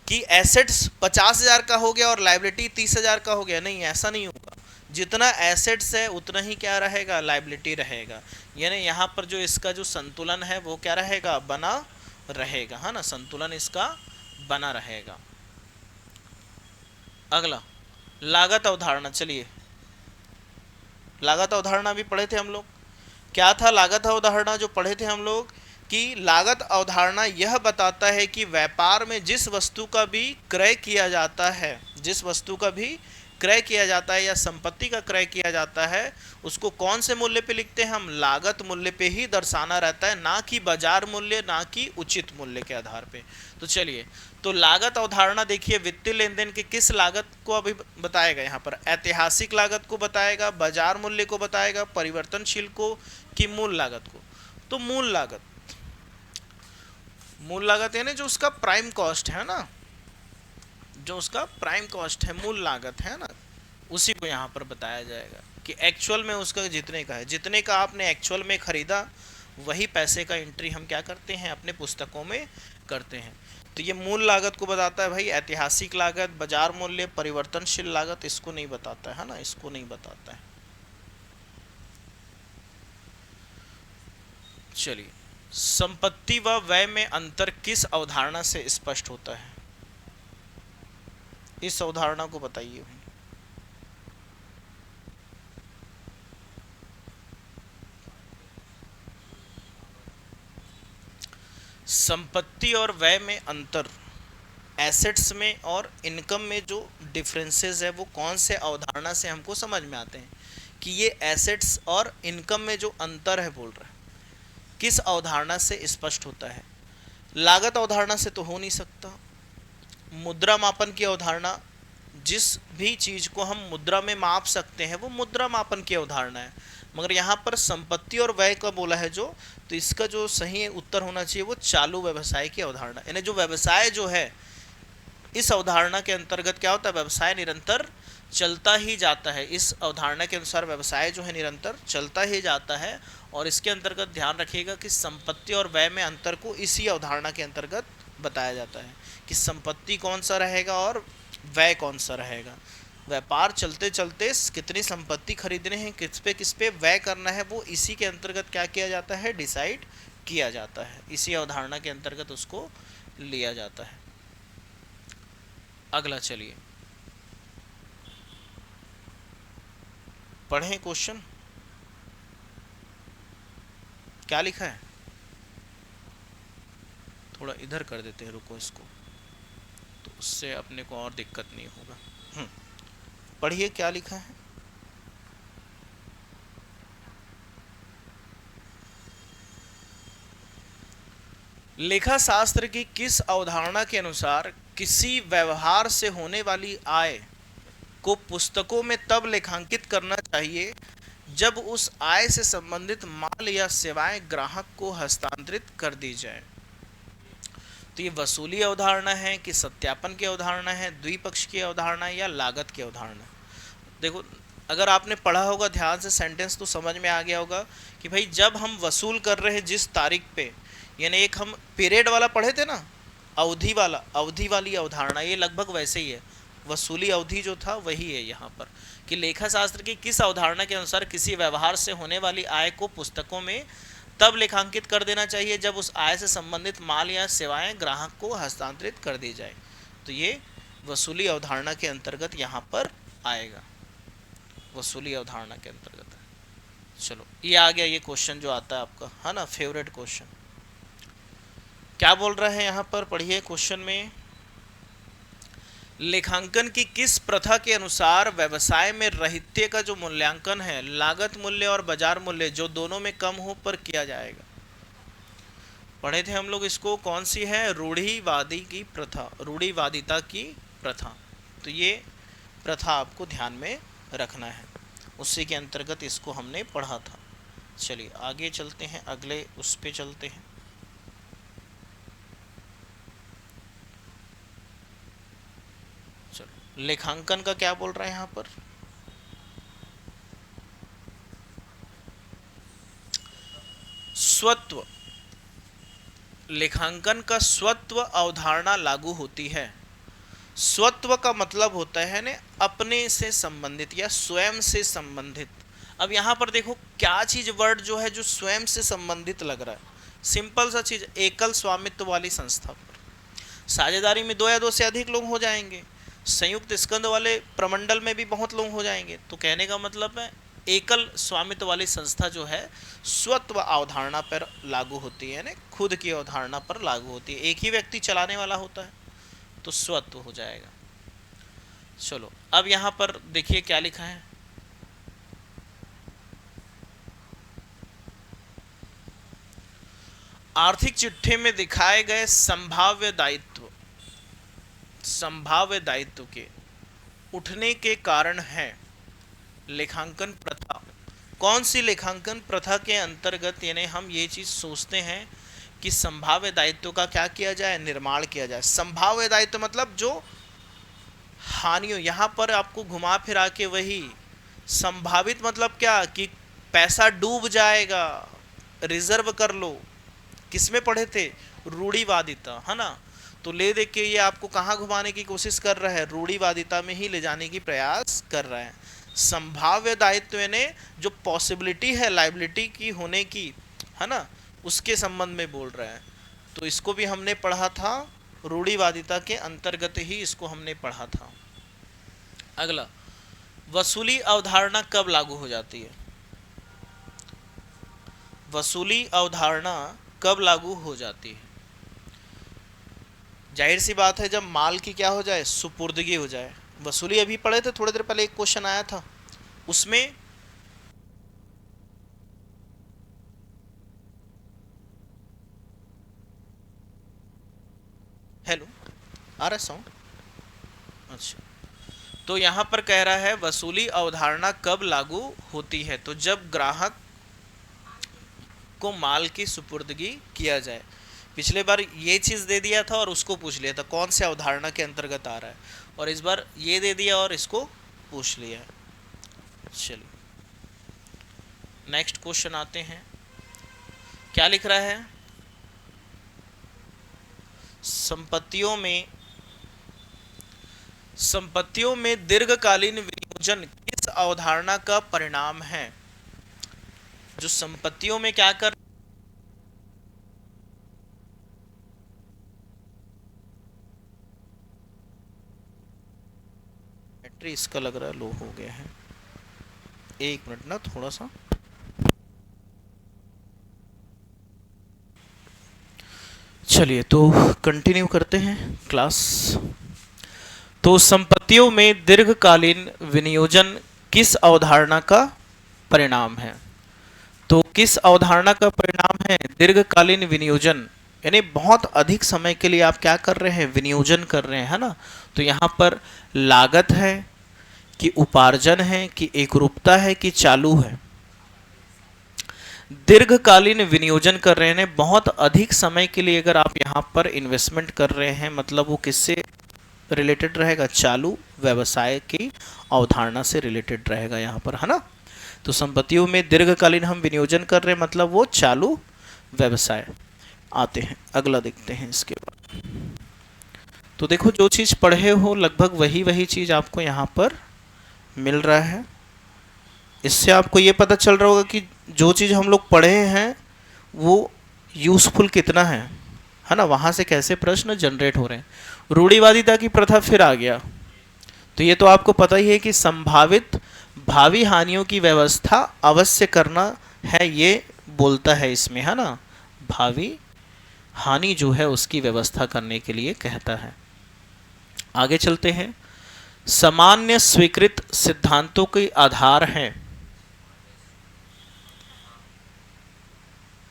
कि एसेट्स 50,000 का हो गया और लायबिलिटी 30,000 का हो गया, नहीं, ऐसा नहीं होगा। जितना एसेट्स है उतना ही क्या रहेगा, लायबिलिटी रहेगा। यानी यहाँ पर जो इसका जो संतुलन है वो क्या रहेगा, बना रहेगा, है ना, संतुलन इसका बना रहेगा। अगला लागत अवधारणा, चलिए लागत अवधारणा भी पढ़े थे हम लोग। क्या था लागत अवधारणा जो पढ़े थे हम लोग, कि लागत अवधारणा यह बताता है कि व्यापार में जिस वस्तु का भी क्रय किया जाता है, जिस वस्तु का भी क्रय किया जाता है या संपत्ति का क्रय किया जाता है, उसको कौन से मूल्य पे लिखते हैं हम, लागत मूल्य पे ही दर्शाना रहता है, ना कि बाजार मूल्य, ना कि उचित मूल्य के आधार पे। तो चलिए, तो लागत अवधारणा देखिए वित्तीय लेन देन की किस लागत को अभी बताएगा, यहाँ पर ऐतिहासिक लागत को बताएगा, बाजार मूल्य को बताएगा, परिवर्तनशील को, कि मूल लागत को। तो मूल लागत, मूल लागत यानी जो उसका प्राइम कॉस्ट है ना, जो उसका प्राइम कॉस्ट है, मूल लागत है ना, उसी को यहाँ पर बताया जाएगा कि एक्चुअल में उसका जितने का है, जितने का आपने एक्चुअल में खरीदा वही पैसे का एंट्री हम क्या करते हैं अपने पुस्तकों में करते हैं। तो ये मूल लागत को बताता है भाई, ऐतिहासिक लागत, बाजार मूल्य, परिवर्तनशील लागत इसको नहीं बताता है ना, इसको नहीं बताता है। चलिए, संपत्ति व व्यय में अंतर किस अवधारणा से स्पष्ट होता है, इस अवधारणा को बताइए। संपत्ति और व्यय में अंतर, एसेट्स में और इनकम में जो डिफरेंसेस है वो कौन से अवधारणा से हमको समझ में आते हैं, कि ये एसेट्स और इनकम में जो अंतर है बोल रहा है किस अवधारणा से स्पष्ट होता है। लागत अवधारणा से तो हो नहीं सकता। मुद्रा मापन की अवधारणा, जिस भी चीज को हम मुद्रा में माप सकते हैं वो मुद्रा मापन की अवधारणा है। मगर यहाँ पर संपत्ति और व्यय का बोला है जो, तो इसका जो सही उत्तर होना चाहिए वो चालू व्यवसाय की अवधारणा, यानी जो व्यवसाय जो है इस अवधारणा के अंतर्गत क्या होता है, व्यवसाय निरंतर चलता ही जाता है। इस अवधारणा के अनुसार व्यवसाय जो है निरंतर चलता ही जाता है। और इसके अंतर्गत ध्यान रखिएगा कि संपत्ति और व्यय में अंतर को इसी अवधारणा के अंतर्गत बताया जाता है कि संपत्ति कौन सा रहेगा और व्यय कौन सा रहेगा। व्यापार चलते चलते कितनी संपत्ति खरीदने हैं, किस पे व्यय करना है, वो इसी के अंतर्गत क्या किया जाता है, डिसाइड किया जाता है, इसी अवधारणा के अंतर्गत उसको लिया जाता है। अगला चलिए पढ़ें क्वेश्चन, क्या लिखा है, थोड़ा इधर कर देते हैं, रुको इसको तो उससे अपने को और दिक्कत नहीं होगा। पढ़िए क्या लिखा है। लेखा शास्त्र की किस अवधारणा के अनुसार किसी व्यवहार से होने वाली आय को पुस्तकों में तब लेखांकित करना चाहिए जब उस आय से संबंधित माल या सेवाएं ग्राहक को हस्तांतरित कर दी जाए। तो ये वसूली अवधारणा है कि सत्यापन की अवधारणा है, द्विपक्ष की अवधारणा है या लागत की अवधारणा। देखो, अगर आपने पढ़ा होगा ध्यान से सेंटेंस तो समझ में आ गया होगा कि भाई जब हम वसूल कर रहे हैं जिस तारीख पे, यानी एक हम पीरियड वाला पढ़े थे ना, अवधि वाला, अवधि वाली अवधारणा, ये लगभग वैसे ही है। वसूली अवधि जो था वही है यहाँ पर, कि लेखा शास्त्र की किस अवधारणा के अनुसार किसी व्यवहार से होने वाली आय को पुस्तकों में तब लेखांकित कर देना चाहिए जब उस आय से संबंधित माल या सेवाएं ग्राहक को हस्तांतरित कर दी जाए। तो ये वसूली अवधारणा के अंतर्गत यहाँ पर आएगा, वसूली अवधारणा के अंतर्गत है। चलो, ये आ गया, ये क्वेश्चन जो आता है आपका, है ना, फेवरेट क्वेश्चन। क्या बोल रहे हैं यहाँ पर, पढ़िए क्वेश्चन में। लेखांकन की किस प्रथा के अनुसार व्यवसाय में राहित्य का जो मूल्यांकन है लागत मूल्य और बाजार मूल्य जो दोनों में कम हो पर किया जाएगा। पढ़े थे हम लोग इसको, कौन सी है, रूढ़िवादी की प्रथा, रूढ़िवादिता की प्रथा। तो ये प्रथा आपको ध्यान में रखना है, उसी के अंतर्गत इसको हमने पढ़ा था। चलिए आगे चलते हैं, अगले उस पे चलते हैं। चलो, लेखांकन का क्या बोल रहे हैं यहाँ पर। स्वत्व, लेखांकन का स्वत्व अवधारणा लागू होती है। स्वत्व का मतलब होता है ने अपने से संबंधित या स्वयं से संबंधित। अब यहाँ पर देखो क्या चीज, वर्ड जो है जो स्वयं से संबंधित लग रहा है। सिंपल सा चीज, एकल स्वामित्व वाली संस्था पर साझेदारी में 2 या 2 से अधिक लोग हो जाएंगे, संयुक्त स्कंद वाले प्रमंडल में भी बहुत लोग हो जाएंगे। तो कहने का मतलब है एकल स्वामित्व वाली संस्था जो है स्वत्व अवधारणा पर लागू होती है, खुद की अवधारणा पर लागू होती है, एक ही व्यक्ति चलाने वाला होता है, तो स्वत्व हो जाएगा। चलो अब यहां पर देखिए क्या लिखा है। आर्थिक चिट्ठे में दिखाए गए संभाव्य दायित्व, संभाव्य दायित्व के उठने के कारण है लेखांकन प्रथा। कौन सी लेखांकन प्रथा के अंतर्गत यानी हम ये चीज सोचते हैं कि संभाव्य दायित्व का क्या किया जाए, निर्माण किया जाए। संभाव्य दायित्व मतलब जो हानियों, यहां पर आपको घुमा फिरा के वही संभावित मतलब क्या कि पैसा डूब जाएगा, रिजर्व कर लो। किसमें पढ़े थे, रूढ़िवादिता, है ना। तो ले दे के ये आपको कहाँ घुमाने की कोशिश कर रहा है, रूढ़िवादिता में ही ले जाने की प्रयास कर रहा है। संभाव्य दायित्व ने जो पॉसिबिलिटी है लाइबिलिटी की होने की, है ना, उसके संबंध में बोल रहा है। तो इसको भी हमने पढ़ा था, रूढ़िवादिता के अंतर्गत ही इसको हमने पढ़ा था। अगला, वसूली अवधारणा कब लागू हो जाती है। वसूली अवधारणा कब लागू हो जाती है। जाहिर सी बात है जब माल की क्या हो जाए, सुपुर्दगी हो जाए। वसूली अभी पढ़े थे थोड़ी देर पहले, एक क्वेश्चन आया था उसमें हेलो आ रहा साउंड, अच्छा। तो यहां पर कह रहा है वसूली अवधारणा कब लागू होती है, तो जब ग्राहक को माल की सुपुर्दगी किया जाए। पिछले बार ये चीज दे दिया था और उसको पूछ लिया था कौन से अवधारणा के अंतर्गत आ रहा है, और इस बार ये दे दिया और इसको पूछ लिया है। चलिए नेक्स्ट क्वेश्चन आते हैं, क्या लिख रहा है। संपत्तियों में दीर्घकालीन विनियोजन किस अवधारणा का परिणाम है। जो संपत्तियों में क्या कर, बैटरी इसका लग रहा है लो हो गया है, 1 मिनट ना थोड़ा सा। चलिए तो कंटिन्यू करते हैं क्लास। तो संपत्तियों में दीर्घकालीन विनियोजन किस अवधारणा का परिणाम है? तो किस अवधारणा का परिणाम है दीर्घकालीन विनियोजन? यानी बहुत अधिक समय के लिए आप क्या कर रहे हैं, विनियोजन कर रहे हैं, है ना। तो यहाँ पर लागत है कि उपार्जन है कि एकरूपता है कि चालू है? दीर्घकालीन विनियोजन कर रहे हैं, बहुत अधिक समय के लिए अगर आप यहाँ पर इन्वेस्टमेंट कर रहे हैं, मतलब वो किससे रिलेटेड रहेगा? चालू व्यवसाय की अवधारणा से रिलेटेड रहेगा यहाँ पर, है ना। तो संपत्तियों में दीर्घकालीन हम विनियोजन कर रहे हैं, मतलब वो चालू व्यवसाय। आते हैं अगला, देखते हैं इसके बाद। तो देखो, जो चीज़ पढ़े हो लगभग वही वही चीज़ आपको यहाँ पर मिल रहा है। इससे आपको ये पता चल रहा होगा कि जो चीज़ हम लोग पढ़े हैं वो यूज़फुल कितना है ना। वहाँ से कैसे प्रश्न जनरेट हो रहे हैं। रूढ़िवादिता की प्रथा फिर आ गया, तो ये तो आपको पता ही है कि संभावित भावी हानियों की व्यवस्था अवश्य करना है, ये बोलता है इसमें, है ना। भावी हानि जो है उसकी व्यवस्था करने के लिए कहता है। आगे चलते हैं। सामान्य स्वीकृत सिद्धांतों के आधार हैं।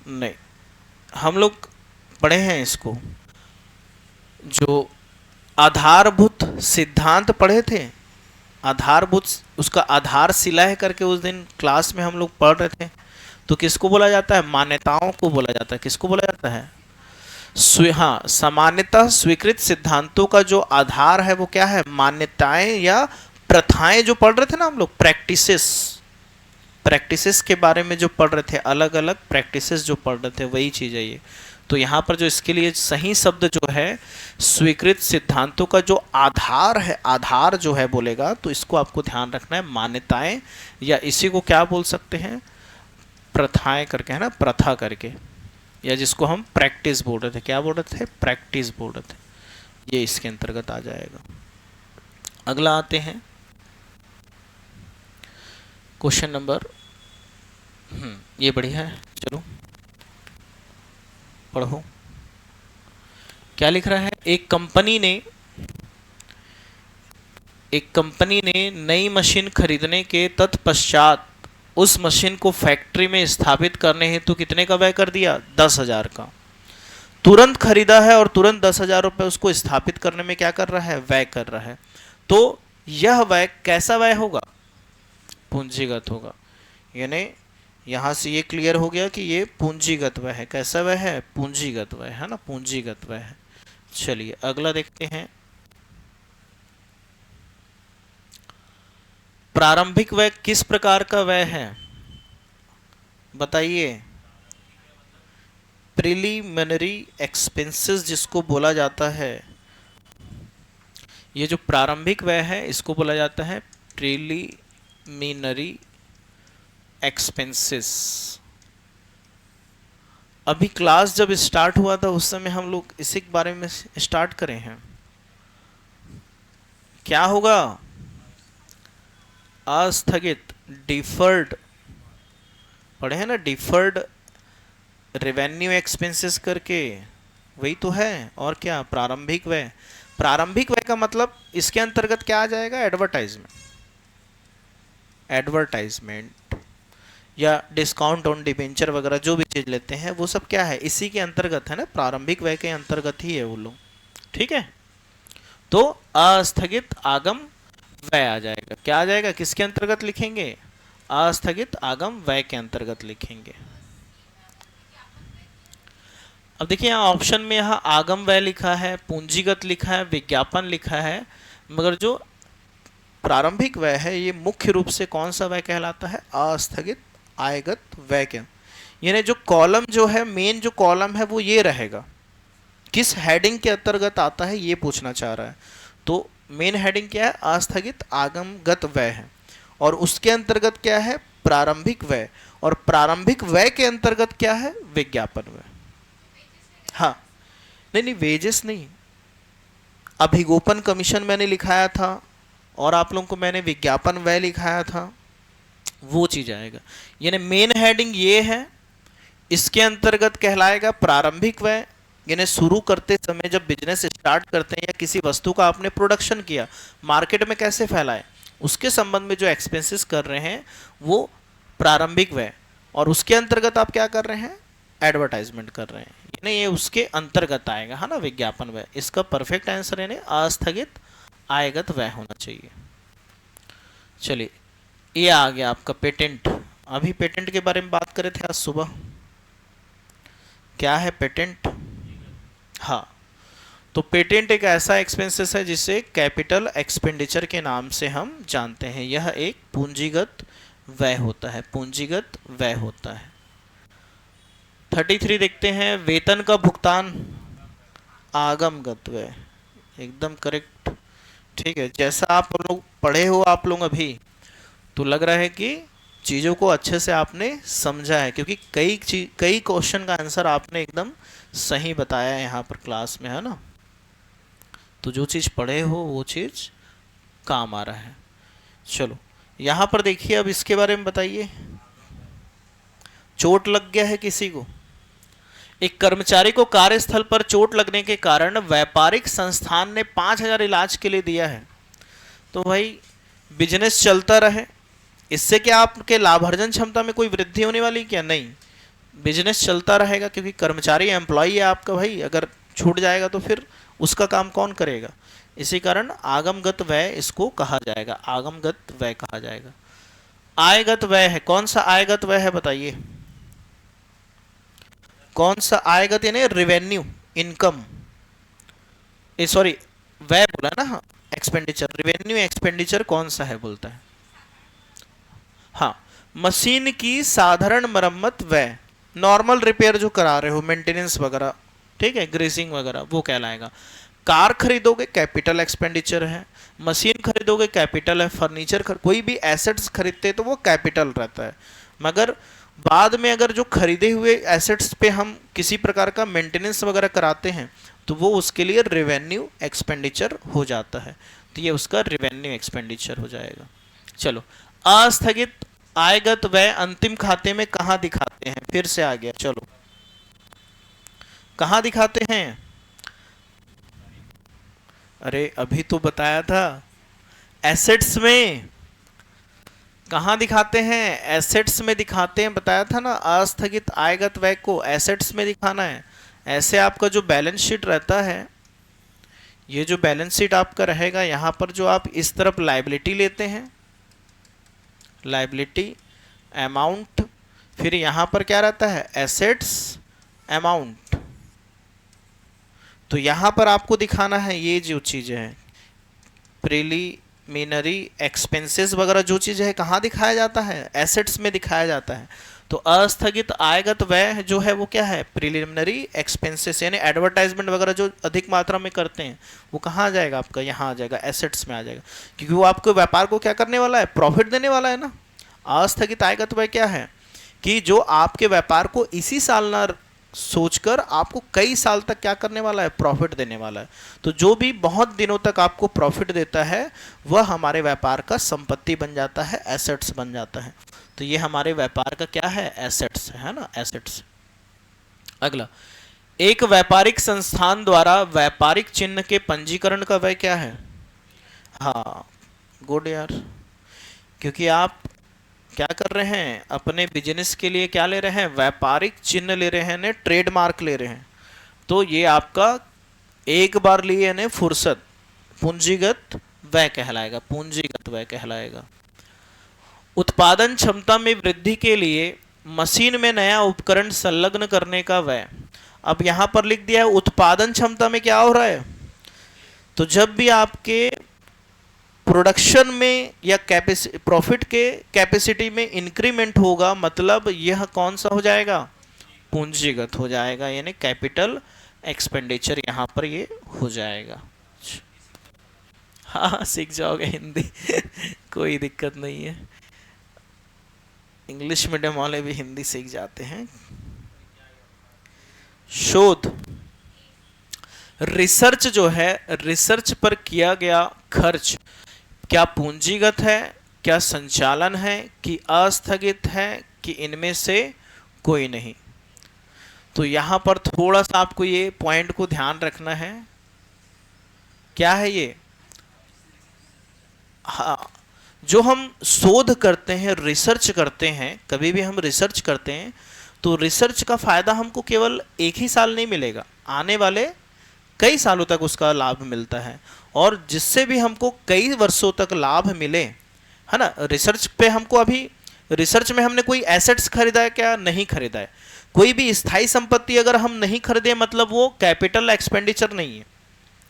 नहीं, हम लोग पढ़े हैं इसको, जो आधारभूत सिद्धांत पढ़े थे। आधारभूत, उसका आधारशिला है करके उस दिन क्लास में हम लोग पढ़ रहे थे। तो किसको बोला जाता है? मान्यताओं को बोला जाता है। किसको बोला जाता है? हाँ, सामान्यतः स्वीकृत सिद्धांतों का जो आधार है वो क्या है? मान्यताएं या प्रथाएं जो पढ़ रहे थे ना हम लोग, प्रैक्टिसेस। प्रैक्टिसेस के बारे में जो पढ़ रहे थे, अलग अलग प्रैक्टिसेस जो पढ़ रहे थे, वही चीज़ है ये। तो यहाँ पर जो इसके लिए सही शब्द जो है, स्वीकृत सिद्धांतों का जो आधार है, आधार जो है बोलेगा, तो इसको आपको ध्यान रखना है, मान्यताएं, या इसी को क्या बोल सकते हैं? प्रथाएं करके, है ना, प्रथा करके, या जिसको हम प्रैक्टिस बोल रहे थे। क्या बोल रहे थे? प्रैक्टिस बोल रहे थे। ये इसके अंतर्गत आ जाएगा। अगला आते हैं क्वेश्चन नंबर, ये बढ़िया है, चलो पढ़ो। क्या लिख रहा है? एक कंपनी ने नई मशीन खरीदने के तत्पश्चात उस मशीन को फैक्ट्री में स्थापित करने हेतु कितने का व्यय कर दिया? 10,000 का। तुरंत खरीदा है और तुरंत 10,000 रुपये उसको स्थापित करने में क्या कर रहा है? व्यय कर रहा है। तो यह व्यय कैसा व्यय होगा? पूंजीगत होगा। यानी यहाँ से ये क्लियर हो गया कि ये पूंजीगत व्यय है। कैसा व्यय है? पूंजीगत व्यय, है ना, पूंजीगत व्यय है। चलिए अगला देखते हैं। प्रारंभिक व्यय किस प्रकार का व्यय है? बताइए। प्रिलिमिनरी एक्सपेंसेस जिसको बोला जाता है, ये जो प्रारंभिक व्यय है इसको बोला जाता है प्रिलिमिनरी एक्सपेंसेस। अभी क्लास जब स्टार्ट हुआ था उस समय हम लोग इसी के बारे में स्टार्ट करें हैं। क्या होगा? अस्थगित, डिफर्ड पढ़े हैं ना, डिफर्ड रेवेन्यू एक्सपेंसेस करके, वही तो है। और क्या? प्रारंभिक व्यय। प्रारंभिक व्यय का मतलब इसके अंतर्गत क्या आ जाएगा? एडवर्टाइजमेंट, एडवर्टाइजमेंट या डिस्काउंट ऑन डिबेंचर वगैरह जो भी चीज लेते हैं वो सब क्या है? इसी के अंतर्गत है ना, प्रारंभिक व्यय के अंतर्गत ही है वो लोग। ठीक है, तो अस्थगित आगम व्यय आ जाएगा। क्या आ जाएगा? किसके अंतर्गत लिखेंगे? अस्थगित आगम व्यय के अंतर्गत लिखेंगे। अब देखिए यहाँ ऑप्शन में यहाँ आगम व्यय लिखा है, पूंजीगत लिखा है, विज्ञापन लिखा है, मगर जो प्रारंभिक व्यय है ये मुख्य रूप से कौन सा व्यय कहलाता है? अस्थगित आयगत व्यय के। यानी जो कॉलम जो है, मेन जो कॉलम है वो ये रहेगा। किस हेडिंग के अंतर्गत आता है ये पूछना चाह रहा है। तो मेन हेडिंग क्या है? अस्थगित आगमगत व्यय है, और उसके अंतर्गत क्या है? प्रारंभिक व्यय, और प्रारंभिक व्यय के अंतर्गत क्या है? विज्ञापन व्यय। हाँ, नहीं, वेजेस नहीं, अभिगोपन कमीशन मैंने लिखाया था और आप लोगों को मैंने विज्ञापन व्यय लिखाया था, वो चीज आएगा। यानी मेन हेडिंग ये है, इसके अंतर्गत कहलाएगा प्रारंभिक व्यय, यानी शुरू करते समय जब बिजनेस स्टार्ट करते हैं या किसी वस्तु का आपने प्रोडक्शन किया, मार्केट में कैसे फैलाए, उसके संबंध में जो एक्सपेंसेस कर रहे हैं वो प्रारंभिक व्यय, और उसके अंतर्गत आप क्या कर रहे हैं, एडवर्टाइजमेंट कर रहे हैं, यानी ये उसके अंतर्गत आएगा, है ना, विज्ञापन व्यय। इसका परफेक्ट आंसर यानी अस्थगित आयगत व्यय होना चाहिए। चलिए, ये आ गया आपका पेटेंट। अभी पेटेंट के बारे में बात करे थे आज सुबह, क्या है पेटेंट? हाँ, तो पेटेंट एक ऐसा एक्सपेंसेस है जिसे कैपिटल एक्सपेंडिचर के नाम से हम जानते हैं। यह एक पूंजीगत व्यय होता है, पूंजीगत व्यय होता है। 33 देखते हैं, वेतन का भुगतान आगमगत व्यय, एकदम करेक्ट। ठीक है, जैसा आप लोग पढ़े हो आप लोग अभी, तो लग रहा है कि चीज़ों को अच्छे से आपने समझा है, क्योंकि कई क्वेश्चन का आंसर आपने एकदम सही बताया है यहाँ पर क्लास में, है ना। तो जो चीज़ पढ़े हो वो चीज़ काम आ रहा है। चलो यहाँ पर देखिए, अब इसके बारे में बताइए। चोट लग गया है किसी को, एक कर्मचारी को कार्यस्थल पर चोट लगने के कारण व्यापारिक संस्थान ने 5,000 इलाज के लिए दिया है। तो भाई बिजनेस चलता रहे, इससे क्या आपके लाभार्जन क्षमता में कोई वृद्धि होने वाली क्या? नहीं, बिजनेस चलता रहेगा, क्योंकि कर्मचारी एम्प्लॉय है आपका भाई, अगर छूट जाएगा तो फिर उसका काम कौन करेगा। इसी कारण आगमगत व्यय इसको कहा जाएगा, आगमगत व्यय कहा जाएगा। आयगत व्यय है, कौन सा आयगत व्यय है बताइए, कौन सा आयगत यानी रेवेन्यू, इनकम, सॉरी व्यय बोला ना, हाँ एक्सपेंडिचर, रेवेन्यू एक्सपेंडिचर कौन सा है बोलता है। हाँ, मशीन की साधारण मरम्मत व्यय, नॉर्मल रिपेयर जो करा रहे हो, मेंटेनेंस वगैरह, ठीक है, ग्रीसिंग वगैरह, वो कहलाएगा। कार खरीदोगे कैपिटल एक्सपेंडिचर है, मशीन खरीदोगे कैपिटल है, फर्नीचर कोई भी एसेट्स खरीदते हैं तो वो कैपिटल रहता है। मगर बाद में अगर जो खरीदे हुए एसेट्स पे हम किसी प्रकार का मेंटेनेंस वगैरह कराते हैं तो वो उसके लिए रेवेन्यू एक्सपेंडिचर हो जाता है, तो ये उसका रेवेन्यू एक्सपेंडिचर हो जाएगा। चलो, अस्थगित आयगत व्यय अंतिम खाते में कहाँ दिखाते हैं, फिर से आ गया, चलो कहाँ दिखाते हैं? अरे अभी तो बताया था, एसेट्स में। कहाँ दिखाते हैं? एसेट्स में दिखाते हैं, बताया था ना, अस्थगित आयगत व्यय को एसेट्स में दिखाना है। ऐसे आपका जो बैलेंस शीट रहता है, ये जो बैलेंस शीट आपका रहेगा, यहाँ पर जो आप इस तरफ लाइबिलिटी लेते हैं, लाइबिलिटी अमाउंट, फिर यहाँ पर क्या रहता है, एसेट्स अमाउंट। तो यहाँ पर आपको दिखाना है ये जो चीज़ें हैं, प्रिलिमिनरी एक्सपेंसेस वगैरह जो चीज़ है, कहाँ दिखाया जाता है? एसेट्स में दिखाया जाता है। तो अस्थगित आयगत व्यय जो है वो क्या है? प्रिलिमिनरी एक्सपेंसेस, यानी एडवर्टाइजमेंट वगैरह जो अधिक मात्रा में करते हैं वो कहाँ आ जाएगा आपका? यहाँ आ जाएगा, एसेट्स में आ जाएगा, क्योंकि वो आपको व्यापार को क्या करने वाला है? प्रॉफिट देने वाला है ना। अस्थगित आयगत व्यय क्या है कि जो आपके व्यापार को इसी साल ना सोचकर आपको कई साल तक क्या करने वाला है? प्रॉफिट देने वाला है। तो जो भी बहुत दिनों तक आपको प्रॉफिट देता है वह हमारे व्यापार का संपत्ति बन जाता है, एसेट्स बन जाता है। तो ये हमारे व्यापार का क्या है? एसेट्स है ना, एसेट्स। अगला, एक व्यापारिक संस्थान द्वारा व्यापारिक चिन्ह के पंजीकरण का व्यय क्या है? हाँ गुड यार, क्योंकि आप क्या कर रहे हैं? अपने बिजनेस के लिए क्या ले रहे हैं? व्यापारिक चिन्ह ले रहे हैं, ने ट्रेडमार्क ले रहे हैं। तो ये आपका एक बार लिए ने फुर्सत, पूंजीगत व्यय कहलाएगा, पूंजीगत व्यय कहलाएगा। उत्पादन क्षमता में वृद्धि के लिए मशीन में नया उपकरण संलग्न करने का व्यय। अब यहां पर लिख दिया है उत्पादन क्षमता में क्या हो रहा है? तो जब भी आपके प्रोडक्शन में या प्रॉफिट के कैपेसिटी में इंक्रीमेंट होगा, मतलब यह कौन सा हो जाएगा? पूंजीगत हो जाएगा, यानी कैपिटल एक्सपेंडिचर यहाँ पर ये हो जाएगा। हाँ सीख जाओगे हिंदी कोई दिक्कत नहीं है, इंग्लिश मीडियम वाले भी हिंदी सीख जाते हैं। शोध, रिसर्च जो है, रिसर्च पर किया गया खर्च क्या पूंजीगत है, क्या संचालन है, कि अस्थगित है, कि इनमें से कोई नहीं? तो यहां पर थोड़ा सा आपको ये पॉइंट को ध्यान रखना है। क्या है ये? हाँ, जो हम शोध करते हैं, रिसर्च करते हैं, कभी भी हम रिसर्च करते हैं तो रिसर्च का फायदा हमको केवल एक ही साल नहीं मिलेगा, आने वाले कई सालों तक उसका लाभ मिलता है। और जिससे भी हमको कई वर्षों तक लाभ मिले, है ना। रिसर्च पे हमको अभी, रिसर्च में हमने कोई एसेट्स खरीदा है क्या? नहीं खरीदा है। कोई भी स्थायी संपत्ति अगर हम नहीं खरीदे मतलब वो कैपिटल एक्सपेंडिचर नहीं है।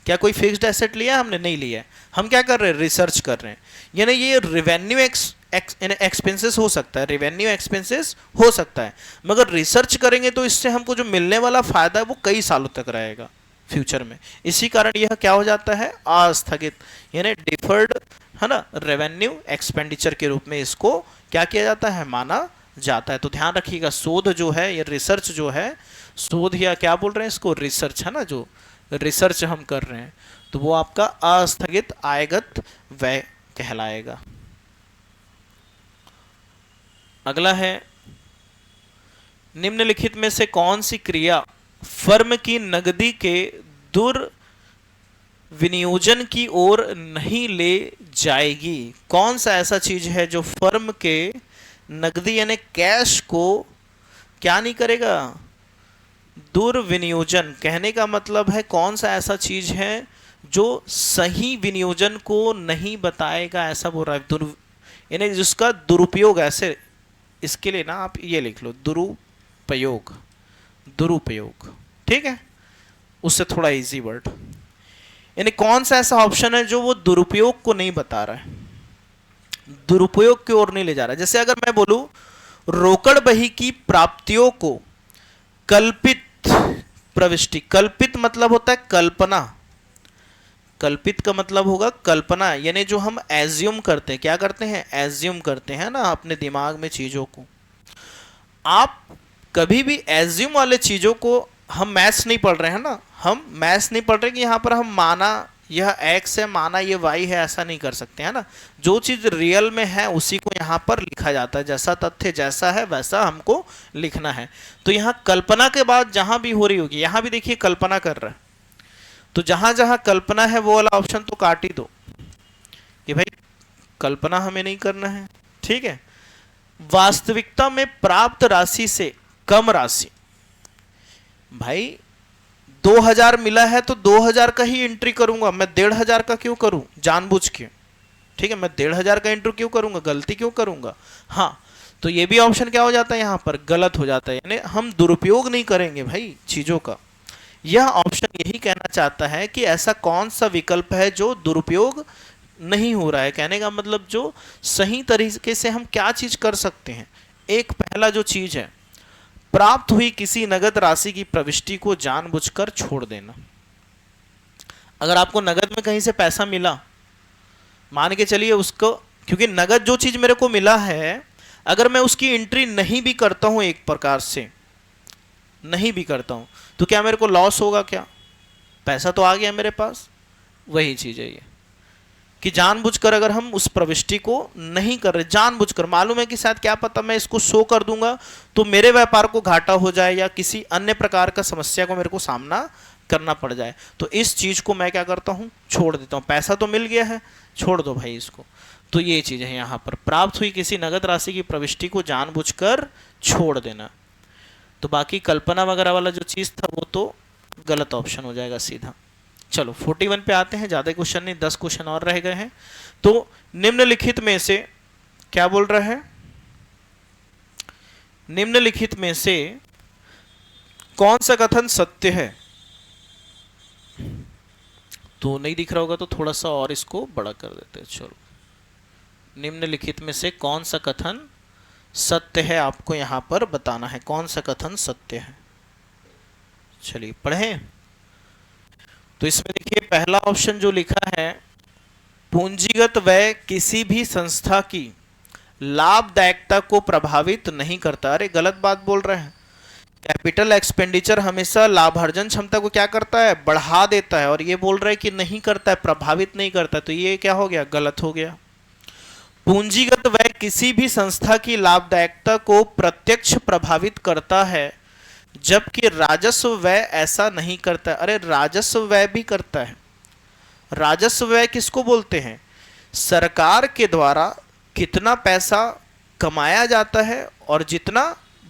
क्या कोई फिक्स्ड एसेट लिया? हमने नहीं लिया है। हम क्या कर रहे हैं? रिसर्च कर रहे हैं। यानी ये रेवेन्यू एक्सपेंसेस हो सकता है, रेवेन्यू एक्सपेंसेस हो सकता है, मगर रिसर्च करेंगे तो इससे हमको जो मिलने वाला फायदा है वो कई सालों तक रहेगा फ्यूचर में। इसी कारण यह क्या हो जाता है? आस्थगित, यानी डिफर्ड, है ना, रेवेन्यू एक्सपेंडिचर के रूप में इसको क्या किया जाता है? माना जाता है। तो ध्यान रखिएगा, शोध जो है, ये रिसर्च जो है, शोध या क्या बोल रहे हैं इसको? रिसर्च, है ना। जो रिसर्च हम कर रहे हैं तो वो आपका अस्थगित आयगत व्यय कहलाएगा। अगला है, निम्नलिखित में से कौन सी क्रिया फर्म की नकदी के दुर्विनियोजन की ओर नहीं ले जाएगी? कौन सा ऐसा चीज है जो फर्म के नकदी यानी कैश को क्या नहीं करेगा? दुर्विनियोजन। कहने का मतलब है कौन सा ऐसा चीज है जो सही विनियोजन को नहीं बताएगा, ऐसा बोल रहा है। यानी जिसका दुरुपयोग, ऐसे इसके लिए ना आप ये लिख लो, दुरुपयोग, दुरुपयोग, ठीक है, उससे थोड़ा इजी वर्ड। यानी कौन सा ऐसा ऑप्शन है जो वो दुरुपयोग को नहीं बता रहा है, दुरुपयोग की ओर नहीं ले जा रहा है। जैसे अगर मैं बोलूं रोकड़ बही की प्राप्तियों को कल्पित प्रविष्टि, कल्पित मतलब होता है कल्पना, कल्पित का मतलब होगा कल्पना, यानी जो हम एज्यूम करते हैं, क्या करते हैं? एज्यूम करते हैं ना अपने दिमाग में चीजों को। आप कभी भी एज्यूम वाले चीजों को, हम मैथ्स नहीं पढ़ रहे हैं ना, हम मैथ्स नहीं पढ़ रहे कि यहां पर हम माना यह x है, माना ये y है, ऐसा नहीं कर सकते, है ना। जो चीज रियल में है उसी को यहाँ पर लिखा जाता है, जैसा तथ्य जैसा है वैसा हमको लिखना है। तो यहाँ कल्पना के बाद जहां भी हो रही होगी, यहाँ भी देखिए कल्पना कर रहा है, तो जहां जहां कल्पना है वो वाला ऑप्शन तो काट ही दो कि भाई कल्पना हमें नहीं करना है, ठीक है। वास्तविकता में प्राप्त राशि से कम राशि, भाई 2000 मिला है तो 2000 का ही एंट्री करूंगा, मैं 1500 का क्यों करूं जानबूझ के, ठीक है। मैं 1500 का एंट्री क्यों करूंगा, गलती क्यों करूंगा? हाँ, तो ये भी ऑप्शन क्या हो जाता है? यहां पर गलत हो जाता है, यानी हम दुरुपयोग नहीं करेंगे भाई चीजों का। यह ऑप्शन यही कहना चाहता है कि ऐसा कौन सा विकल्प है जो दुरुपयोग नहीं हो रहा है। कहने का मतलब जो सही तरीके से हम क्या चीज कर सकते हैं। एक पहला जो चीज है, प्राप्त हुई किसी नगद राशि की प्रविष्टि को जानबूझकर छोड़ देना। अगर आपको नगद में कहीं से पैसा मिला, मान के चलिए उसको, क्योंकि नगद जो चीज मेरे को मिला है, अगर मैं उसकी एंट्री नहीं भी करता हूं, एक प्रकार से नहीं भी करता हूं, तो क्या मेरे को लॉस होगा? क्या, पैसा तो आ गया मेरे पास। वही चीज है ये कि जानबूझकर अगर हम उस प्रविष्टि को नहीं कर रहे, जानबूझकर, मालूम है कि शायद क्या पता मैं इसको शो कर दूंगा तो मेरे व्यापार को घाटा हो जाए या किसी अन्य प्रकार का समस्या को मेरे को सामना करना पड़ जाए, तो इस चीज को मैं क्या करता हूं? छोड़ देता हूं। पैसा तो मिल गया है, छोड़ दो भाई इसको। तो ये चीज है यहां पर, प्राप्त हुई किसी नगद राशि की प्रविष्टि को जानबूझकर छोड़ देना। तो बाकी कल्पना वगैरह वाला जो चीज था वो तो गलत ऑप्शन हो जाएगा सीधा। चलो 41 पे आते हैं, ज्यादा क्वेश्चन नहीं, 10 क्वेश्चन और रह गए हैं। तो निम्नलिखित में से क्या बोल रहा है? निम्नलिखित में से कौन सा कथन सत्य है? तो नहीं दिख रहा होगा तो थोड़ा सा और इसको बड़ा कर देते हैं। चलो, निम्नलिखित में से कौन सा कथन सत्य है, आपको यहां पर बताना है कौन सा कथन सत्य है। चलिए पढ़ें। तो इसमें देखिए पहला ऑप्शन जो लिखा है, पूंजीगत व्यय किसी भी संस्था की लाभदायकता को प्रभावित नहीं करता। अरे गलत बात बोल रहे हैं। कैपिटल एक्सपेंडिचर हमेशा लाभार्जन क्षमता को क्या करता है? बढ़ा देता है, और ये बोल रहे हैं कि नहीं करता है, प्रभावित नहीं करता। तो ये क्या हो गया? गलत हो गया। पूंजीगत व्यय किसी भी संस्था की लाभदायकता को प्रत्यक्ष प्रभावित करता है जबकि राजस्व व्यय ऐसा नहीं करता है। अरे राजस्व व्यय भी करता है। राजस्व व्यय किसको बोलते हैं? सरकार के द्वारा कितना पैसा कमाया जाता है और जितना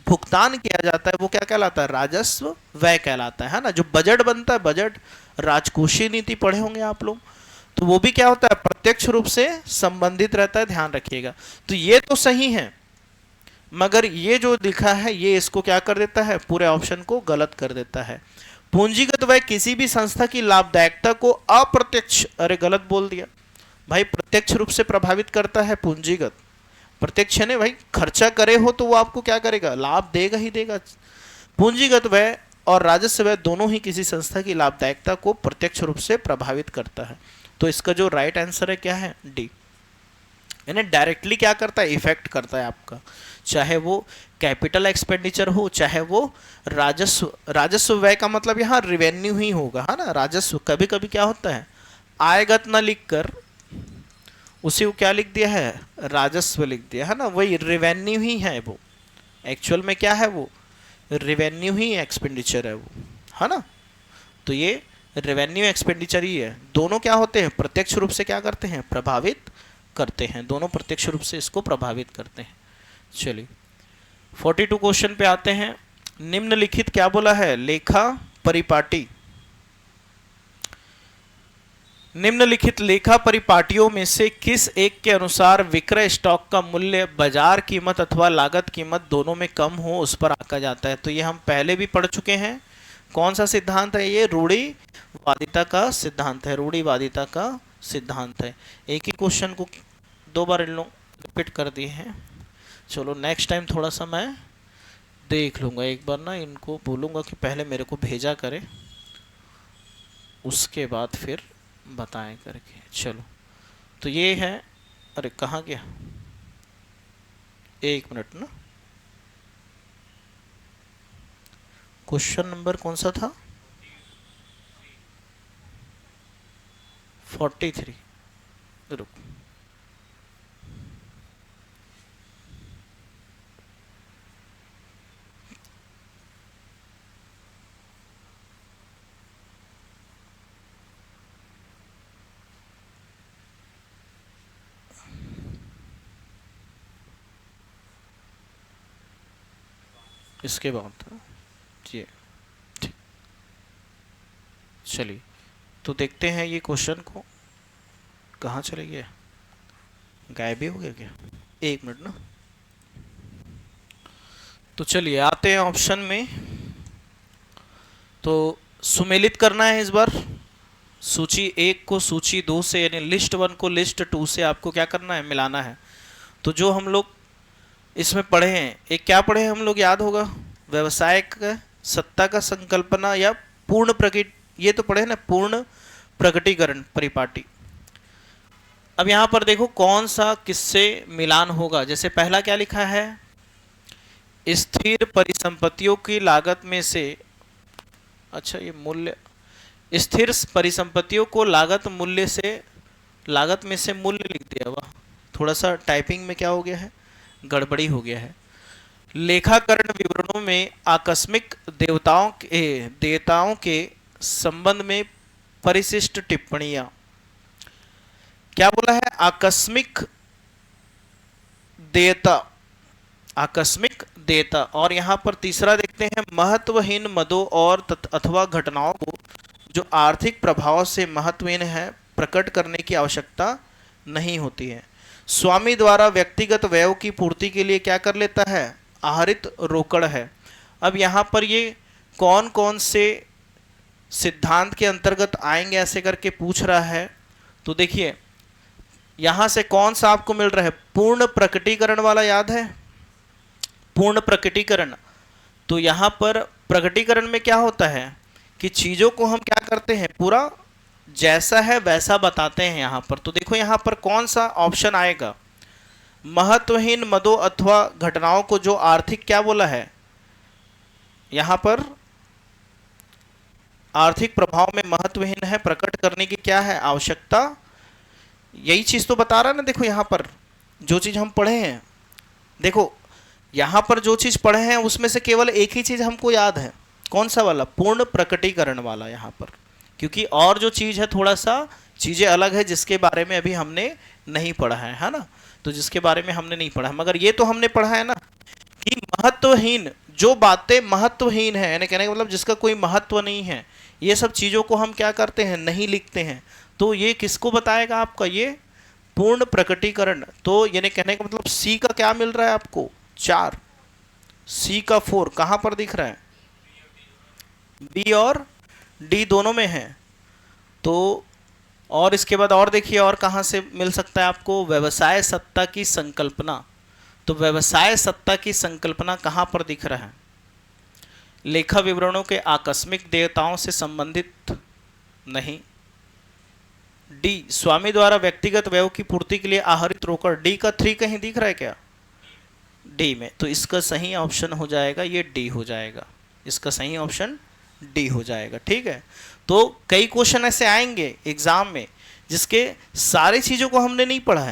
भुगतान किया जाता है वो क्या कहलाता है? राजस्व व्यय कहलाता है ना। जो बजट बनता है, बजट, राजकोषीय नीति पढ़े होंगे आप लोग, तो वो भी क्या होता है? प्रत्यक्ष रूप से संबंधित रहता है, ध्यान रखिएगा। तो ये तो सही है, मगर ये जो लिखा है ये इसको क्या कर देता है? पूरे ऑप्शन को गलत कर देता है। पूंजीगत व्यय किसी भी संस्था की लाभदायकता को अप्रत्यक्ष, अरे गलत बोल दिया भाई, प्रत्यक्ष रूप से प्रभावित करता है पूंजीगत। प्रत्यक्ष है ना भाई, खर्चा करे हो तो वो आपको क्या करेगा? लाभ देगा ही देगा। पूंजीगत व्यय और राजस्व व्यय दोनों ही किसी संस्था की लाभदायकता को प्रत्यक्ष रूप से प्रभावित करता है। तो इसका जो राइट आंसर है क्या है? डी। यानी डायरेक्टली क्या करता है? इफेक्ट करता है आपका, चाहे वो कैपिटल एक्सपेंडिचर हो, चाहे वो राजस्व। राजस्व व्यय का मतलब यहाँ रिवेन्यू ही होगा, है ना। राजस्व कभी कभी क्या होता है, आयगत न लिखकर उसी को क्या लिख दिया है? राजस्व लिख दिया, है ना। वही रिवेन्यू ही है वो, एक्चुअल में क्या है वो? रिवेन्यू ही एक्सपेंडिचर है वो, है ना। तो ये रेवेन्यू एक्सपेंडिचर ही है। दोनों क्या होते हैं? प्रत्यक्ष रूप से क्या करते हैं? प्रभावित करते हैं। दोनों प्रत्यक्ष रूप से इसको प्रभावित करते हैं। चलिए 42 क्वेश्चन पे आते हैं। निम्नलिखित क्या बोला है? लेखा परिपाटी। निम्नलिखित लेखा परिपाटियों में से किस एक के अनुसार विक्रय स्टॉक का मूल्य बाजार कीमत अथवा लागत कीमत दोनों में कम हो उस पर आंका जाता है? तो ये हम पहले भी पढ़ चुके हैं। कौन सा सिद्धांत है ये? रूढ़िवादिता का सिद्धांत है। रूढ़िवादिता का सिद्धांत है। एक ही क्वेश्चन को दो बार इन लोग रिपीट कर दिए हैं। चलो नेक्स्ट टाइम थोड़ा सा मैं देख लूँगा, एक बार ना इनको बोलूँगा कि पहले मेरे को भेजा करें, उसके बाद फिर बताएं करके। चलो तो ये है, अरे कहाँ गया? एक मिनट ना, क्वेश्चन नंबर कौन सा था? 43। रुक, इसके बाद था जी। ठीक, चलिए तो देखते हैं ये क्वेश्चन को। कहाँ चले गए? गायब ही हो गया क्या? एक मिनट ना। तो चलिए आते हैं ऑप्शन में। तो सुमेलित करना है इस बार। सूची 1 को सूची 2 से, यानी लिस्ट 1 को लिस्ट 2 से आपको क्या करना है? मिलाना है। तो जो हम लोग इसमें पढ़े हैं, एक क्या पढ़े हैं हम लोग? याद होगा, व्यवसायिक सत्ता का संकल्पना या पूर्ण प्रकट, ये तो पढ़े ना, पूर्ण प्रकटीकरण परिपाटी। अब यहां पर देखो कौन सा किससे मिलान होगा। जैसे पहला क्या लिखा है? स्थिर परिसंपत्तियों की लागत में से, अच्छा ये मूल्य, स्थिर परिसंपत्तियों को लागत मूल्य से, लागत में से मूल्य लिख दिया। वाह, थोड़ा सा टाइपिंग में क्या हो गया है? गड़बड़ी हो गया है। लेखाकरण विवरणों में आकस्मिक देयताओं के संबंध में परिशिष्ट टिप्पणियां। क्या बोला है? आकस्मिक देयता, आकस्मिक देयता। और यहां पर तीसरा देखते हैं, महत्वहीन मदों और अथवा घटनाओं को जो आर्थिक प्रभाव से महत्वहीन है प्रकट करने की आवश्यकता नहीं होती है। स्वामी द्वारा व्यक्तिगत व्ययों की पूर्ति के लिए क्या कर लेता है? आहरित रोकड़ है। अब यहां पर ये कौन कौन से सिद्धांत के अंतर्गत आएंगे ऐसे करके पूछ रहा है। तो देखिए यहां से कौन सा आपको मिल रहा है? पूर्ण प्रकटीकरण वाला याद है? पूर्ण प्रकटीकरण। तो यहां पर प्रकटीकरण में क्या होता है कि चीजों को हम क्या करते हैं? पूरा जैसा है वैसा बताते हैं यहां पर। तो देखो यहां पर कौन सा ऑप्शन आएगा? महत्वहीन मदों अथवा घटनाओं को जो आर्थिक, क्या बोला है यहां पर? आर्थिक प्रभाव में महत्वहीन है, प्रकट करने की क्या है? आवश्यकता। यही चीज तो बता रहा है ना। देखो यहां पर जो चीज हम पढ़े हैं, देखो यहां पर जो चीज पढ़े हैं उसमें से केवल एक ही चीज हमको याद है, कौन सा वाला, पूर्ण प्रकटीकरण वाला यहाँ पर, क्योंकि और जो चीज है थोड़ा सा चीजें अलग है जिसके बारे में अभी हमने नहीं पढ़ा है ना, तो जिसके बारे में हमने नहीं पढ़ा, मगर ये तो हमने पढ़ा है ना कि महत्वहीन जो बातें महत्वहीन है, यानी कहने का मतलब जिसका कोई महत्व नहीं है, ये सब चीजों को हम क्या करते हैं, नहीं लिखते हैं। तो ये किसको बताएगा आपका, ये पूर्ण प्रकटीकरण। तो यानी कहने का मतलब सी का क्या मिल रहा है आपको, 4, सी का 4 कहां पर दिख रहा है, बी और डी दोनों में है। तो और इसके बाद और देखिए और कहां से मिल सकता है आपको, व्यवसाय सत्ता की संकल्पना। तो व्यवसाय सत्ता की संकल्पना कहां पर दिख रहा है, लेखा विवरणों के आकस्मिक देयताओं से संबंधित नहीं। डी, स्वामी द्वारा व्यक्तिगत व्यय की पूर्ति के लिए आहरित रोकड़, डी का 3 कहीं दिख रहा है क्या, डी में। तो इसका सही ऑप्शन हो जाएगा ये डी हो जाएगा, इसका सही ऑप्शन डी हो जाएगा। ठीक है, तो कई क्वेश्चन ऐसे आएंगे एग्जाम में जिसके सारी चीजों को हमने नहीं पढ़ा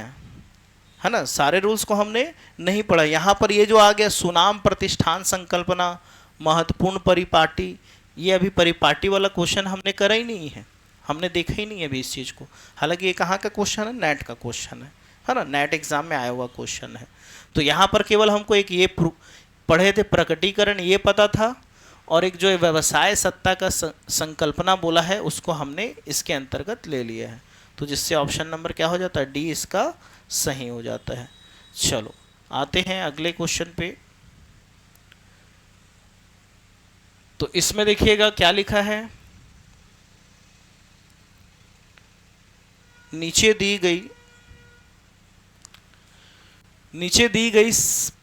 है ना, सारे रूल्स को हमने नहीं पढ़ा। यहाँ पर ये जो आ गया सुनाम प्रतिष्ठान संकल्पना, महत्वपूर्ण परिपाटी, ये अभी परिपाटी वाला क्वेश्चन हमने करा ही नहीं है, हमने देखा ही नहीं है अभी इस चीज़ को। हालांकि ये कहाँ का क्वेश्चन है, नेट का क्वेश्चन है ना, नेट एग्जाम में आया हुआ क्वेश्चन है। तो यहाँ पर केवल हमको एक ये पढ़े थे प्रकटीकरण, ये पता था, और एक जो व्यवसाय सत्ता का संकल्पना बोला है उसको हमने इसके अंतर्गत ले लिया है। तो जिससे ऑप्शन नंबर क्या हो जाता है, डी इसका सही हो जाता है। चलो आते हैं अगले क्वेश्चन पे। तो इसमें देखिएगा क्या लिखा है, नीचे दी गई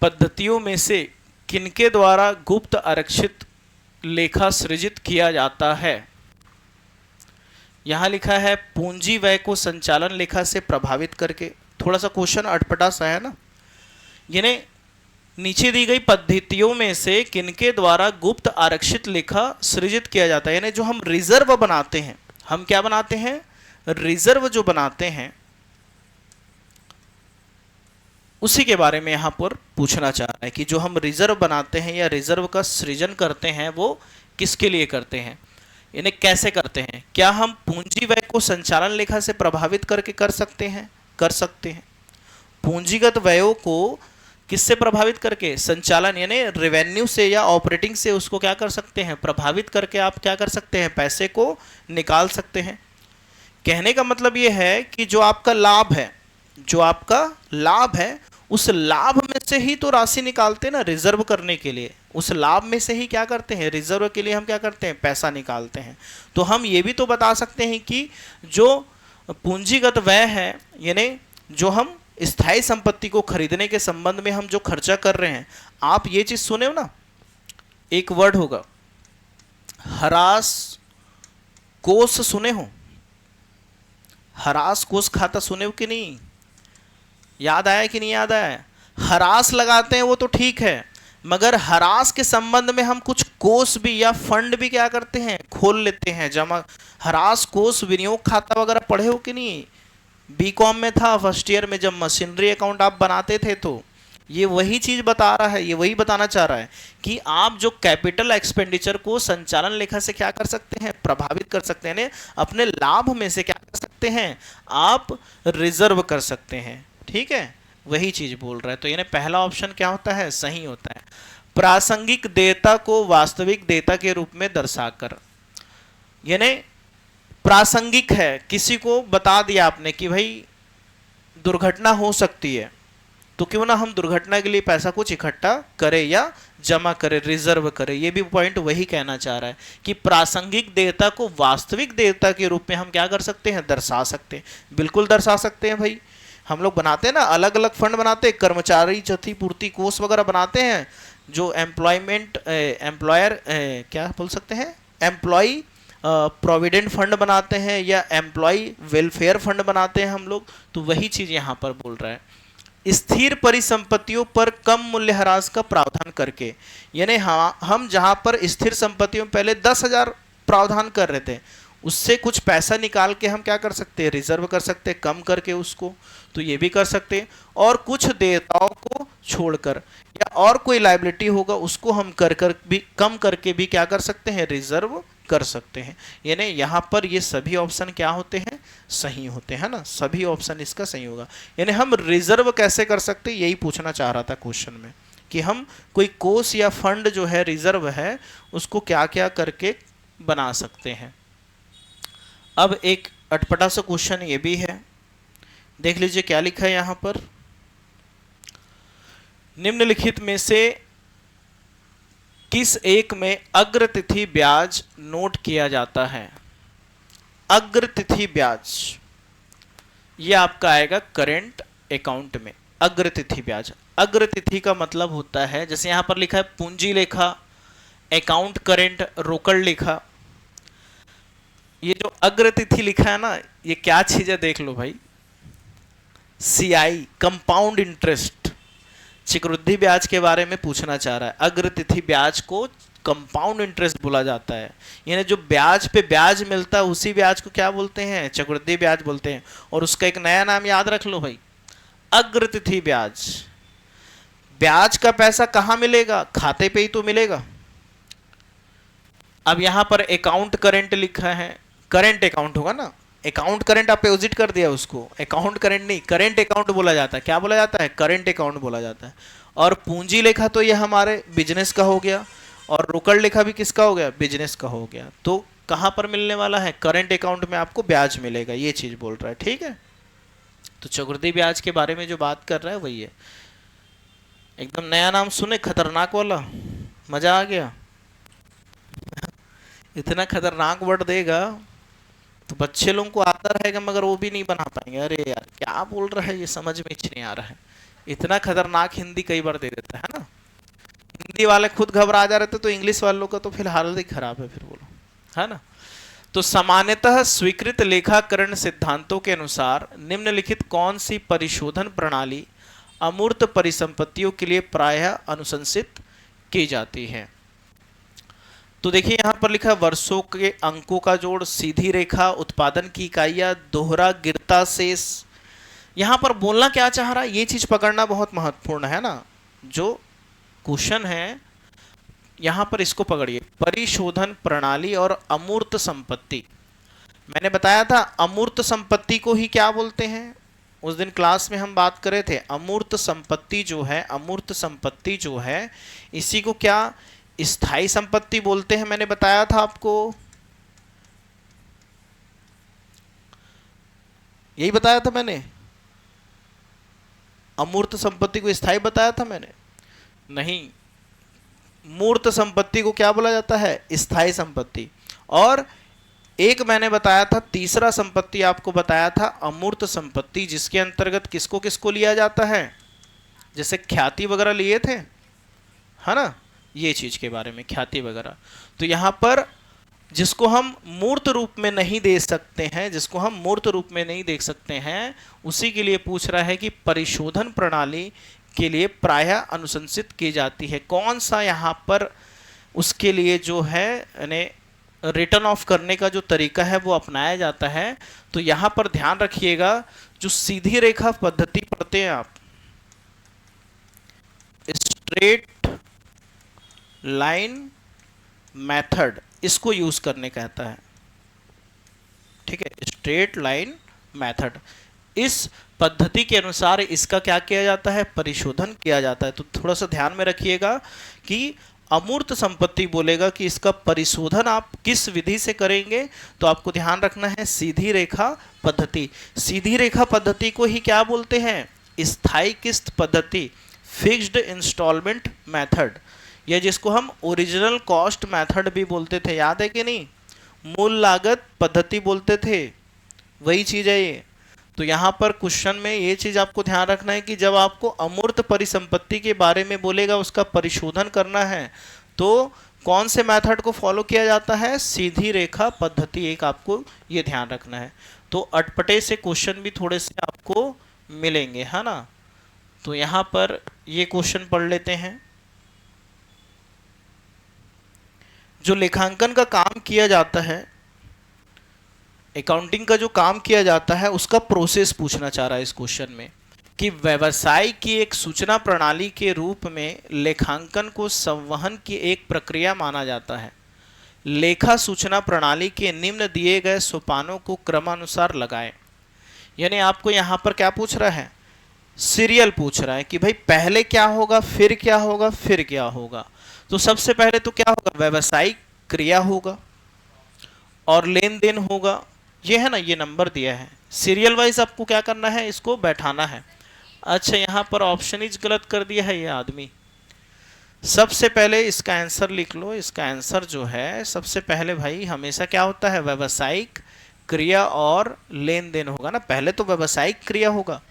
पद्धतियों में से किनके द्वारा गुप्त आरक्षित लेखा सृजित किया जाता है। यहां लिखा है पूंजी व्यय को संचालन लेखा से प्रभावित करके। थोड़ा सा क्वेश्चन अटपटा सा है ना, यानी नीचे दी गई पद्धतियों में से किनके द्वारा गुप्त आरक्षित लेखा सृजित किया जाता है, यानी जो हम रिजर्व बनाते हैं, हम क्या बनाते हैं, रिजर्व जो बनाते हैं, उसी के बारे में यहां पर पूछना चाह रहा है कि जो हम रिजर्व बनाते हैं या रिजर्व का सृजन करते हैं वो किसके लिए करते हैं, इन्हें कैसे करते हैं। क्या हम पूंजी व्यय को संचालन लेखा से प्रभावित करके कर सकते हैं, कर सकते हैं। पूंजीगत व्ययों को किससे प्रभावित करके, संचालन यानी रेवेन्यू से या ऑपरेटिंग से उसको क्या कर सकते हैं, प्रभावित करके आप क्या कर सकते हैं, पैसे को निकाल सकते हैं। कहने का मतलब ये है कि जो आपका लाभ है, जो आपका लाभ है, उस लाभ में से ही तो राशि निकालते हैं ना रिजर्व करने के लिए, उस लाभ में से ही क्या करते हैं, रिजर्व के लिए हम क्या करते हैं, पैसा निकालते हैं। तो हम ये भी तो बता सकते हैं कि जो पूंजीगत व्यय है, यानी जो हम स्थायी संपत्ति को खरीदने के संबंध में हम जो खर्चा कर रहे हैं, आप ये चीज सुने हो ना, एक वर्ड होगा हरास कोष, सुने हो, हरास कोष खाता सुने हो कि नहीं, याद आया कि नहीं याद आया। हरास लगाते हैं वो तो ठीक है, मगर हरास के संबंध में हम कुछ कोष भी या फंड भी क्या करते हैं, खोल लेते हैं, जमा। हरास कोष विनियोग खाता वगैरह पढ़े हो कि नहीं, बीकॉम में था फर्स्ट ईयर में, जब मशीनरी अकाउंट आप बनाते थे। तो ये वही चीज बता रहा है, ये वही बताना चाह रहा है कि आप जो कैपिटल एक्सपेंडिचर को संचालन लेखा से क्या कर सकते हैं, प्रभावित कर सकते हैं, अपने लाभ में से क्या कर सकते हैं, आप रिजर्व कर सकते हैं। ठीक है, वही चीज बोल रहा है। तो यानी पहला ऑप्शन क्या होता है, सही होता है। प्रासंगिक देयता को वास्तविक देयता के रूप में दर्शाकर, यानी प्रासंगिक है, किसी को बता दिया आपने कि भाई दुर्घटना हो सकती है, तो क्यों ना हम दुर्घटना के लिए पैसा कुछ इकट्ठा करें या जमा करें, रिजर्व करें। ये भी पॉइंट वही कहना चाह रहा है कि प्रासंगिक देयता को वास्तविक देयता के रूप में हम क्या कर सकते हैं, दर्शा सकते हैं। बिल्कुल दर्शा सकते हैं भाई, हम लोग बनाते हैं ना, अलग अलग फंड बनाते हैं, कर्मचारी क्षतिपूर्ति कोष वगैरह बनाते हैं, जो एम्प्लॉयर क्या बोल सकते हैं, एम्प्लॉय प्रोविडेंट फंड बनाते हैं या एम्प्लॉय वेलफेयर फंड बनाते हैं हम लोग। तो वही चीज यहाँ पर बोल रहा है, स्थिर परिसंपत्तियों पर कम मूल्यह्रास का प्रावधान करके, यानी हम जहाँ पर स्थिर संपत्तियों में पहले 10,000 प्रावधान कर रहे थे, उससे कुछ पैसा निकाल के हम क्या कर सकते हैं, रिजर्व कर सकते हैं कम करके उसको, तो ये भी कर सकते हैं। और कुछ देयताओं को छोड़कर या और कोई लायबिलिटी होगा उसको हम कर कर भी कम करके भी क्या कर सकते हैं, रिजर्व कर सकते हैं। यानी यहाँ पर ये सभी ऑप्शन क्या होते हैं, सही होते हैं ना, सभी ऑप्शन इसका सही होगा। यानी हम रिजर्व कैसे कर सकते हैं, यही पूछना चाह रहा था क्वेश्चन में, कि हम कोई कोष या फंड जो है रिजर्व है उसको क्या क्या करके बना सकते हैं। अब एक अटपटा सा क्वेश्चन ये भी है, देख लीजिए क्या लिखा है यहां पर। निम्नलिखित में से किस एक में अग्रतिथि ब्याज नोट किया जाता है। अग्रतिथि ब्याज ये आपका आएगा करेंट अकाउंट में। अग्रतिथि ब्याज, अग्रतिथि का मतलब होता है, जैसे यहां पर लिखा है पूंजी लेखा, अकाउंट करेंट, रोकड़ लेखा। ये जो अग्रतिथि लिखा है ना, ये क्या चीज है देख लो भाई, सीआई, कंपाउंड इंटरेस्ट, चक्रवृद्धि ब्याज के बारे में पूछना चाह रहा है। अग्रतिथि ब्याज को कंपाउंड इंटरेस्ट बोला जाता है, यानी जो ब्याज पे ब्याज मिलता है उसी ब्याज को क्या बोलते हैं, चक्रवृद्धि ब्याज बोलते हैं। और उसका एक नया नाम याद रख लो भाई, अग्रतिथि ब्याज। ब्याज का पैसा कहां मिलेगा, खाते पे ही तो मिलेगा। अब यहां पर अकाउंट करेंट लिखा है, करेंट अकाउंट होगा ना, अकाउंट करेंट आप एग्जिट कर दिया उसको, अकाउंट करेंट नहीं, करेंट अकाउंट बोला जाता है। क्या बोला जाता है, करेंट अकाउंट बोला जाता है। और पूंजी लेखा तो ये हमारे बिजनेस का हो गया, और रोकड़ लेखा भी किसका हो गया, बिजनेस का हो गया। तो कहां पर मिलने वाला है, करेंट अकाउंट में आपको ब्याज मिलेगा, ये चीज बोल रहा है, ठीक है। तो चक्रवृद्धि ब्याज के बारे में जो बात कर रहा है वही है। एकदम नया नाम सुने, खतरनाक वाला, मजा आ गया। इतना खतरनाक वर्ड देगा तो बच्चे लोगों को आता रहेगा मगर वो भी नहीं बना पाएंगे। अरे यार क्या बोल रहा है, ये समझ में ही नहीं आ रहा है। इतना खतरनाक हिंदी कई बार दे देता है ना, हिंदी वाले खुद घबरा जा रहे थे तो इंग्लिश वालों का तो फिलहाल ही खराब है, फिर बोलो, है ना। तो सामान्यतः स्वीकृत लेखाकरण सिद्धांतों के अनुसार निम्नलिखित कौन सी परिशोधन प्रणाली अमूर्त परिसंपत्तियों के लिए प्रायः अनुशंसित की जाती है। तो देखिए यहां पर लिखा वर्षों के अंकों का जोड़, सीधी रेखा, उत्पादन की इकाइयां, दोहरा गिरता शेष। यहां पर बोलना क्या चाह रहा है ये चीज पकड़ना बहुत महत्वपूर्ण है ना। जो क्वेश्चन है यहां पर इसको पकड़िए, परिशोधन प्रणाली और अमूर्त संपत्ति। मैंने बताया था अमूर्त संपत्ति को ही क्या बोलते हैं, उस दिन क्लास में हम बात कर रहे थे। अमूर्त संपत्ति जो है, अमूर्त संपत्ति जो है इसी को क्या स्थायी संपत्ति बोलते हैं, मैंने बताया था आपको, यही बताया था मैंने। अमूर्त संपत्ति को स्थायी बताया था मैंने, नहीं, मूर्त संपत्ति को क्या बोला जाता है, स्थायी संपत्ति। और एक मैंने बताया था, तीसरा संपत्ति आपको बताया था अमूर्त संपत्ति, जिसके अंतर्गत किसको किसको लिया जाता है, जैसे ख्याति वगैरह लिए थे, है ना, ये चीज के बारे में, ख्याति वगैरह। तो यहां पर जिसको हम मूर्त रूप में नहीं दे सकते हैं, जिसको हम मूर्त रूप में नहीं देख सकते हैं, उसी के लिए पूछ रहा है कि परिशोधन प्रणाली के लिए प्रायः अनुशंसित की जाती है कौन सा, यहां पर उसके लिए जो है यानी रिटर्न ऑफ करने का जो तरीका है वो अपनाया जाता है। तो यहां पर ध्यान रखिएगा, जो सीधी रेखा पद्धति पढ़ते हैं आप, स्ट्रेट लाइन मेथड, इसको यूज करने कहता है, ठीक है, स्ट्रेट लाइन मेथड। इस पद्धति के अनुसार इसका क्या किया जाता है, परिशोधन किया जाता है। तो थोड़ा सा ध्यान में रखिएगा कि अमूर्त संपत्ति बोलेगा कि इसका परिशोधन आप किस विधि से करेंगे, तो आपको ध्यान रखना है सीधी रेखा पद्धति। सीधी रेखा पद्धति को ही क्या बोलते हैं, स्थायी किस्त पद्धति, फिक्स्ड इंस्टॉलमेंट मेथड, या जिसको हम ओरिजिनल कॉस्ट मेथड भी बोलते थे, याद है कि नहीं, मूल लागत पद्धति बोलते थे, वही चीज है ये। तो यहां पर क्वेश्चन में ये चीज आपको ध्यान रखना है कि जब आपको अमूर्त परिसंपत्ति के बारे में बोलेगा, उसका परिशोधन करना है, तो कौन से मेथड को फॉलो किया जाता है, सीधी रेखा पद्धति, एक आपको ये ध्यान रखना है। तो अटपटे से क्वेश्चन भी थोड़े से आपको मिलेंगे, है ना। तो यहां पर ये क्वेश्चन पढ़ लेते हैं। जो लेखांकन का काम किया जाता है अकाउंटिंग का जो काम किया जाता है उसका प्रोसेस पूछना चाह रहा है इस क्वेश्चन में, कि व्यवसाय की एक सूचना प्रणाली के रूप में लेखांकन को संवहन की एक प्रक्रिया माना जाता है। लेखा सूचना प्रणाली के निम्न दिए गए सोपानों को क्रमानुसार लगाएं। यानी आपको यहाँ पर क्या पूछ रहा है, सीरियल पूछ रहा है कि भाई पहले क्या होगा, फिर क्या होगा, फिर क्या होगा। तो सबसे पहले तो क्या होगा, व्यवसायिक क्रिया होगा और लेन देन होगा। ये है ना, ये नंबर दिया है, सीरियल वाइज आपको क्या करना है, इसको बैठाना है। अच्छा, यहाँ पर ऑप्शन इज गलत कर दिया है ये आदमी। सबसे पहले इसका आंसर लिख लो। इसका आंसर जो है सबसे पहले भाई हमेशा क्या होता है, व्यवसायिक क्रिया और लेन देन होगा ना। पहले तो व्यवसायिक क्रिया होगा।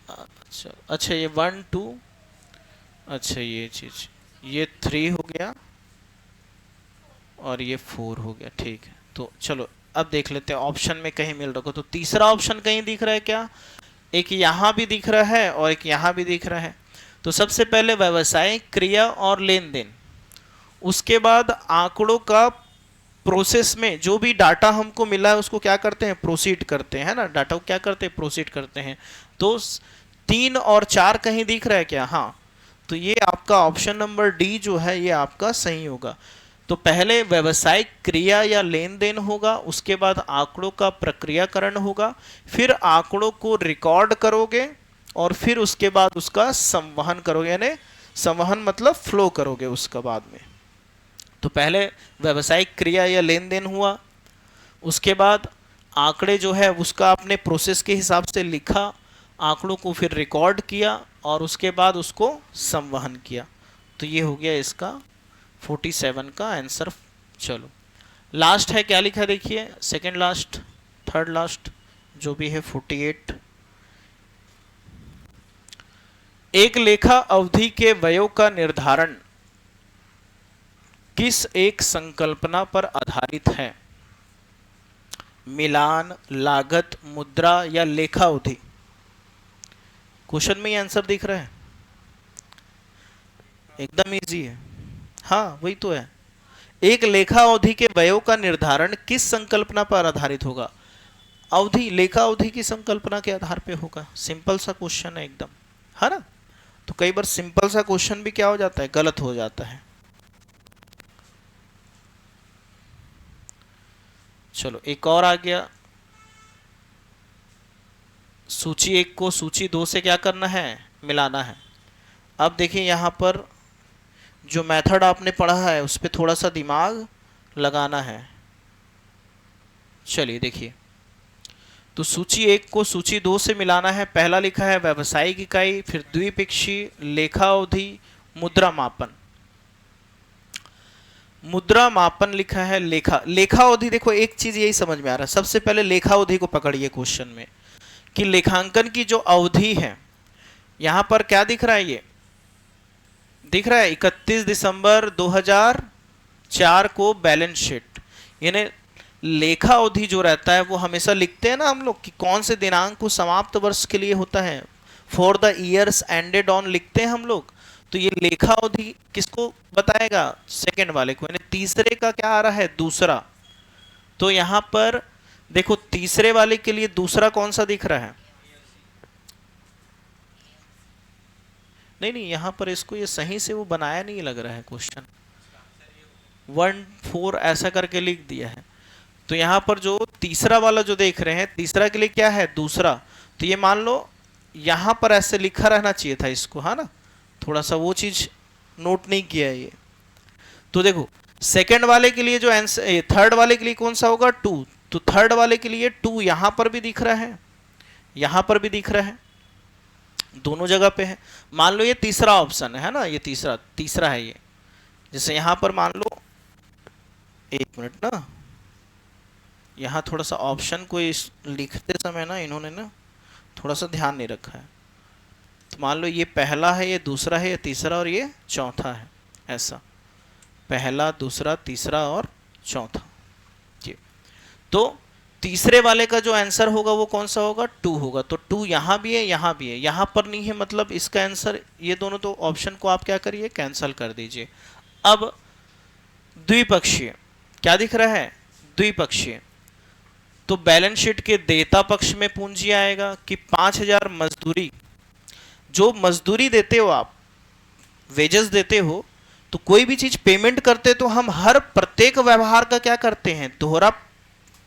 अच्छा अच्छा, ये 1 2, अच्छा ये चीज, ये 3 हो गया और ये 4 हो गया। ठीक है, तो चलो अब देख लेते हैं ऑप्शन में कहीं मिल रहा हो तो तीसरा ऑप्शन कहीं दिख रहा है क्या, एक यहाँ भी दिख रहा है और एक यहाँ भी दिख रहा है। तो सबसे पहले व्यवसायिक क्रिया और लेन देन, उसके बाद आंकड़ों का प्रोसेस में जो भी डाटा हमको मिला है उसको क्या करते हैं, प्रोसीड करते हैं, है ना। डाटा को क्या करते हैं, प्रोसीड करते हैं। तो 3 और 4 कहीं दिख रहा है क्या, हाँ। तो ये आपका ऑप्शन नंबर डी जो है ये आपका सही होगा। तो पहले व्यवसायिक क्रिया या लेन देन होगा, उसके बाद आंकड़ों का प्रक्रियाकरण होगा, फिर आंकड़ों को रिकॉर्ड करोगे और फिर उसके बाद उसका संवहन करोगे, यानी संवहन मतलब फ्लो करोगे उसका बाद में। तो पहले व्यवसायिक क्रिया या लेन देन हुआ, उसके बाद आंकड़े जो है उसका आपने प्रोसेस के हिसाब से लिखा, आंकड़ों को फिर रिकॉर्ड किया और उसके बाद उसको संवहन किया। तो ये हो गया इसका 47 का आंसर। चलो लास्ट है, क्या लिखा है देखिए, सेकंड लास्ट, थर्ड लास्ट, जो भी है 48। एक लेखा अवधि के व्ययों का निर्धारण किस एक संकल्पना पर आधारित है, मिलान, लागत, मुद्रा या लेखा अवधि। क्वेश्चन में ही आंसर दिख रहा है, एकदम इजी है। हाँ वही तो है, एक लेखा अवधि के व्ययों का निर्धारण किस संकल्पना पर आधारित होगा। अवधि, लेखा अवधि की संकल्पना के आधार पे होगा। सिंपल सा क्वेश्चन है एकदम, है ना। तो कई बार सिंपल सा क्वेश्चन भी क्या हो जाता है, गलत हो जाता है। चलो एक और आ गया, सूची 1 को सूची 2 से क्या करना है, मिलाना है। अब देखिए यहाँ पर जो मेथड आपने पढ़ा है उस पर थोड़ा सा दिमाग लगाना है। चलिए देखिए, तो सूची 1 को सूची 2 से मिलाना है। पहला लिखा है व्यावसायिक इकाई, फिर द्विपक्षीय, लेखा अवधि, मुद्रा मापन। मुद्रा मापन लिखा है, लेखा अवधि। देखो एक चीज यही समझ में आ रहा है, सबसे पहले लेखा अवधि को पकड़िए क्वेश्चन में, कि लेखांकन की जो अवधि है यहां पर क्या दिख रहा है, ये दिख रहा है 31 दिसंबर 2004 को बैलेंस शीट। यानी लेखा अवधि जो रहता है वो हमेशा लिखते हैं ना हम लोग कि कौन से दिनांक को समाप्त वर्ष के लिए होता है, for the years ended on लिखते हैं हम लोग। तो ये लेखा अवधि किसको बताएगा, सेकंड वाले को, यानी तीसरे का क्या आ रहा है, दूसरा। तो यहां पर देखो तीसरे वाले के लिए दूसरा कौन सा दिख रहा है, नहीं नहीं यहां पर इसको ये सही से वो बनाया नहीं लग रहा है क्वेश्चन, 1 4 ऐसा करके लिख दिया है। तो यहां पर जो तीसरा वाला जो देख रहे हैं, तीसरा के लिए क्या है, दूसरा। तो ये मान लो यहां पर ऐसे लिखा रहना चाहिए था इसको, है ना। थोड़ा सा वो चीज नोट नहीं किया है ये। तो देखो सेकंड वाले के लिए जो आंसर, थर्ड वाले के लिए कौन सा होगा, 2। तो थर्ड वाले के लिए 2 यहां पर भी दिख रहा है, यहां पर भी दिख रहा है, दोनों जगह पे है। मान लो ये तीसरा ऑप्शन है ना, ये तीसरा है ये। जैसे यहां पर मान लो, एक मिनट ना, यहाँ थोड़ा सा ऑप्शन को इस लिखते समय ना इन्होंने ना थोड़ा सा ध्यान नहीं रखा है। तो मान लो ये पहला है, ये दूसरा है, ये तीसरा और ये चौथा है, ऐसा पहला, दूसरा, तीसरा और चौथा। जी, तो तीसरे वाले का जो आंसर होगा वो कौन सा होगा, 2 होगा। तो 2 यहाँ भी है, यहाँ भी है, यहाँ पर नहीं है, मतलब इसका आंसर ये दोनों, तो ऑप्शन को आप क्या करिए, कैंसल कर दीजिए। अब द्विपक्षीय, क्या दिख रहा है, द्विपक्षीय। तो बैलेंस शीट के देयता पक्ष में पूंजी आएगा कि 5000 मजदूरी, जो मजदूरी देते हो आप, वेजेस देते हो, तो कोई भी चीज पेमेंट करते तो हम हर प्रत्येक व्यवहार का क्या करते हैं, दोहरा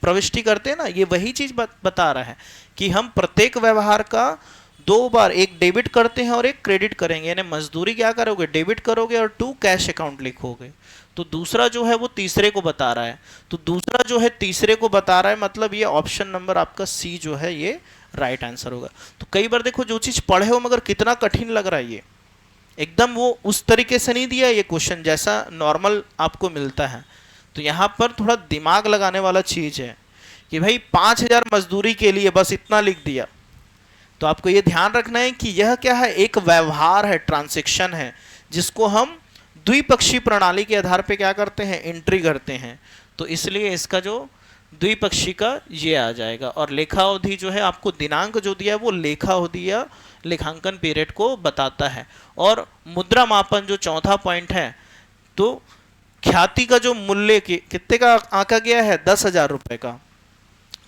प्रविष्टि करते हैं ना। ये वही चीज बता रहा है कि हम प्रत्येक व्यवहार का 2 बार, एक डेबिट करते हैं और एक क्रेडिट करेंगे। यानी मजदूरी क्या करोगे, डेबिट करोगे और 2 कैश अकाउंट लिखोगे। तो दूसरा जो है वो तीसरे को बता रहा है, तो दूसरा जो है तीसरे को बता रहा है, मतलब ये ऑप्शन नंबर आपका सी जो है ये राइट आंसर होगा। तो कई बार देखो जो चीज पढ़े हो मगर कितना कठिन लग रहा है, ये एकदम वो उस तरीके से नहीं दिया ये क्वेश्चन जैसा नॉर्मल आपको मिलता है। तो यहाँ पर थोड़ा दिमाग लगाने वाला चीज है कि भाई 5000 मजदूरी के लिए बस इतना लिख दिया। तो आपको ये ध्यान रखना है कि यह क्या है, एक व्यवहार है, ट्रांजैक्शन है, जिसको हम द्विपक्षीय प्रणाली के आधार पे क्या करते हैं, एंट्री करते हैं। तो इसलिए इसका जो द्विपक्षीय का ये आ जाएगा। और लेखा अवधि जो है आपको दिनांक जो दिया है वो लेखा अवधि या लेखांकन पीरियड को बताता है। और मुद्रा मापन जो चौथा पॉइंट है, तो ख्याति का जो मूल्य कितने का आंका गया है, 10,000 रुपए का।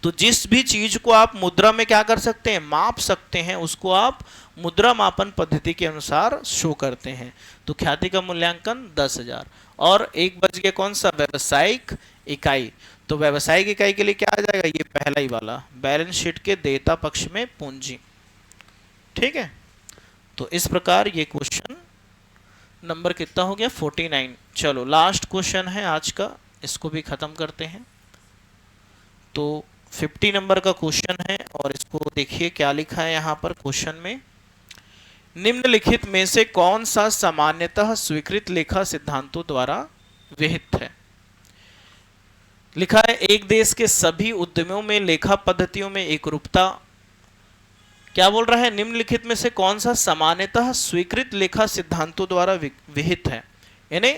तो जिस भी चीज को आप मुद्रा में क्या कर सकते हैं, माप सकते हैं, उसको आप मुद्रा मापन पद्धति के अनुसार शो करते हैं। तो ख्याति का मूल्यांकन 10,000। और एक बच गया कौन सा, व्यवसायिक इकाई। तो व्यवसायिक इकाई के लिए क्या आ जाएगा, ये पहला ही वाला, बैलेंस शीट के देयता पक्ष में पूंजी। ठीक है, तो इस प्रकार ये क्वेश्चन नंबर कितना हो गया, 49। चलो लास्ट क्वेश्चन है आज का, इसको भी खत्म करते हैं। तो 50 नंबर का क्वेश्चन है और इसको देखिए क्या लिखा है यहाँ पर क्वेश्चन में। निम्नलिखित में से कौन सा सामान्यतः स्वीकृत लेखा सिद्धांतों द्वारा विहित है। लिखा है, एक देश के सभी उद्यमों में लेखा पद्धतियों में एकरूपता। क्या बोल रहा है, निम्नलिखित में से कौन सा सामान्यतः स्वीकृत लेखा सिद्धांतों द्वारा विहित है। यानी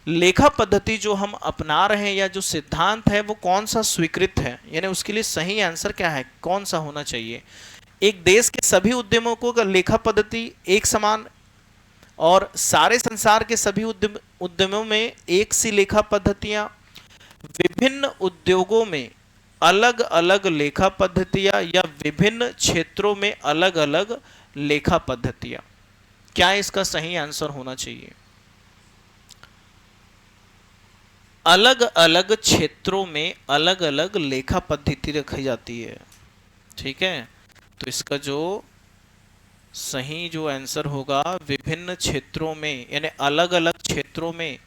लेखा पद्धति जो हम अपना रहे हैं या जो सिद्धांत है वो कौन सा स्वीकृत है, यानी उसके लिए सही आंसर क्या है, कौन सा होना चाहिए। एक देश के सभी उद्यमों को लेखा पद्धति एक समान, और सारे संसार के सभी उद्यमों में एक सी लेखा पद्धतियां, विभिन्न उद्योगों में अलग अलग लेखा पद्धतियां या विभिन्न क्षेत्रों में अलग अलग लेखा पद्धतियां, क्या इसका सही आंसर होना चाहिए। अलग अलग क्षेत्रों में अलग अलग लेखा पद्धति रखी जाती है। ठीक है, तो इसका जो सही जो आंसर होगा, विभिन्न क्षेत्रों में, यानी अलग अलग क्षेत्रों में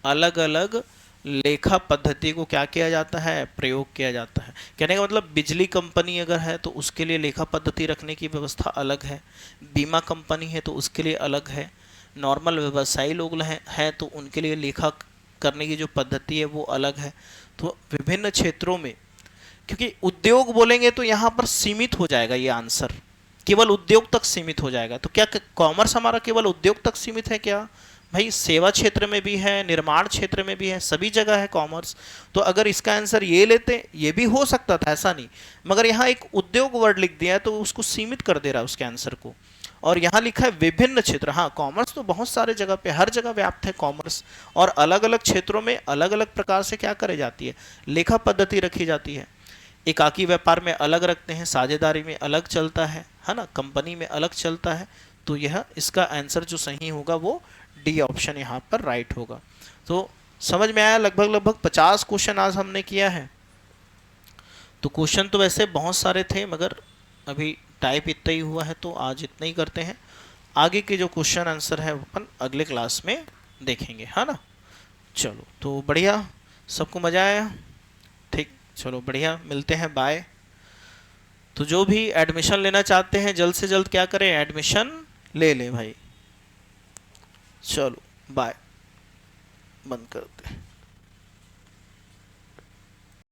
अलग अलग लेखा पद्धति को क्या किया जाता है, प्रयोग किया जाता है। कहने का मतलब बिजली कंपनी अगर है तो उसके लिए लेखा पद्धति रखने की व्यवस्था अलग है, बीमा कंपनी है तो उसके लिए अलग है, नॉर्मल व्यवसायी लोग हैं तो उनके लिए लेखा करने की जो पद्धति है वो अलग है। तो विभिन्न क्षेत्रों में, क्योंकि उद्योग बोलेंगे तो यहाँ पर सीमित हो जाएगा ये आंसर, केवल उद्योग तक सीमित हो जाएगा। तो क्या कॉमर्स हमारा केवल उद्योग तक सीमित है क्या, भाई सेवा क्षेत्र में भी है, निर्माण क्षेत्र में भी है, सभी जगह है कॉमर्स। तो अगर इसका आंसर ये लेते, ये भी हो सकता था, ऐसा नहीं, मगर यहाँ एक उद्योग वर्ड लिख दिया है तो उसको सीमित कर दे रहा है उसके आंसर को। और यहाँ लिखा है विभिन्न क्षेत्र, हाँ कॉमर्स तो बहुत सारे जगह पे, हर जगह व्याप्त है कॉमर्स, और अलग अलग क्षेत्रों में अलग अलग प्रकार से क्या करे जाती है, लेखा पद्धति रखी जाती है। एकाकी व्यापार में अलग रखते हैं, साझेदारी में अलग चलता है ना, कंपनी में अलग चलता है। तो यह इसका आंसर जो सही होगा वो डी ऑप्शन यहाँ पर राइट होगा। तो समझ में आया, लगभग 50 क्वेश्चन आज हमने किया है। तो क्वेश्चन तो वैसे बहुत सारे थे मगर अभी टाइप इतना ही हुआ है तो आज इतना ही करते हैं। आगे के जो क्वेश्चन आंसर है अपन अगले क्लास में देखेंगे, है ना। चलो तो बढ़िया, सबको मज़ा आया, ठीक, चलो बढ़िया, मिलते हैं, बाय। तो जो भी एडमिशन लेना चाहते हैं जल्द से जल्द क्या करें, एडमिशन ले लें भाई। चलो बाय, बंद करते हैं।